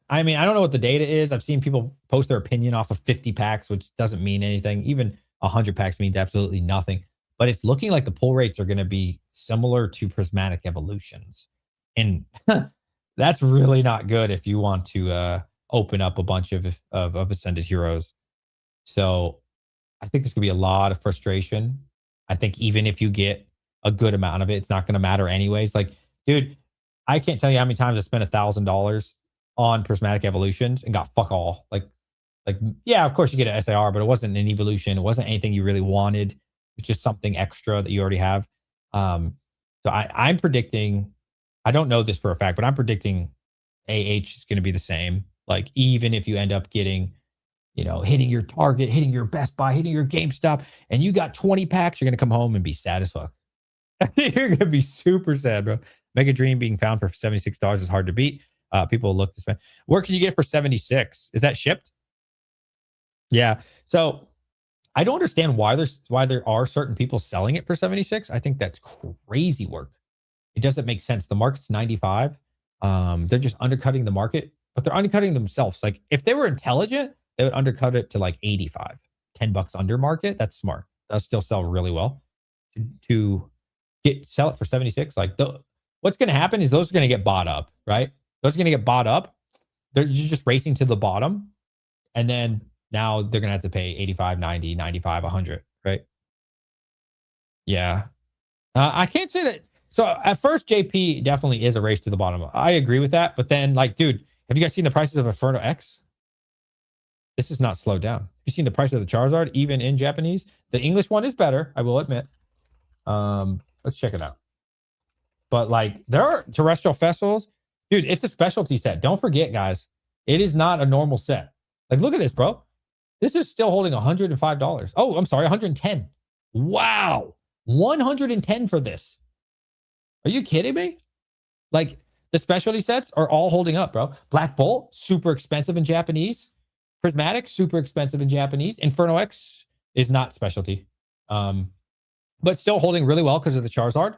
I mean, I don't know what the data is. I've seen people post their opinion off of 50 packs, which doesn't mean anything. Even 100 packs means absolutely nothing. But it's looking like the pull rates are going to be similar to Prismatic Evolutions. And that's really not good if you want to open up a bunch of Ascended Heroes. So I think there's going to be a lot of frustration. I think even if you get a good amount of it, it's not going to matter anyways. Like, dude, I can't tell you how many times I spent $1,000 on Prismatic Evolutions and got fuck all. Like, Like, yeah, of course you get an SAR, but it wasn't an evolution. It wasn't anything you really wanted. It's just something extra that you already have. So I'm predicting, I don't know this for a fact, but I'm predicting AH is going to be the same. Like, even if you end up getting, hitting your Target, hitting your Best Buy, hitting your GameStop, and you got 20 packs, you're going to come home and be sad as fuck. You're going to be super sad, bro. Mega Dream being found for $76 is hard to beat. People look to spend. Where can you get it for 76? Is that shipped? Yeah. So I don't understand why there are certain people selling it for 76. I think that's crazy work. It doesn't make sense. The market's 95. They're just undercutting the market, but they're undercutting themselves. Like, if they were intelligent, they would undercut it to like 85, $10 under market. That's smart. They'll still sell really well. To sell it for 76, like, what's going to happen is those are going to get bought up, right? Those are going to get bought up. You're just racing to the bottom. And then now they're going to have to pay 85, 90, 95, 100, right? Yeah. I can't say that. So at first, JP definitely is a race to the bottom. I agree with that. But then, like, dude, have you guys seen the prices of Inferno X? This is not slowed down. You've seen the price of the Charizard, even in Japanese. The English one is better, I will admit. Let's check it out. But like, there are terrestrial festivals. Dude, it's a specialty set. Don't forget, guys. It is not a normal set. Like, look at this, bro. This is still holding $105. Oh, I'm sorry, 110. Wow. 110 for this. Are you kidding me? Like, the specialty sets are all holding up, bro. Black Bolt, super expensive in Japanese. Prismatic, super expensive in Japanese. Inferno X is not specialty. But still holding really well because of the Charizard.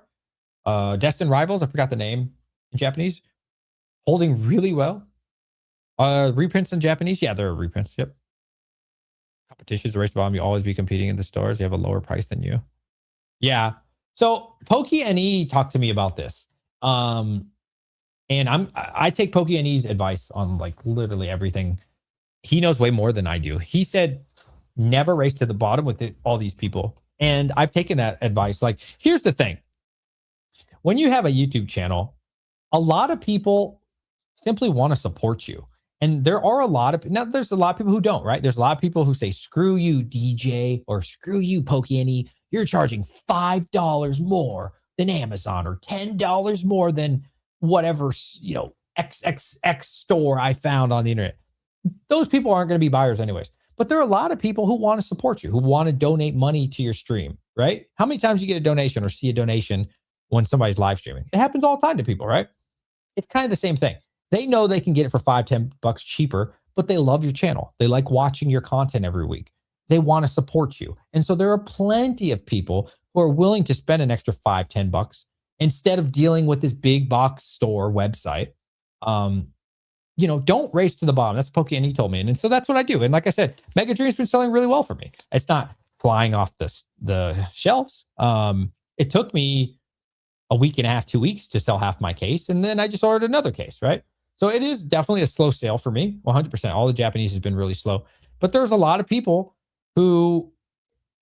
Destined Rivals, I forgot the name in Japanese. Holding really well. Reprints in Japanese, yeah, there are reprints. Yep. Competitions, race bottom, you always be competing in the stores. You have a lower price than you. Yeah. So PokeNE talked to me about this. And I take PokeNE's advice on like literally everything. He knows way more than I do. He said, never race to the bottom with all these people. And I've taken that advice. Like, here's the thing. When you have a YouTube channel, a lot of people simply want to support you. And there are there's a lot of people who don't, right? There's a lot of people who say, screw you, DJ, or screw you, PokeNE. You're charging $5 more than Amazon or $10 more than whatever, XXX store I found on the internet. Those people aren't going to be buyers anyways. But there are a lot of people who want to support you, who want to donate money to your stream, right? How many times you get a donation or see a donation when somebody's live streaming? It happens all the time to people, right? It's kind of the same thing. They know they can get it for $5, $10 cheaper, but they love your channel. They like watching your content every week. They want to support you. And so there are plenty of people who are willing to spend an extra $5, $10 instead of dealing with this big box store website. Don't race to the bottom. That's what PokeNE told me. And so that's what I do. And like I said, Mega Dream's been selling really well for me. It's not flying off the shelves. It took me a week and a half, 2 weeks to sell half my case. And then I just ordered another case, right? So it is definitely a slow sale for me. 100%. All the Japanese has been really slow. But there's a lot of people who,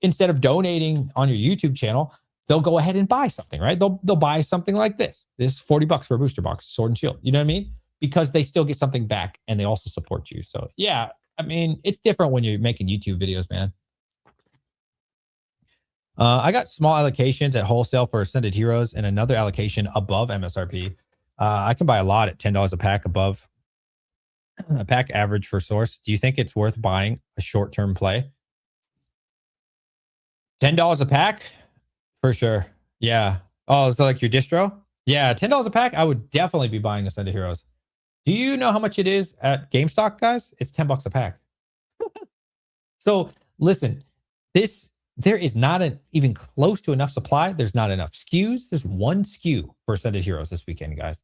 instead of donating on your YouTube channel, they'll go ahead and buy something, right? They'll buy something like this. This is $40 for a booster box, Sword and Shield. You know what I mean? Because they still get something back and they also support you. So yeah, I mean, it's different when you're making YouTube videos, man. I got small allocations at wholesale for Ascended Heroes and another allocation above MSRP. I can buy a lot at $10 a pack above a pack average for source. Do you think it's worth buying a short-term play? $10 a pack? For sure. Yeah. Oh, is that like your distro? Yeah, $10 a pack. I would definitely be buying Ascended Heroes. Do you know how much it is at GameStop, guys? It's $10 a pack. So listen, there is not even close to enough supply. There's not enough SKUs. There's one SKU for Ascended Heroes this weekend, guys.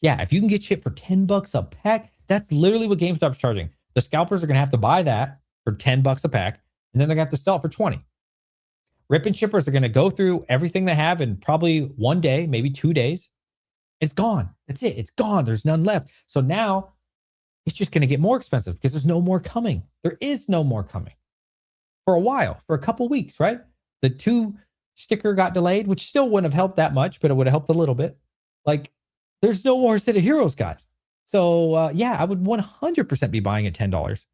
Yeah, if you can get shit for $10 a pack, that's literally what GameStop's charging. The scalpers are going to have to buy that for $10 a pack, and then they're going to have to sell it for 20. Rip and shippers are going to go through everything they have in probably 1 day, maybe 2 days. It's gone. That's it. It's gone. There's none left. So now it's just going to get more expensive because there's no more coming. There is no more coming for a while, for a couple weeks, right? The 2 sticker got delayed, which still wouldn't have helped that much, but it would have helped a little bit. Like, there's no more Set of Heroes, guys. So yeah, I would 100% be buying at $10.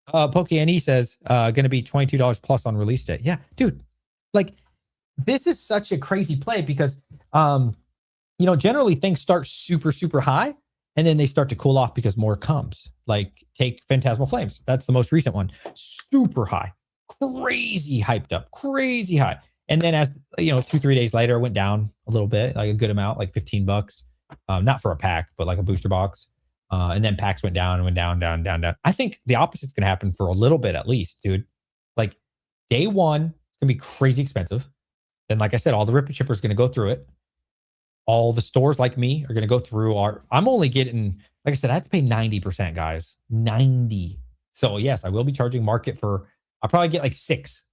PokeNE says going to be $22 plus on release day. Yeah, dude. Like, this is such a crazy play because, generally things start super, super high and then they start to cool off because more comes. Like, take Phantasmal Flames. That's the most recent one. Super high, crazy hyped up, crazy high. And then as 2-3 days later, it went down a little bit, like a good amount, like $15. Not for a pack, but like a booster box. And then packs went down and went down, down, down, down. I think the opposite's going to happen for a little bit at least, dude. Like, day one, it's going to be crazy expensive. Then, like I said, all the rip and shippers going to go through it. All the stores like me are going to go through I'm only getting, like I said, I have to pay 90%, guys. 90. So yes, I will be charging market for, I'll probably get like 6.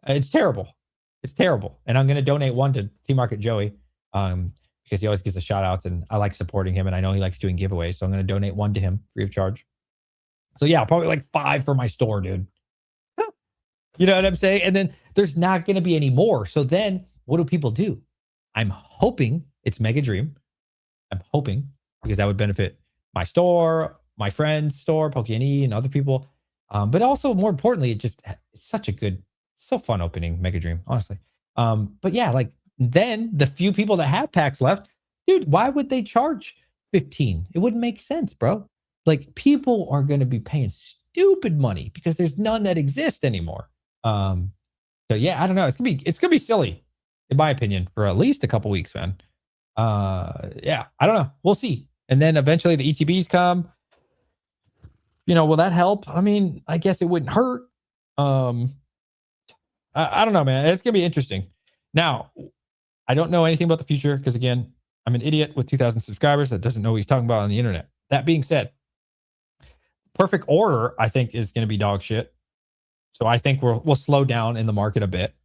It's terrible. It's terrible. And I'm going to donate 1 to Team Market Joey because he always gives the shout outs and I like supporting him and I know he likes doing giveaways. So I'm going to donate 1 to him free of charge. So yeah, probably like 5 for my store, dude. You know what I'm saying? And then there's not going to be any more. So then what do people do? I'm hoping it's Mega Dream. I'm hoping because that would benefit my store, my friend's store, PokeNE, and other people. But also more importantly, it's such a good, so fun opening Mega Dream, honestly. But yeah, like then the few people that have packs left, dude, why would they charge 15? It wouldn't make sense, bro. Like, people are going to be paying stupid money because there's none that exist anymore. So yeah, I don't know. It's gonna be silly, in my opinion, for at least a couple weeks, man. Yeah, I don't know. We'll see. And then eventually the ETBs come. Will that help? I mean, I guess it wouldn't hurt. I don't know, man. It's gonna be interesting. Now, I don't know anything about the future because, again, I'm an idiot with 2,000 subscribers that doesn't know what he's talking about on the internet. That being said, Perfect Order, I think, is going to be dog shit. So I think we'll slow down in the market a bit.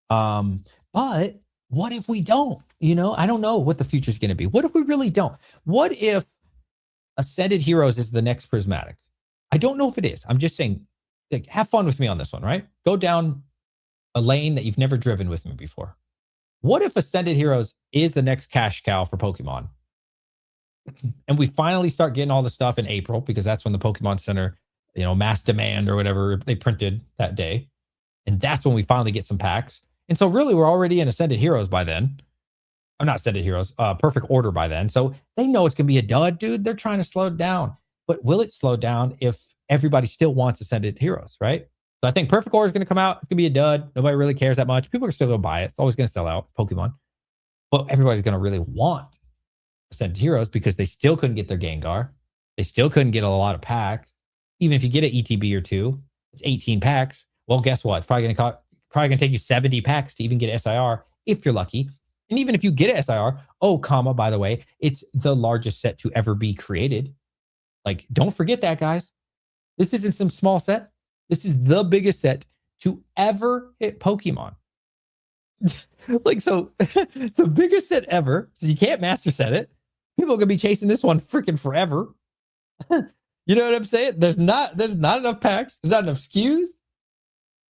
But what if we don't? I don't know what the future is going to be. What if we really don't? What if Ascended Heroes is the next Prismatic? I don't know if it is. I'm just saying, like, have fun with me on this one, right? Go down a lane that you've never driven with me before. What if Ascended Heroes is the next cash cow for Pokemon? And we finally start getting all the stuff in April because that's when the Pokemon Center, mass demand or whatever they printed that day. And that's when we finally get some packs. And so really we're already in Ascended Heroes by then. I'm not Ascended Heroes, Perfect Order by then. So they know it's going to be a dud, dude. They're trying to slow it down. But will it slow down if everybody still wants Ascended Heroes, right? So I think Perfect Order is going to come out. It's going to be a dud. Nobody really cares that much. People are still going to buy it. It's always going to sell out. It's Pokemon. But everybody's going to really want Ascended Heroes because they still couldn't get their Gengar. They still couldn't get a lot of packs. Even if you get an ETB or 2, it's 18 packs. Well, guess what? It's probably going to take you 70 packs to even get SIR if you're lucky. And even if you get an SIR, by the way, it's the largest set to ever be created. Like, don't forget that, guys. This isn't some small set. This is the biggest set to ever hit Pokemon. Like, so the biggest set ever. So you can't master set it. People are going to be chasing this one freaking forever. You know what I'm saying? There's not enough packs. There's not enough SKUs.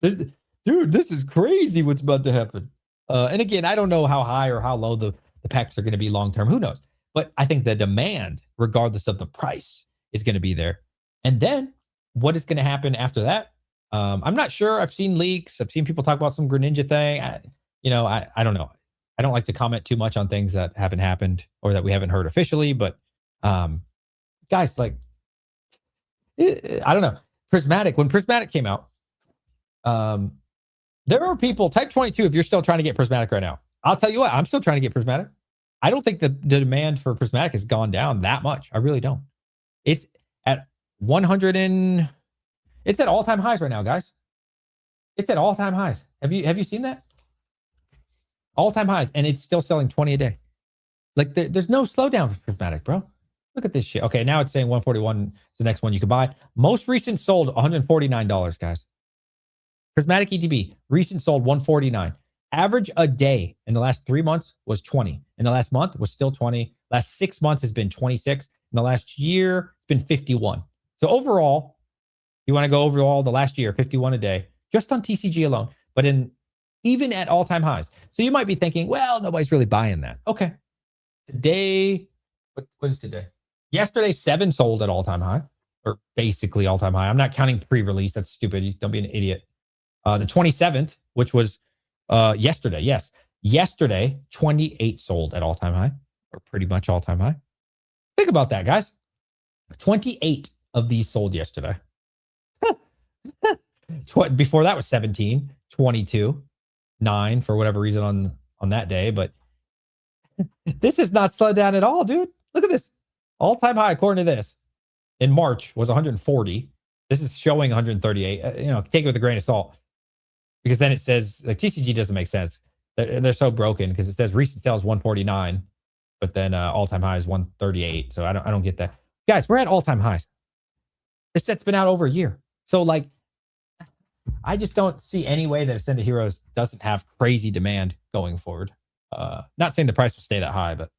Dude, this is crazy what's about to happen. And again, I don't know how high or how low the packs are going to be long term. Who knows? But I think the demand, regardless of the price, is going to be there. And then what is going to happen after that? I'm not sure. I've seen leaks. I've seen people talk about some Greninja thing. I don't know. I don't like to comment too much on things that haven't happened or that we haven't heard officially. But guys, like, I don't know. Prismatic, when Prismatic came out, there are people, type 22, if you're still trying to get Prismatic right now. I'll tell you what, I'm still trying to get Prismatic. I don't think the demand for Prismatic has gone down that much. I really don't. It's at 100 and it's at all-time highs right now, guys. It's at all-time highs. Have you seen that? All-time highs, and it's still selling 20 a day. Like, there's no slowdown for Prismatic, bro. Look at this shit. Okay, now it's saying 141 is the next one you can buy. Most recent sold $149, guys. Prismatic ETB, recent sold $149. Average a day in the last 3 months was 20. In the last month was still 20. Last 6 months has been 26. In the last year, it's been 51. So overall, you want to go overall the last year, 51 a day, just on TCG alone. But even at all-time highs. So you might be thinking, well, nobody's really buying that. Okay. Today, what is today? Yesterday, 7 sold at all-time high. or basically all-time high. I'm not counting pre-release. That's stupid. Don't be an idiot. The 27th, which was yesterday. Yes. Yesterday, 28 sold at all-time high, or pretty much all-time high. Think about that, guys. 28 of these sold yesterday. Before that was 17, 22, 9 for whatever reason on that day. But this is not slowed down at all, dude. Look at this. All-time high, according to this, in March was 140. This is showing 138. Take it with a grain of salt. Because then it says, like, TCG doesn't make sense. They're so broken because it says recent sales 149, but then all-time high is 138. So I don't get that. Guys, we're at all-time highs. This set's been out over a year. So, like, I just don't see any way that Ascended Heroes doesn't have crazy demand going forward. Not saying the price will stay that high, but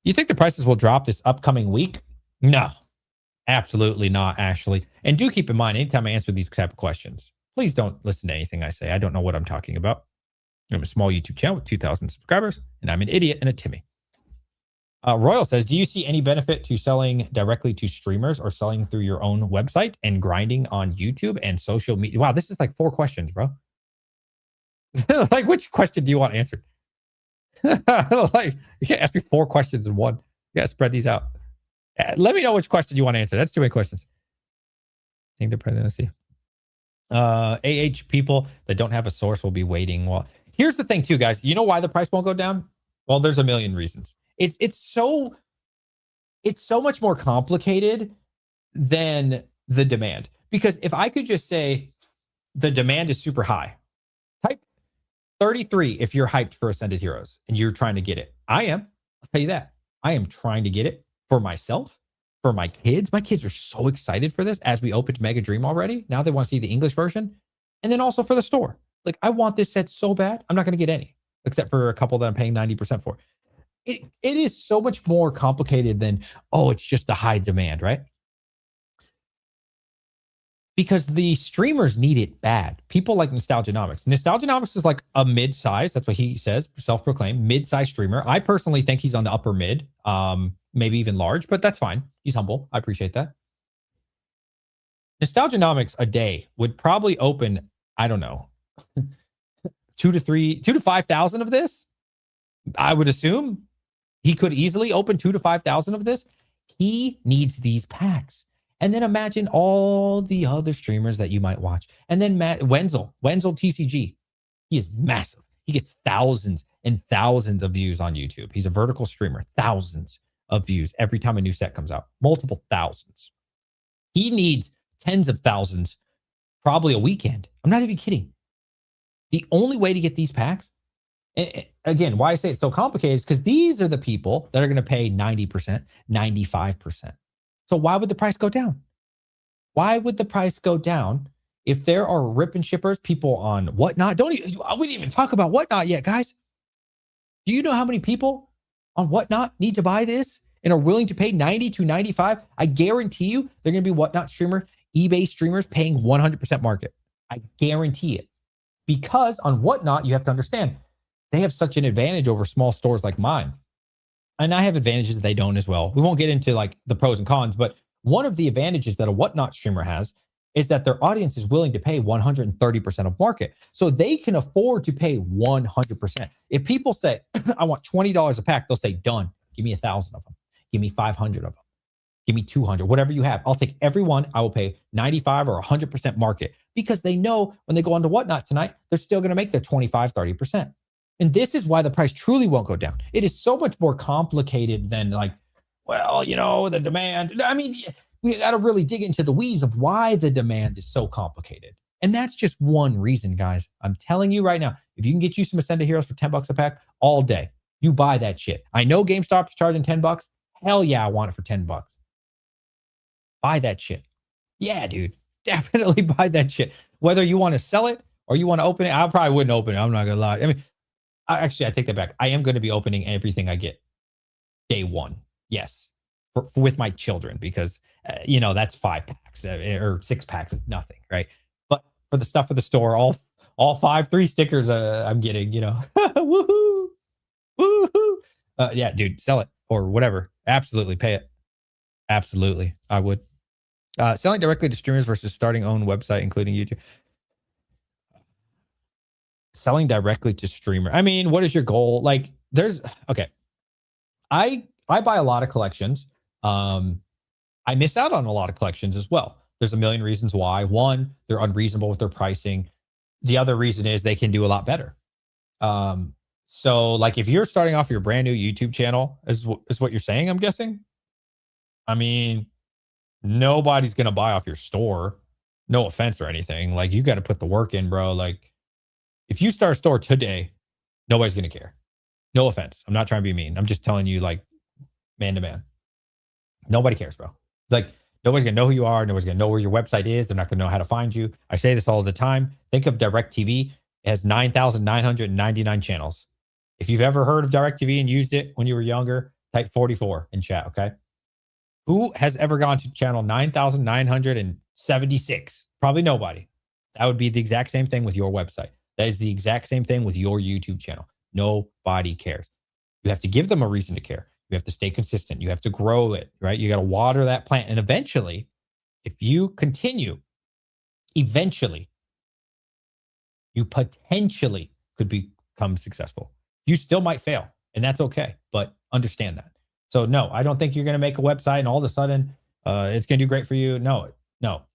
you think the prices will drop this upcoming week? No, absolutely not, Ashley. And do keep in mind, anytime I answer these type of questions, please don't listen to anything I say. I don't know what I'm talking about. I'm a small YouTube channel with 2,000 subscribers, and I'm an idiot and a Timmy. Royal says, do you see any benefit to selling directly to streamers or selling through your own website and grinding on YouTube and social media? Wow, this is like 4 questions, bro. Like, which question do you want answered? Like, you can't ask me 4 questions in one. You got to spread these out. Let me know which question you want to answer. That's too many questions. I think the presidency. people that don't have a source will be waiting. Well, here's the thing too, guys. You know why the price won't go down? Well, there's a million reasons. It's so much more complicated than the demand. Because if I could just say the demand is super high, type 33 if you're hyped for Ascended Heroes and you're trying to get it. I am. I'll tell you that. I am trying to get it for myself, for my kids. My kids are so excited for this as we opened Mega Dream already. Now they want to see the English version. And then also for the store. Like, I want this set so bad. I'm not going to get any, except for a couple that I'm paying 90% for. It is so much more complicated than, oh, it's just a high demand, right? Because the streamers need it bad. People like Nostalgianomics. Nostalgianomics is like a mid-size. That's what he says, self-proclaimed mid-size streamer. I personally think he's on the upper mid, maybe even large, but that's fine. He's humble. I appreciate that. Nostalgianomics a day would probably open, I don't know, 2,000 to 5,000 of this. I would assume he could easily open 2,000 to 5,000 of this. He needs these packs. And then imagine all the other streamers that you might watch. And then Wenzel TCG. He is massive. He gets thousands and thousands of views on YouTube. He's a vertical streamer. Thousands of views every time a new set comes out. Multiple thousands. He needs tens of thousands, probably a weekend. I'm not even kidding. The only way to get these packs, and again, why I say it's so complicated is because these are the people that are going to pay 90%, 95%. So why would the price go down? Why would the price go down if there are rip and shippers, people on Whatnot? We didn't even talk about Whatnot yet, guys. Do you know how many people on Whatnot need to buy this and are willing to pay 90 to 95? I guarantee you they're going to be Whatnot streamer, eBay streamers paying 100% market. I guarantee it. Because on Whatnot, you have to understand, they have such an advantage over small stores like mine. And I have advantages that they don't as well. We won't get into like the pros and cons, but one of the advantages that a Whatnot streamer has is that their audience is willing to pay 130% of market. So they can afford to pay 100%. If people say, I want $20 a pack, they'll say, done. Give me 1,000 of them. Give me 500 of them. Give me 200, whatever you have. I'll take every one. I will pay 95 or 100% market because they know when they go on to Whatnot tonight, they're still going to make their 25, 30%. And this is why the price truly won't go down. It is so much more complicated than like, well, you know, the demand. I mean, we got to really dig into the weeds of why the demand is so complicated. And that's just one reason, guys. I'm telling you right now, if you can get you some Ascended Heroes for $10 a pack all day, you buy that shit. I know GameStop's charging $10. Hell yeah, I want it for $10. Buy that shit. Yeah, dude. Definitely buy that shit. Whether you want to sell it or you want to open it, I probably wouldn't open it. I'm not going to lie. I mean, actually, I take that back. I am going to be opening everything I get day one. Yes. With my children, because, that's 5 packs or 6 packs is nothing, right? But for the stuff for the store, all 5 3 stickers I'm getting, woohoo, woohoo. Yeah, dude, sell it or whatever. Absolutely pay it. Absolutely. I would. Selling directly to streamers versus starting own website, including YouTube. Selling directly to streamer. I mean, what is your goal? Like, there's okay. I buy a lot of collections. I miss out on a lot of collections as well. There's a million reasons why. One, they're unreasonable with their pricing. The other reason is they can do a lot better. So like if you're starting off your brand new YouTube channel, is what you're saying, I'm guessing. I mean, nobody's gonna buy off your store. No offense or anything. Like you got to put the work in, bro. Like if you start a store today, nobody's gonna care. No offense. I'm not trying to be mean. I'm just telling you, like, man to man. Nobody cares, bro. Like nobody's gonna know who you are. Nobody's gonna know where your website is. They're not gonna know how to find you. I say this all the time. Think of DirecTV. It has 9,999 channels. If you've ever heard of DirecTV and used it when you were younger, type 44 in chat, okay? Who has ever gone to channel 9,976? Probably nobody. That would be the exact same thing with your website. That is the exact same thing with your YouTube channel. Nobody cares. You have to give them a reason to care. You have to stay consistent. You have to grow it, right? You got to water that plant. And eventually, if you continue, eventually, you potentially could become successful. You still might fail, and that's okay, but understand that. So, no, I don't think you're going to make a website and all of a sudden it's going to do great for you. No,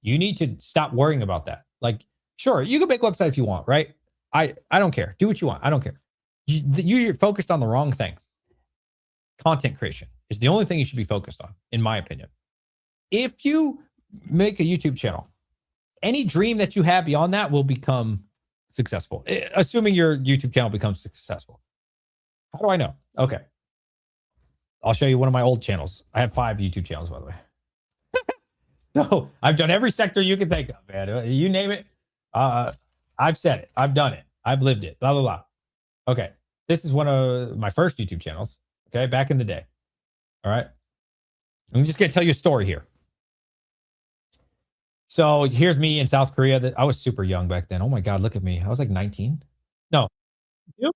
you need to stop worrying about that. Like, sure, you can make a website if you want, right? I don't care. Do what you want. I don't care. You're focused on the wrong thing. Content creation is the only thing you should be focused on, in my opinion. If you make a YouTube channel, any dream that you have beyond that will become successful, assuming your YouTube channel becomes successful. How do I know? Okay. I'll show you one of my old channels. I have 5 YouTube channels, by the way. No, I've done every sector you can think of, man. You name it. I've said it. I've done it. I've lived it. Blah, blah, blah. Okay. This is one of my first YouTube channels. Okay. Back in the day. All right. I'm just going to tell you a story here. So here's me in South Korea. That I was super young back then. Oh my God, look at me. I was like 19. No. Yep.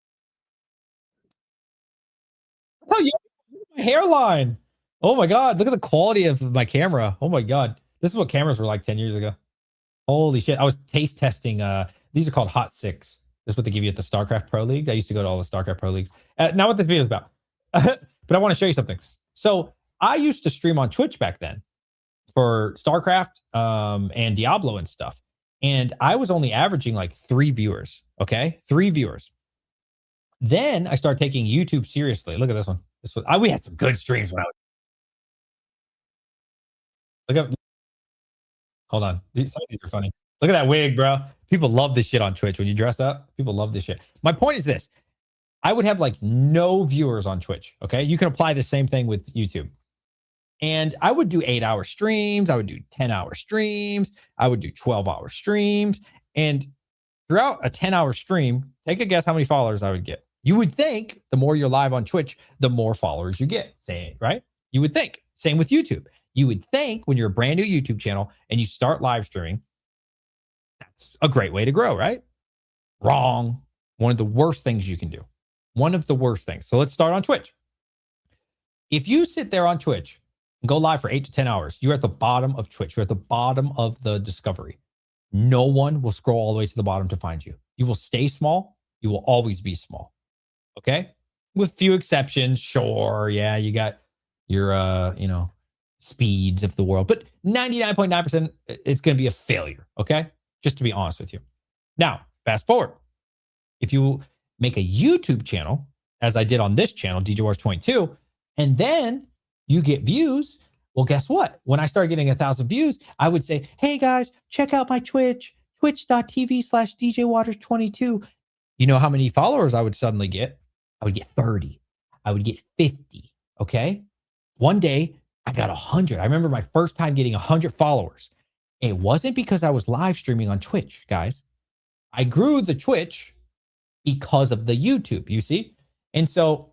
That's how young. Look at my hairline. Oh my God. Look at the quality of my camera. Oh my God. This is what cameras were like 10 years ago. Holy shit. I was taste testing. These are called Hot 6. This is what they give you at the StarCraft Pro League. I used to go to all the StarCraft Pro Leagues. Not what this video is about. But I want to show you something. So I used to stream on Twitch back then for StarCraft and Diablo and stuff. And I was only averaging like 3 viewers. Okay. 3 viewers. Then I started taking YouTube seriously. Look at this one. We had some good streams when I was. Look at. Hold on. These are funny. Look at that wig, bro. People love this shit on Twitch. When you dress up, people love this shit. My point is this. I would have like no viewers on Twitch. Okay. You can apply the same thing with YouTube. And I would do 8-hour streams. I would do 10-hour streams. I would do 12-hour streams. And throughout a 10-hour stream, take a guess how many followers I would get. You would think the more you're live on Twitch, the more followers you get. Say, right? You would think. Same with YouTube. You would think when you're a brand new YouTube channel and you start live streaming, that's a great way to grow, right? Wrong. One of the worst things you can do. One of the worst things. So let's start on Twitch. If you sit there on Twitch and go live for 8 to 10 hours, you're at the bottom of Twitch. You're at the bottom of the discovery. No one will scroll all the way to the bottom to find you. You will stay small. You will always be small. Okay? With few exceptions. Sure. Yeah, you got your, speeds of the world, but 99.9%, it's going to be a failure. Okay. Just to be honest with you. Now, fast forward. If you make a YouTube channel, as I did on this channel, DJ Wars 22, and then you get views. Well, guess what? When I started getting 1,000 views, I would say, hey guys, check out my Twitch, twitch.tv/DJWaters22. You know how many followers I would suddenly get? I would get 30. I would get 50. Okay. One day I got 100. I remember my first time getting 100 followers. It wasn't because I was live streaming on Twitch, guys. I grew the Twitch because of the YouTube, you see? And so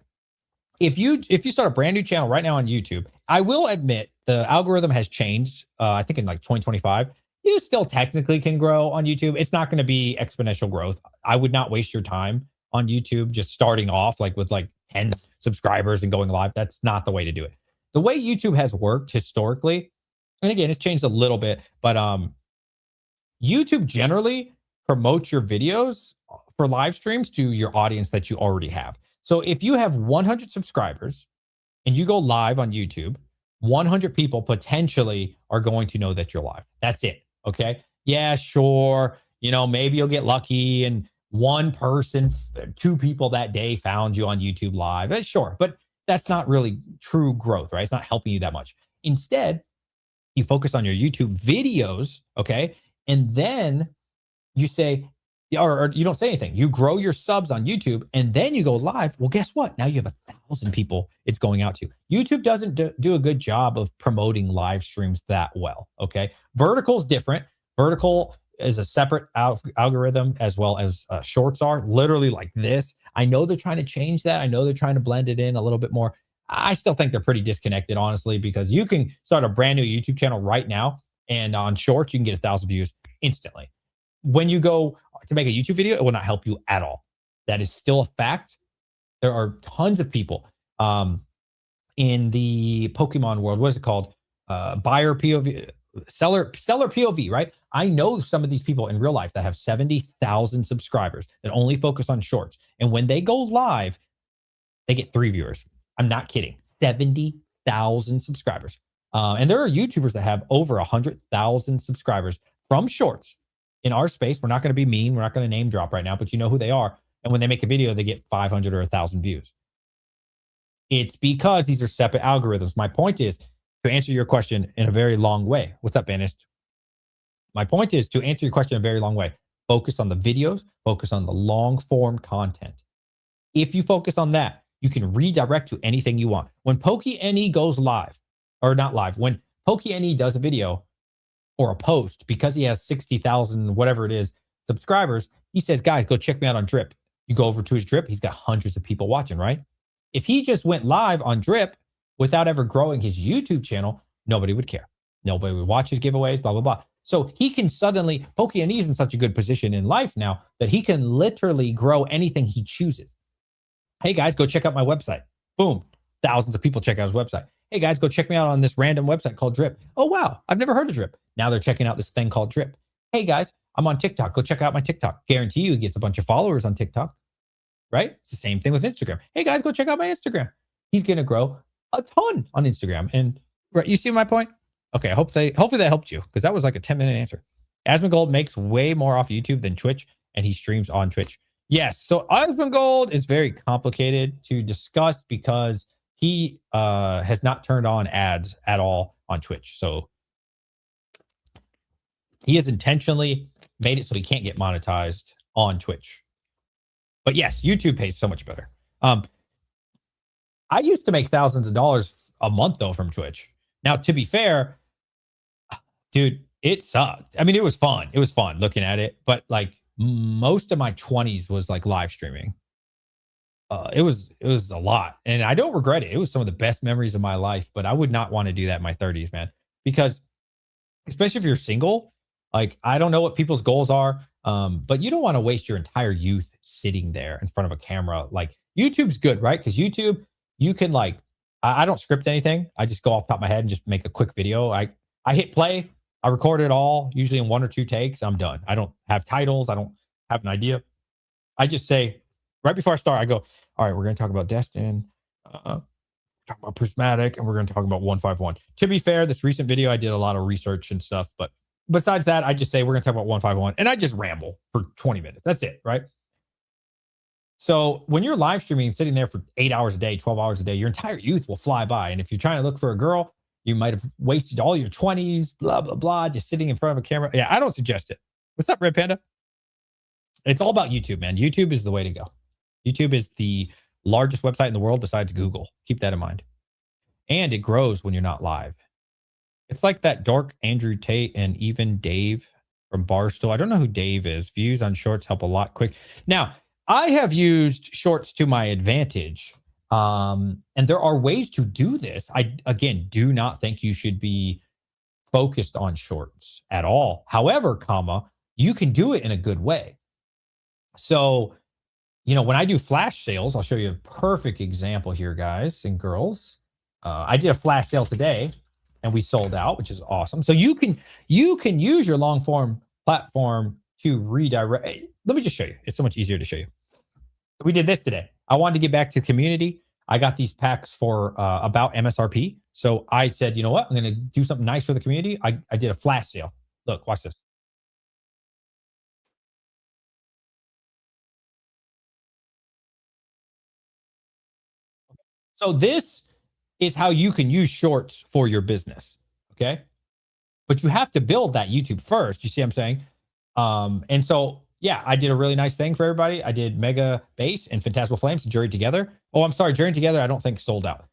if you start a brand new channel right now on YouTube, I will admit the algorithm has changed. I think in like 2025, you still technically can grow on YouTube. It's not going to be exponential growth. I would not waste your time on YouTube just starting off like with like 10 subscribers and going live. That's not the way to do it. The way YouTube has worked historically And again, it's changed a little bit, but YouTube generally promotes your videos for live streams to your audience that you already have. So if you have 100 subscribers and you go live on YouTube, 100 people potentially are going to know that you're live. That's it. Okay. Yeah, sure. Maybe you'll get lucky and one person, two people that day found you on YouTube live. Sure. But that's not really true growth, right? It's not helping you that much. Instead, you focus on your YouTube videos. Okay. And then you say, or you don't say anything. You grow your subs on YouTube and then you go live. Well, guess what? Now you have 1,000 people it's going out to. YouTube doesn't do a good job of promoting live streams that well. Okay. Vertical is different. Vertical is a separate algorithm as well as shorts are literally like this. I know they're trying to change that. I know they're trying to blend it in a little bit more. I still think they're pretty disconnected, honestly, because you can start a brand new YouTube channel right now. And on shorts, you can get 1,000 views instantly. When you go to make a YouTube video, it will not help you at all. That is still a fact. There are tons of people in the Pokemon world. What is it called? Buyer POV, seller POV, right? I know some of these people in real life that have 70,000 subscribers that only focus on shorts. And when they go live, they get 3 viewers. I'm not kidding. 70,000 subscribers. And there are YouTubers that have over 100,000 subscribers from shorts. In our space, we're not going to be mean. We're not going to name drop right now, but you know who they are. And when they make a video, they get 500 or 1,000 views. It's because these are separate algorithms. My point is to answer your question in a very long way. What's up, Banished? My point is to answer your question in a very long way. Focus on the videos, focus on the long form content. If you focus on that, you can redirect to anything you want. When PokeNE goes live, or not live, when PokeNE does a video or a post, because he has 60,000, whatever it is, subscribers, he says, guys, go check me out on Drip. You go over to his Drip, he's got hundreds of people watching, right? If he just went live on Drip without ever growing his YouTube channel, nobody would care. Nobody would watch his giveaways, blah, blah, blah. So he can suddenly, PokeNE is in such a good position in life now that he can literally grow anything he chooses. Hey guys, go check out my website. Boom. Thousands of people check out his website. Hey guys, go check me out on this random website called Drip. Oh, wow. I've never heard of Drip. Now they're checking out this thing called Drip. Hey guys, I'm on TikTok. Go check out my TikTok. Guarantee you he gets a bunch of followers on TikTok, right? It's the same thing with Instagram. Hey guys, go check out my Instagram. He's going to grow a ton on Instagram. And right, you see my point? Okay, hopefully that helped you because that was like a 10-minute answer. Asmongold makes way more off YouTube than Twitch, and he streams on Twitch. Yes, so Asmongold is very complicated to discuss because he has not turned on ads at all on Twitch. So he has intentionally made it so he can't get monetized on Twitch. But yes, YouTube pays so much better. I used to make thousands of dollars a month, though, from Twitch. Now, to be fair, dude, it sucked. I mean, it was fun. It was fun looking at it. But like most of my 20s was like live streaming. It was a lot. And I don't regret it. It was some of the best memories of my life. But I would not want to do that in my 30s, man. Because especially if you're single, like I don't know what people's goals are. But you don't want to waste your entire youth sitting there in front of a camera. Like YouTube's good, right? Because YouTube, you can like, I don't script anything. I just go off the top of my head and just make a quick video. I hit play. I record it all, usually in 1 or 2 takes. I'm done. I don't have titles. I don't have an idea. I just say, right before I start, I go, all right, we're going to talk about Destined, talk about Prismatic, and we're going to talk about 151. To be fair, this recent video, I did a lot of research and stuff. But besides that, I just say, we're going to talk about 151. And I just ramble for 20 minutes. That's it, right? So when you're live streaming, sitting there for 8 hours a day, 12 hours a day, your entire youth will fly by. And if you're trying to look for a girl, you might have wasted all your 20s, blah, blah, blah, just sitting in front of a camera. Yeah, I don't suggest it. What's up, Red Panda? It's all about YouTube, man. YouTube is the way to go. YouTube is the largest website in the world besides Google. Keep that in mind. And it grows when you're not live. It's like that dork Andrew Tate and even Dave from Barstool. I don't know who Dave is. Views on shorts help a lot quick. Now, I have used shorts to my advantage. And there are ways to do this. I, again, do not think you should be focused on shorts at all. However, you can do it in a good way. So, when I do flash sales, I'll show you a perfect example here, guys and girls. I did a flash sale today. and we sold out, which is awesome. So you can use your long form platform to redirect. Let me just show you. It's so much easier to show you. We did this today. I wanted to get back to the community. I got these packs for about MSRP. So I said, you know what? I'm going to do something nice for the community. I did a flash sale. Look, watch this. So this is how you can use shorts for your business. Okay. But you have to build that YouTube first. You see what I'm saying? And so, yeah, I did a really nice thing for everybody. I did Mega Base and Phantasmal Flames and Jury Together. Oh, I'm sorry. Jury Together, I don't think sold out,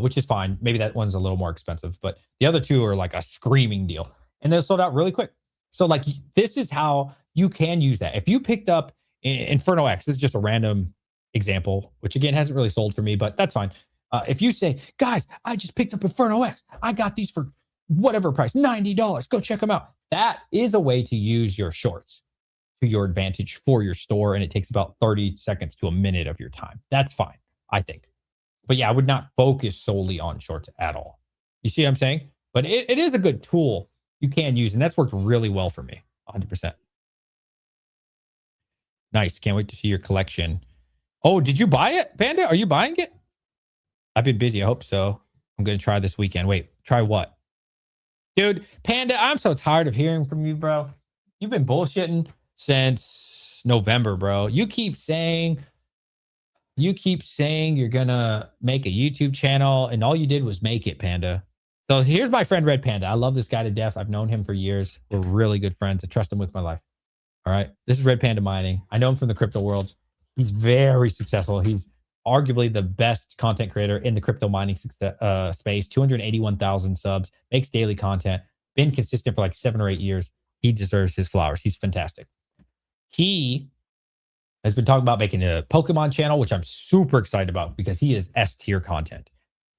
which is fine. Maybe that one's a little more expensive, but the other two are like a screaming deal. And they're sold out really quick. So, like, this is how you can use that. If you picked up Inferno X, this is just a random example, which again hasn't really sold for me, but that's fine. If you say, guys, I just picked up Inferno X, I got these for whatever price, $90, go check them out. That is a way to use your shorts to your advantage for your store. And it takes about 30 seconds to a minute of your time. That's fine, I think. But yeah, I would not focus solely on shorts at all. You see what I'm saying? But it is a good tool you can use. And that's worked really well for me, 100%. Nice. Can't wait to see your collection. Oh, did you buy it, Panda? Are you buying it? I've been busy. I hope so. I'm going to try this weekend. Wait, try what? Dude, Panda, I'm so tired of hearing from you, bro. You've been bullshitting since November, bro. You keep saying you're going to make a YouTube channel, and all you did was make it, Panda. So here's my friend Red Panda. I love this guy to death. I've known him for years. We're really good friends. I trust him with my life. All right. This is Red Panda Mining. I know him from the crypto world. He's very successful. He's arguably the best content creator in the crypto mining space. 281,000 subs, makes daily content, been consistent for like 7 or 8 years. He deserves his flowers. He's fantastic. He has been talking about making a Pokemon channel, which I'm super excited about because he is S tier content.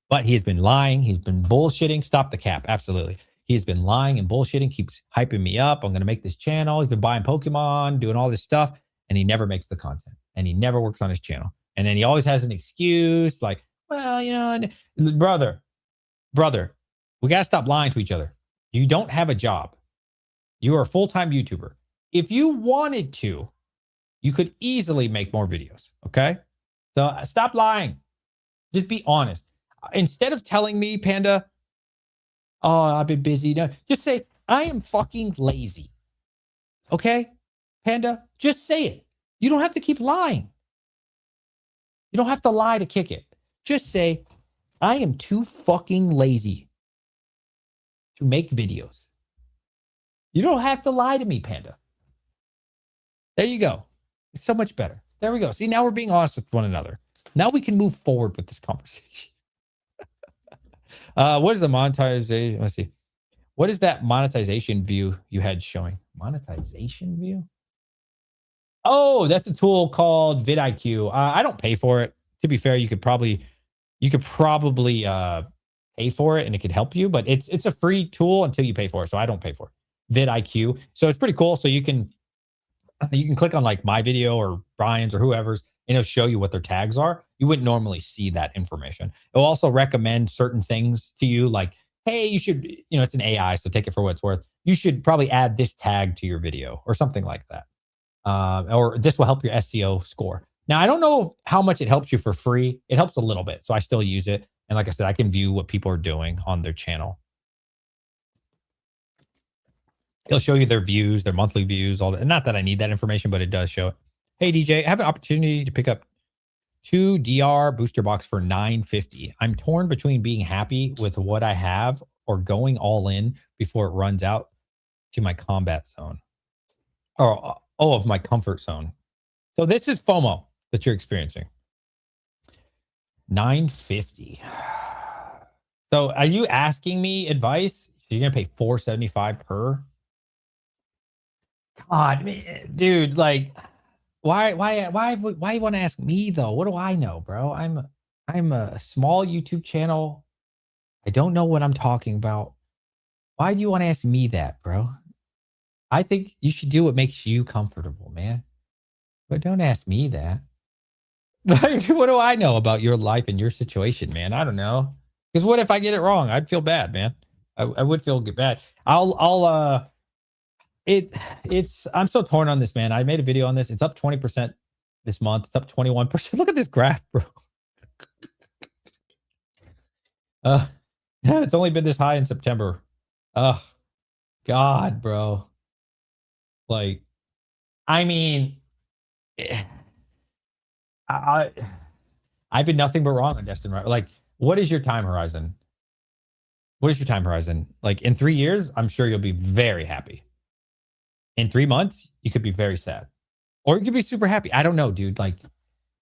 But he has been lying. He's been bullshitting. Stop the cap. Absolutely. He's been lying and bullshitting, keeps hyping me up. I'm going to make this channel. He's been buying Pokemon, doing all this stuff, and he never makes the content. And he never works on his channel. And then he always has an excuse like, well, you know, brother, we got to stop lying to each other. You don't have a job. You are a full-time YouTuber. If you wanted to, you could easily make more videos. Okay. So stop lying. Just be honest. Instead of telling me, Panda, oh, I've been busy. No, just say, I am fucking lazy. Okay. Panda, just say it. You don't have to keep lying. You don't have to lie to kick it. Just say, I am too fucking lazy to make videos. You don't have to lie to me, Panda. There you go. It's so much better. There we go. See, now we're being honest with one another. Now we can move forward with this conversation. What is the monetization? Let's see. What is that monetization view you had showing? Monetization view? Oh, that's a tool called vidIQ. I don't pay for it. To be fair, you could probably pay for it and it could help you, but it's a free tool until you pay for it. So I don't pay for it. vidIQ. So it's pretty cool. So you can click on like my video or Brian's or whoever's, and it'll show you what their tags are. You wouldn't normally see that information. It'll also recommend certain things to you, like, hey, you should, you know, it's an AI, so take it for what it's worth. You should probably add this tag to your video or something like that. Or this will help your SEO score. Now, I don't know how much it helps you for free. It helps a little bit. So I still use it. And like I said, I can view what people are doing on their channel. It'll show you their views, their monthly views, all that. And not that I need that information, but it does show it. Hey, DJ, I have an opportunity to pick up 2 DR booster box for $9.50. I'm torn between being happy with what I have or going all in before it runs out to my combat zone. Or of my comfort zone. So this is FOMO that you're experiencing. $9.50. So are you asking me advice? You're gonna pay $4.75 per? God, man, dude, like, why you want to ask me though? What do I know, bro? I'm a small YouTube channel. I don't know what I'm talking about. Why do you want to ask me that, bro? I think you should do what makes you comfortable, man. But don't ask me that. Like, what do I know about your life and your situation, man? I don't know. Because what if I get it wrong? I'd feel bad, man. I would feel bad. I'm so torn on this, man. I made a video on this. It's up 20% this month. It's up 21%. Look at this graph, bro. It's only been this high in September. God, bro. Like, I mean, I've been nothing but wrong on Destined. Like, what is your time horizon? What is your time horizon? Like, in 3 years, I'm sure you'll be very happy. In 3 months, you could be very sad. Or you could be super happy. I don't know, dude. Like,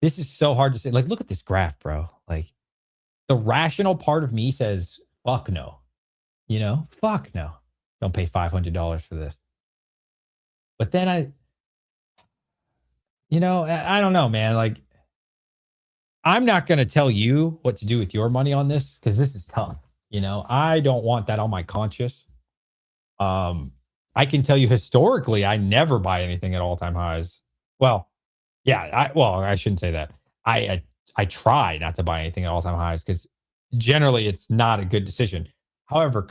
this is so hard to say. Like, look at this graph, bro. Like, the rational part of me says, fuck no. You know? Fuck no. Don't pay $500 for this. But then I don't know, man. Like, I'm not going to tell you what to do with your money on this because this is tough. You know, I don't want that on my conscience. I can tell you historically, I never buy anything at all-time highs. Well, yeah, I shouldn't say that. I try not to buy anything at all-time highs because generally it's not a good decision. However,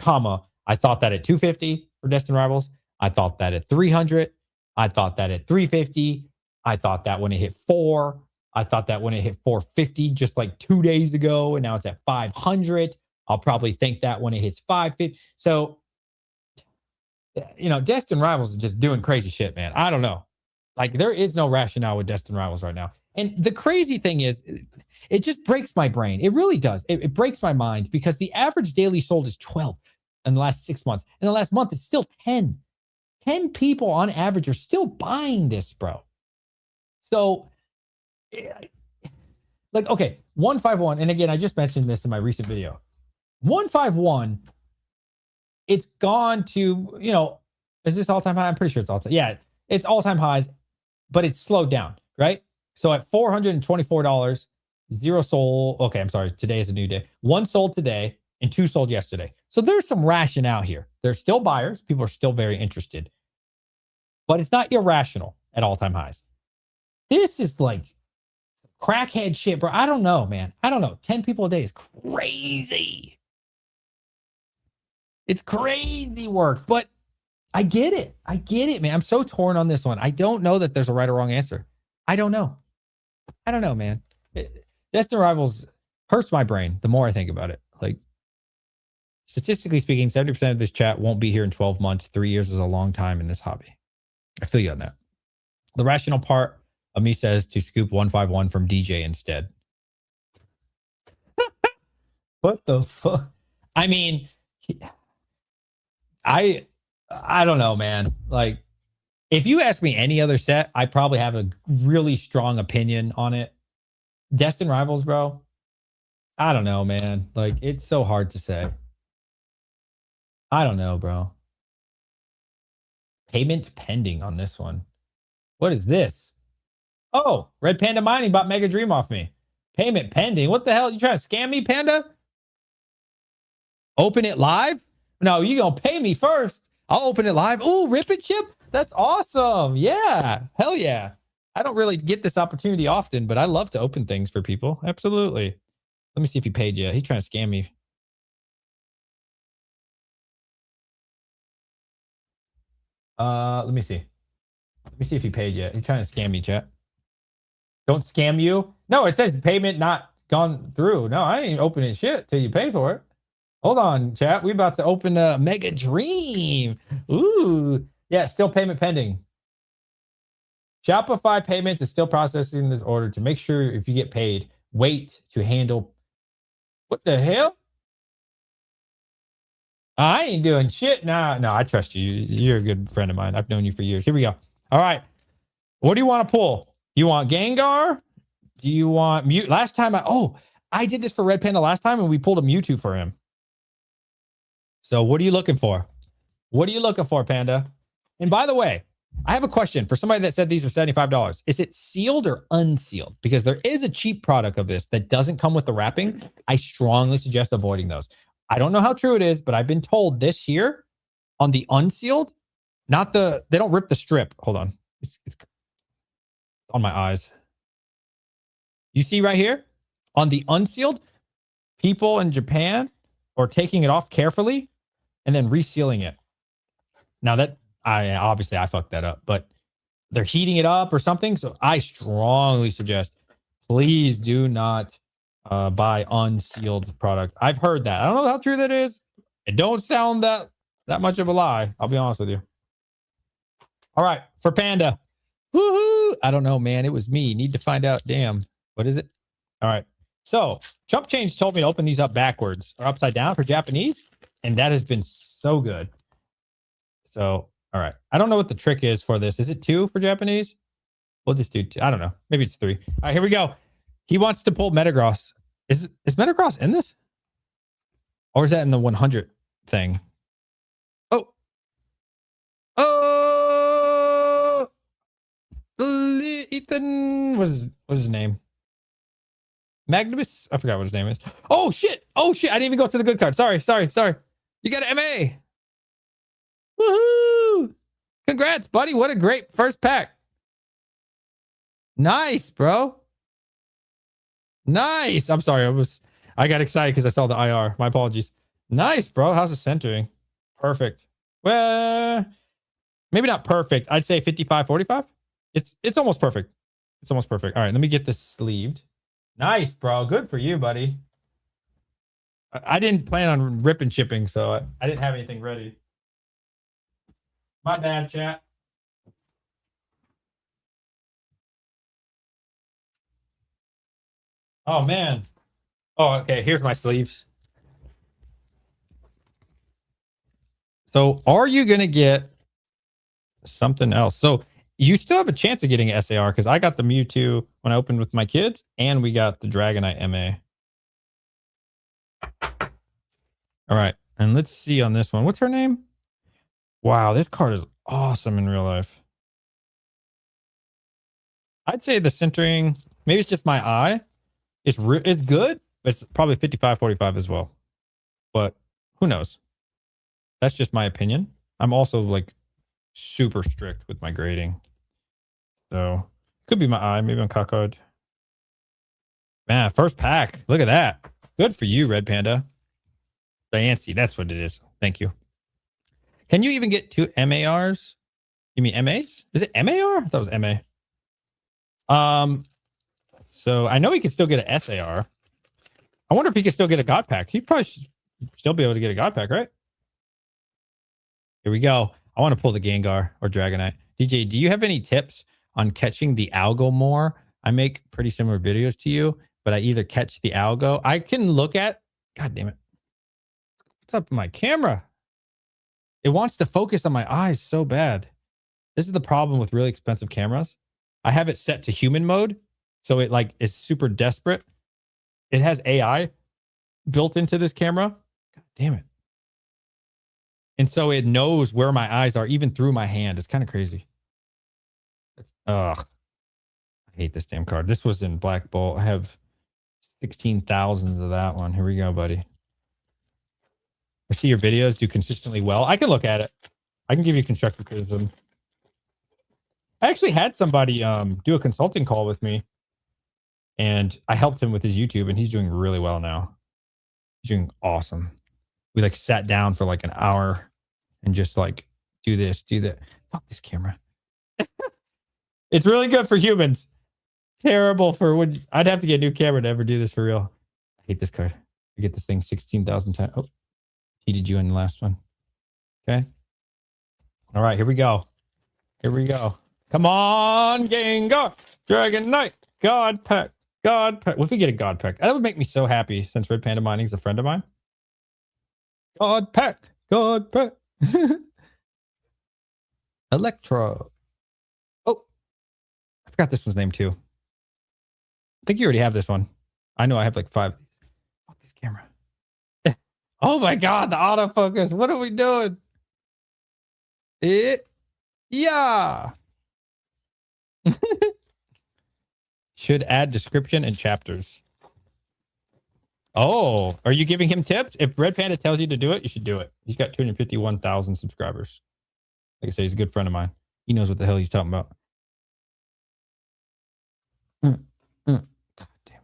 I thought that at 250 for Destined Rivals. I thought that at 300. I thought that at 350. I thought that when it hit 4. I thought that when it hit 450 just like 2 days ago, and now it's at 500. I'll probably think that when it hits 550. So, Destined Rivals is just doing crazy shit, man. I don't know. Like, there is no rationale with Destined Rivals right now. And the crazy thing is, it just breaks my brain. It really does. It breaks my mind because the average daily sold is 12 in the last 6 months. In the last month, it's still 10. 10 people on average are still buying this, bro. So, like, okay, 151. And again, I just mentioned this in my recent video. 151, it's gone to, is this all-time high? I'm pretty sure it's all-time. Yeah, it's all-time highs, but it's slowed down, right? So at $424, 0 sold. Okay, I'm sorry. Today is a new day. 1 sold today and 2 sold yesterday. So there's some rationale here. There's still buyers. People are still very interested. But it's not irrational at all-time highs. This is like crackhead shit, bro. I don't know, man. I don't know. 10 people a day is crazy. It's crazy work, but I get it. I get it, man. I'm so torn on this one. I don't know that there's a right or wrong answer. I don't know. I don't know, man. Destined Rivals hurts my brain the more I think about it. Like, statistically speaking, 70% of this chat won't be here in 12 months. 3 years is a long time in this hobby. I feel you on that. The rational part of me says to scoop 151 from DJ instead. What the fuck? I mean, I don't know, man. Like, if you ask me any other set, I probably have a really strong opinion on it. Destined Rivals, bro. I don't know, man. Like, it's so hard to say. I don't know, bro. Payment pending on this one. What is this? Oh, Red Panda Mining bought Mega Dream off me. Payment pending. What the hell? You trying to scam me, Panda? Open it live? No, you gonna pay me first. I'll open it live. Ooh, Rip It Chip. That's awesome. Yeah. Hell yeah. I don't really get this opportunity often, but I love to open things for people. Absolutely. Let me see if he paid you. He's trying to scam me. Let me see. Let me see if he paid you. He's trying to scam me, chat. Don't scam you. No, it says payment not gone through. No, I ain't opening shit till you pay for it. Hold on, chat. We about to open a Mega Dream. Ooh. Yeah, still payment pending. Shopify payments is still processing this order. To make sure if you get paid, wait to handle. What the hell? I ain't doing shit. Nah, no, I trust you. You're a good friend of mine. I've known you for years. Here we go. All right. What do you want to pull? Do you want Gengar? Do you want Mute? Last time I did this for Red Panda last time and we pulled a Mewtwo for him. So what are you looking for? What are you looking for, Panda? And by the way, I have a question for somebody that said these are $75. Is it sealed or unsealed? Because there is a cheap product of this that doesn't come with the wrapping. I strongly suggest avoiding those. I don't know how true it is, but I've been told this here on the unsealed, they don't rip the strip. Hold on. It's on my eyes. You see right here on the unsealed, people in Japan are taking it off carefully and then resealing it. Now that I fucked that up, but they're heating it up or something. So I strongly suggest, please do not buy unsealed product. I've heard that. I don't know how true that is. It don't sound that much of a lie. I'll be honest with you. All right, for Panda. Woohoo! I don't know, man. It was me. Need to find out. Damn. What is it? All right. So Chump Change told me to open these up backwards or upside down for Japanese, and that has been so good. So, all right. I don't know what the trick is for this. Is it 2 for Japanese? We'll just do 2. I don't know. Maybe it's 3. All right, here we go. He wants to pull Metagross. Is Metagross in this? Or is that in the 100 thing? Oh. Oh. Ethan. What is his name? Magnus? I forgot what his name is. Oh, shit. Oh, shit. I didn't even go to the good card. Sorry. You got an MA. Woohoo! Congrats, buddy. What a great first pack. Nice, bro. Nice. I'm sorry. I got excited because I saw the IR. My apologies. Nice, bro. How's the centering? Perfect. Well, maybe not perfect. I'd say 55, 45. It's almost perfect. It's almost perfect. All right, let me get this sleeved. Nice, bro. Good for you, buddy. I didn't plan on ripping shipping, so I didn't have anything ready. My bad, chat. Oh, man. Oh, okay. Here's my sleeves. So are you going to get something else? So you still have a chance of getting an SAR because I got the Mewtwo when I opened with my kids, and we got the Dragonite MA. All right. And let's see on this one. What's her name? Wow, this card is awesome in real life. I'd say the centering, maybe it's just my eye. It's good, but it's probably 55, 45 as well. But who knows? That's just my opinion. I'm also like super strict with my grading. So could be my eye, maybe on cockeyed. Man, first pack. Look at that. Good for you, Red Panda. Fancy, that's what it is. Thank you. Can you even get 2 MARs? You mean MAs? Is it MAR? I thought it was MA. So I know he can still get an SAR. I wonder if he can still get a God Pack. He probably should still be able to get a God Pack, right? Here we go. I want to pull the Gengar or Dragonite. DJ, do you have any tips on catching the Algo more? I make pretty similar videos to you, but I either catch the Algo. I can look at... God damn it. What's up with my camera? It wants to focus on my eyes so bad. This is the problem with really expensive cameras. I have it set to human mode, so it like is super desperate. It has AI built into this camera. God damn it. And so it knows where my eyes are, even through my hand. It's kind of crazy. Ugh. I hate this damn card. This was in Black Bolt. I have 16,000 of that one. Here we go, buddy. I see your videos do consistently well. I can look at it. I can give you constructive criticism. I actually had somebody do a consulting call with me, and I helped him with his YouTube, and he's doing really well now. He's doing awesome. We like sat down for like an hour and just like do this, do that. Fuck this camera. It's really good for humans. Terrible for when I'd have to get a new camera to ever do this for real. I hate this card. I get this thing 16,000 times. Oh, cheated you in the last one. Okay. All right, here we go. Here we go. Come on, Gengar, Dragonite, God Pack, God Pack. What if we get a God Pack? That would make me so happy since Red Panda Mining is a friend of mine. God Pack, God Pack. Electro. Oh, I forgot this one's name too. I think you already have this one. I know I have like 5. Fuck this camera. Oh my God, the autofocus. What are we doing? Yeah. Should add description and chapters. Oh, are you giving him tips? If Red Panda tells you to do it, you should do it. He's got 251,000 subscribers. Like I said, he's a good friend of mine. He knows what the hell he's talking about. God damn.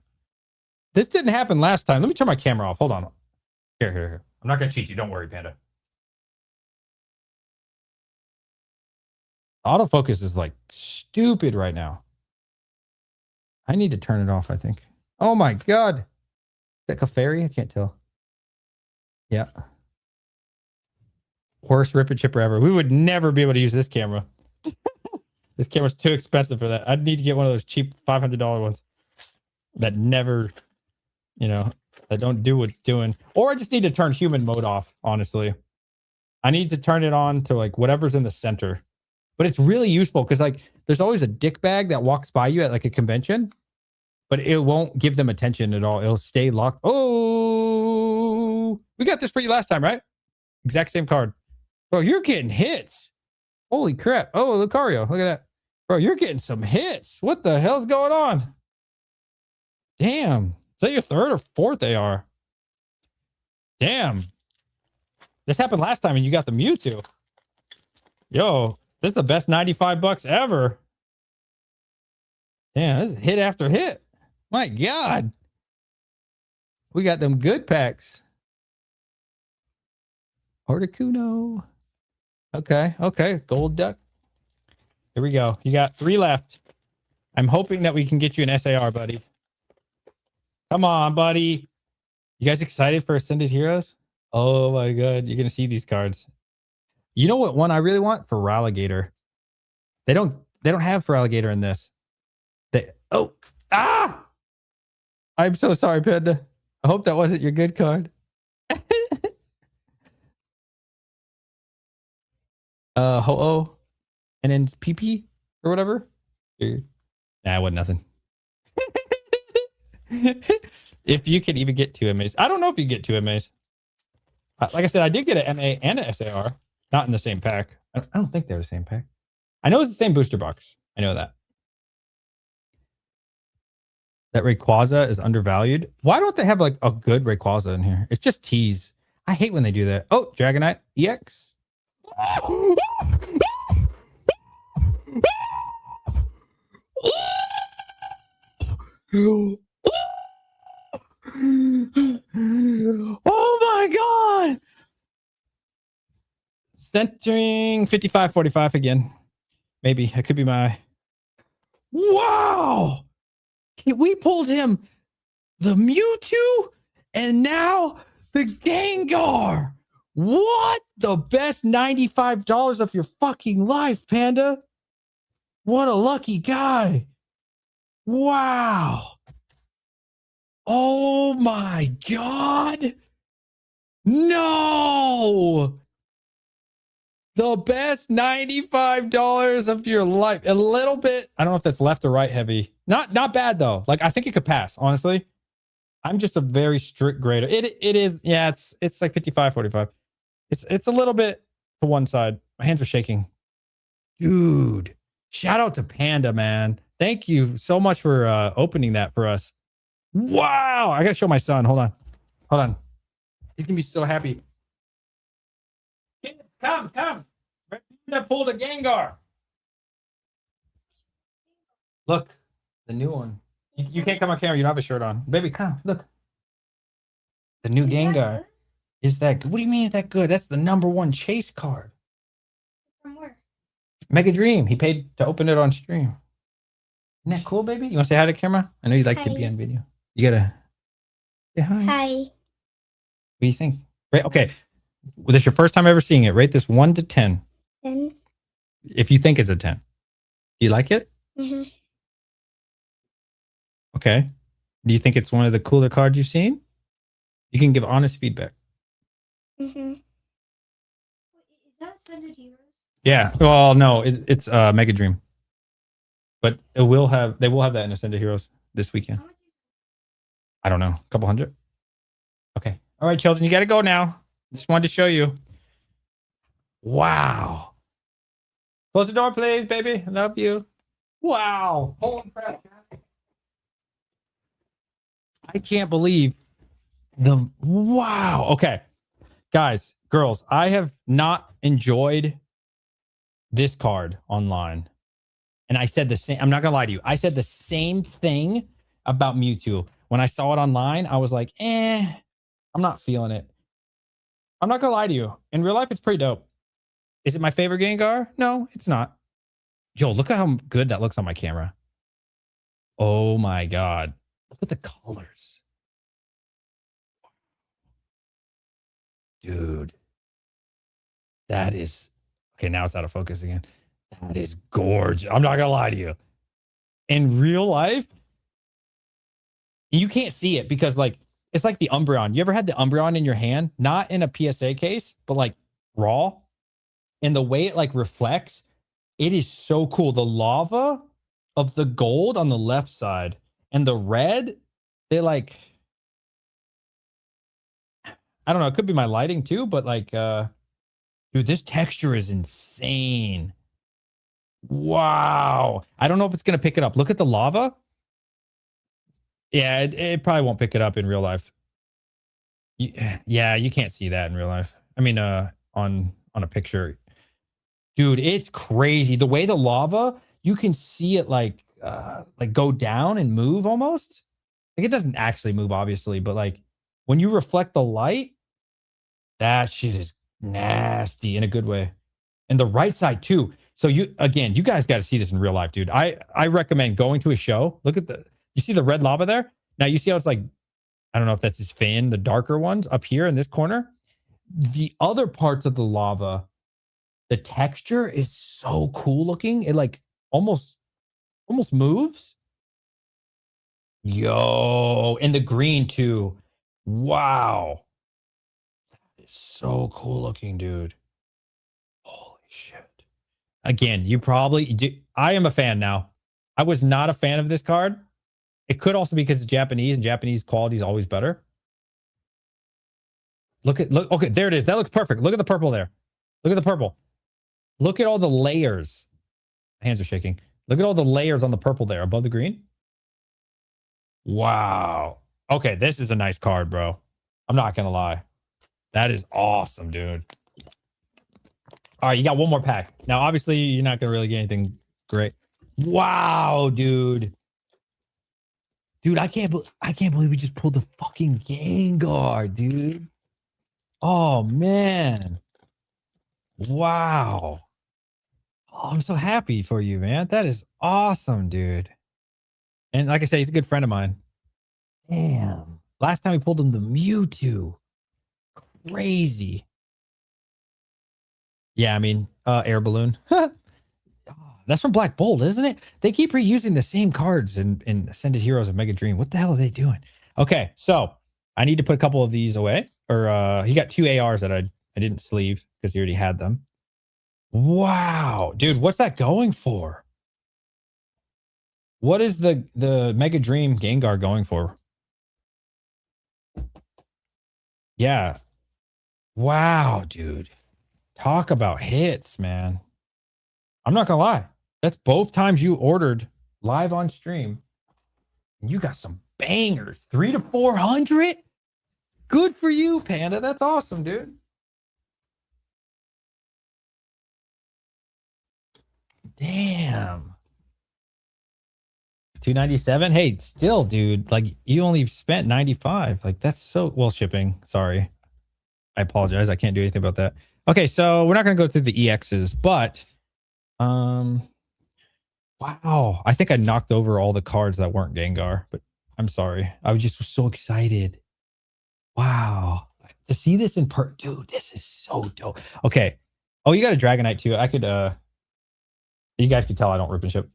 This didn't happen last time. Let me turn my camera off. Hold on. Here. I'm not going to cheat you. Don't worry, Panda. Autofocus is like stupid right now. I need to turn it off, I think. Oh my God. Is that Clefairy? I can't tell. Yeah. Worst rip and chipper ever. We would never be able to use this camera. This camera's too expensive for that. I'd need to get one of those cheap $500 ones that never, you know, that don't do what it's doing. Or I just need to turn human mode off, honestly. I need to turn it on to like whatever's in the center. But it's really useful because like there's always a dick bag that walks by you at like a convention, but it won't give them attention at all. It'll stay locked. Oh, we got this for you last time, right? Exact same card. Bro, you're getting hits. Holy crap. Oh, Lucario. Look at that. Bro, you're getting some hits. What the hell's going on? Damn. Is that your third or fourth AR? Damn. This happened last time and you got the Mewtwo. Yo, this is the best 95 bucks ever. Damn, this is hit after hit. My God. We got them good packs. Articuno. Okay, okay. Gold duck. Here we go. You got 3 left. I'm hoping that we can get you an SAR, buddy. Come on, buddy. You guys excited for Ascended Heroes? Oh my God. You're going to see these cards. You know what one I really want? For Ralligator. They don't have for Alligator in this. I'm so sorry, Panda. I hope that wasn't your good card. Ho-Oh. And then PP or whatever. Nah, it wasn't nothing. If you can even get 2 MAs. I don't know if you get 2 MAs. Like I said, I did get an MA and an SAR. Not in the same pack. I don't think they're the same pack. I know it's the same booster box. I know that. That Rayquaza is undervalued. Why don't they have like a good Rayquaza in here? It's just tease. I hate when they do that. Oh, Dragonite EX. Oh my God. Centering 55-45 again. Maybe. It could be my... Wow! We pulled him the Mewtwo and now the Gengar. What? The best $95 of your fucking life, Panda. What a lucky guy. Wow. Oh my God. No. The best $95 of your life. A little bit. I don't know if that's left or right heavy. Not bad though. Like I think it could pass, honestly. I'm just a very strict grader. It is, yeah, it's like 55-45. It's a little bit to one side. My hands are shaking. Dude. Shout out to Panda, man. Thank you so much for opening that for us. Wow. I gotta show my son. Hold on. He's gonna be so happy. Kids, come. Panda pulled a Gengar. Look, the new one. You can't come on camera. You don't have a shirt on. Baby, come. Look. The new Gengar. Is that good? What do you mean is that good? That's the #1 chase card. From where? Mega Dream. He paid to open it on stream. Isn't that cool, baby? You want to say hi to the camera? I know you'd like to be on video. You gotta say hi. Hi. What do you think? Right? Okay. Well, this is your first time ever seeing it. Rate this 1 to 10. 10. If you think it's a 10. Do you like it? Mm-hmm. Okay. Do you think it's one of the cooler cards you've seen? You can give honest feedback. Mm-hmm. Is that Ascended Heroes? Yeah. Well, no, it's Mega Dream. But they will have that in Ascended Heroes this weekend. I don't know, a couple hundred. Okay. All right, children, you got to go now. Just wanted to show you. Wow. Close the door, please, baby. I love you. Wow. Holy crap. I can't believe wow. Okay. Guys, girls, I have not enjoyed this card online. And I said the same, I'm not going to lie to you. I said the same thing about Mewtwo. When I saw it online, I was like, I'm not feeling it. I'm not going to lie to you. In real life, it's pretty dope. Is it my favorite Gengar? No, it's not. Yo, look at how good that looks on my camera. Oh my God. Look at the colors. Dude. That is okay. Now it's out of focus again. That is gorgeous. I'm not gonna lie to you. In real life, you can't see it because like it's like the Umbreon. You ever had the Umbreon in your hand? Not in a PSA case, but like raw. And the way it like reflects, it is so cool. The lava of the gold on the left side and the red, they like I don't know, it could be my lighting too, but like dude, this texture is insane. Wow. I don't know if it's going to pick it up. Look at the lava. Yeah, it probably won't pick it up in real life. Yeah, you can't see that in real life. I mean, on a picture. Dude, it's crazy. The way the lava, you can see it like go down and move almost. Like it doesn't actually move, obviously, but like when you reflect the light, that shit is nasty in a good way. And the right side too. So you guys got to see this in real life, dude. I recommend going to a show. Look at you see the red lava there? Now you see how it's like, I don't know if that's his fin, the darker ones up here in this corner. The other parts of the lava, the texture is so cool looking. It like almost moves. Yo, and the green too. Wow. It's so cool looking, dude. Holy shit. Again, you probably do. I am a fan now. I was not a fan of this card. It could also be because it's Japanese and Japanese quality is always better. Look. Okay, there it is. That looks perfect. Look at the purple there. Look at the purple. Look at all the layers. Hands are shaking. Look at all the layers on the purple there above the green. Wow. Okay, this is a nice card, bro. I'm not going to lie. That is awesome, dude. All right, you got one more pack. Now, obviously, you're not going to really get anything great. Wow, dude. Dude, I can't believe we just pulled the fucking Gengar, dude. Oh, man. Wow. Oh, I'm so happy for you, man. That is awesome, dude. And like I said, he's a good friend of mine. Damn. Last time we pulled him the Mewtwo. Crazy. Yeah, I mean, air balloon. That's from Black Bolt, isn't it? They keep reusing the same cards in Ascended Heroes of Mega Dream. What the hell are they doing? Okay, so I need to put a couple of these away. Or he got 2 ARs that I didn't sleeve because he already had them. Wow, dude, what's that going for? What is the Mega Dream Gengar going for? Yeah. Wow, dude. Talk about hits, man. I'm not gonna lie. That's both times you ordered live on stream. You got some bangers. 300 to 400? Good for you, Panda. That's awesome, dude. Damn. 297. Hey, still, dude. Like you only spent 95. Like that's so well shipping. Sorry. I apologize. I can't do anything about that. Okay, so we're not gonna go through the EXs, but wow. I think I knocked over all the cards that weren't Gengar, but I'm sorry. I was just so excited. Wow. To see this in dude, this is so dope. Okay. Oh, you got a Dragonite too. I could you guys could tell I don't rip and ship.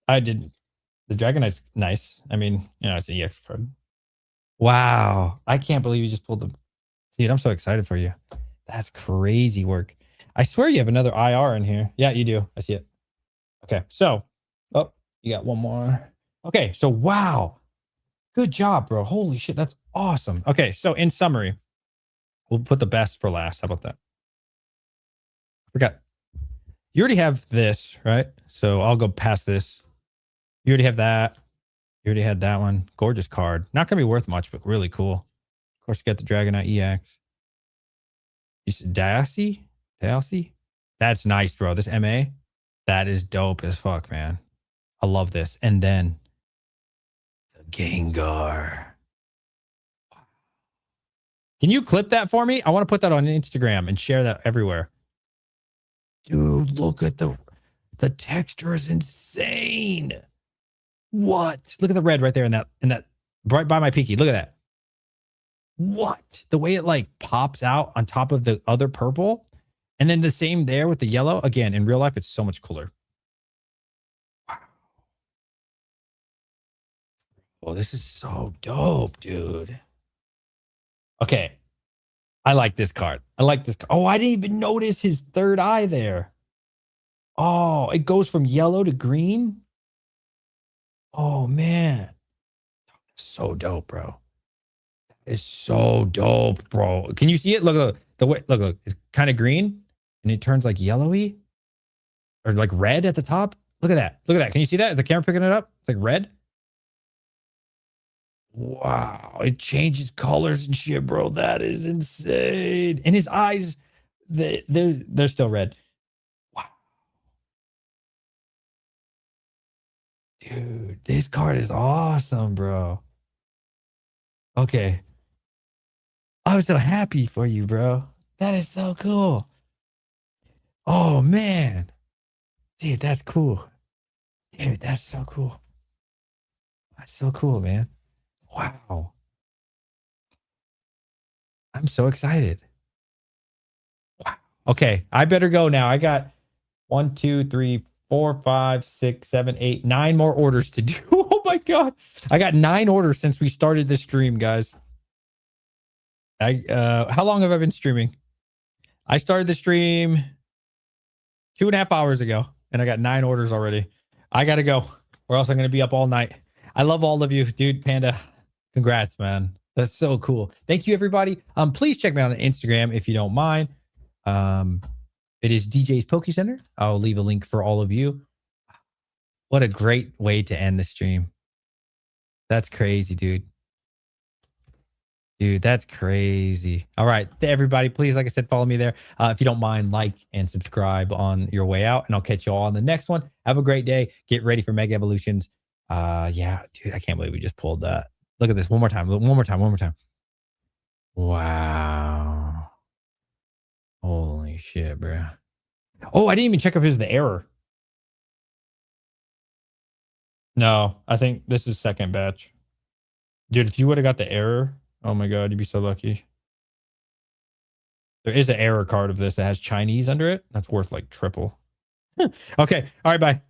I didn't. The Dragonite's nice. I mean, you know, it's an EX card. Wow. I can't believe you just pulled the dude. I'm so excited for you. That's crazy work. I swear you have another IR in here. Yeah, you do. I see it. Okay, so oh, you got one more. Okay, so wow. Good job, bro. Holy shit, that's awesome. Okay, so in summary, we'll put the best for last. How about that? Forgot. You already have this, right? So I'll go past this. You already have that. You already had that one. Gorgeous card. Not going to be worth much, but really cool. Of course, you got the Dragonite EX. You said Dassy? That's nice, bro. This MA, that is dope as fuck, man. I love this. And then the Gengar. Can you clip that for me? I want to put that on Instagram and share that everywhere. Dude, look at The texture is insane. What? Look at the red right there in that right by my pinky. Look at that. What? The way it like pops out on top of the other purple. And then the same there with the yellow. Again, in real life, it's so much cooler. Wow. Oh, this is so dope, dude. Okay. I like this card. I like this. Oh, I didn't even notice his third eye there. Oh, it goes from yellow to green. Oh, man. So dope, bro. It's so dope, bro. Can you see it? Look, the way, look, it's kind of green and it turns like yellowy or like red at the top. Look at that. Look at that. Can you see that? Is the camera picking it up? It's like red. Wow. It changes colors and shit, bro. That is insane. And his eyes, they're still red. Wow. Dude, this card is awesome, bro. Okay. I'm so happy for you, bro. That is so cool. Oh, man. Dude, that's cool. Dude, that's so cool. That's so cool, man. Wow. I'm so excited. Wow. Okay, I better go now. I got 1, 2, 3, 4, 5, 6, 7, 8, 9 more orders to do. Oh my God. I got 9 orders since we started this stream, guys. How long have I been streaming? I started the stream 2.5 hours ago, and I got 9 orders already. I gotta go, or else I'm gonna be up all night. I love all of you, dude. Panda, congrats, man. That's so cool. Thank you, everybody. Please check me out on Instagram if you don't mind. It is DJ's Poke Center. I'll leave a link for all of you. What a great way to end the stream. That's crazy, dude. Dude, that's crazy. All right, everybody, please, like I said, follow me there. If you don't mind, like and subscribe on your way out, and I'll catch you all on the next one. Have a great day. Get ready for Mega Evolutions. Yeah, dude, I can't believe we just pulled that. Look at this one more time. One more time. One more time. Wow. Holy shit, bro. Oh, I didn't even check if it was the error. No, I think this is second batch. Dude, if you would have got the error, oh my God, you'd be so lucky. There is an error card of this that has Chinese under it. That's worth like triple. Okay. All right. Bye.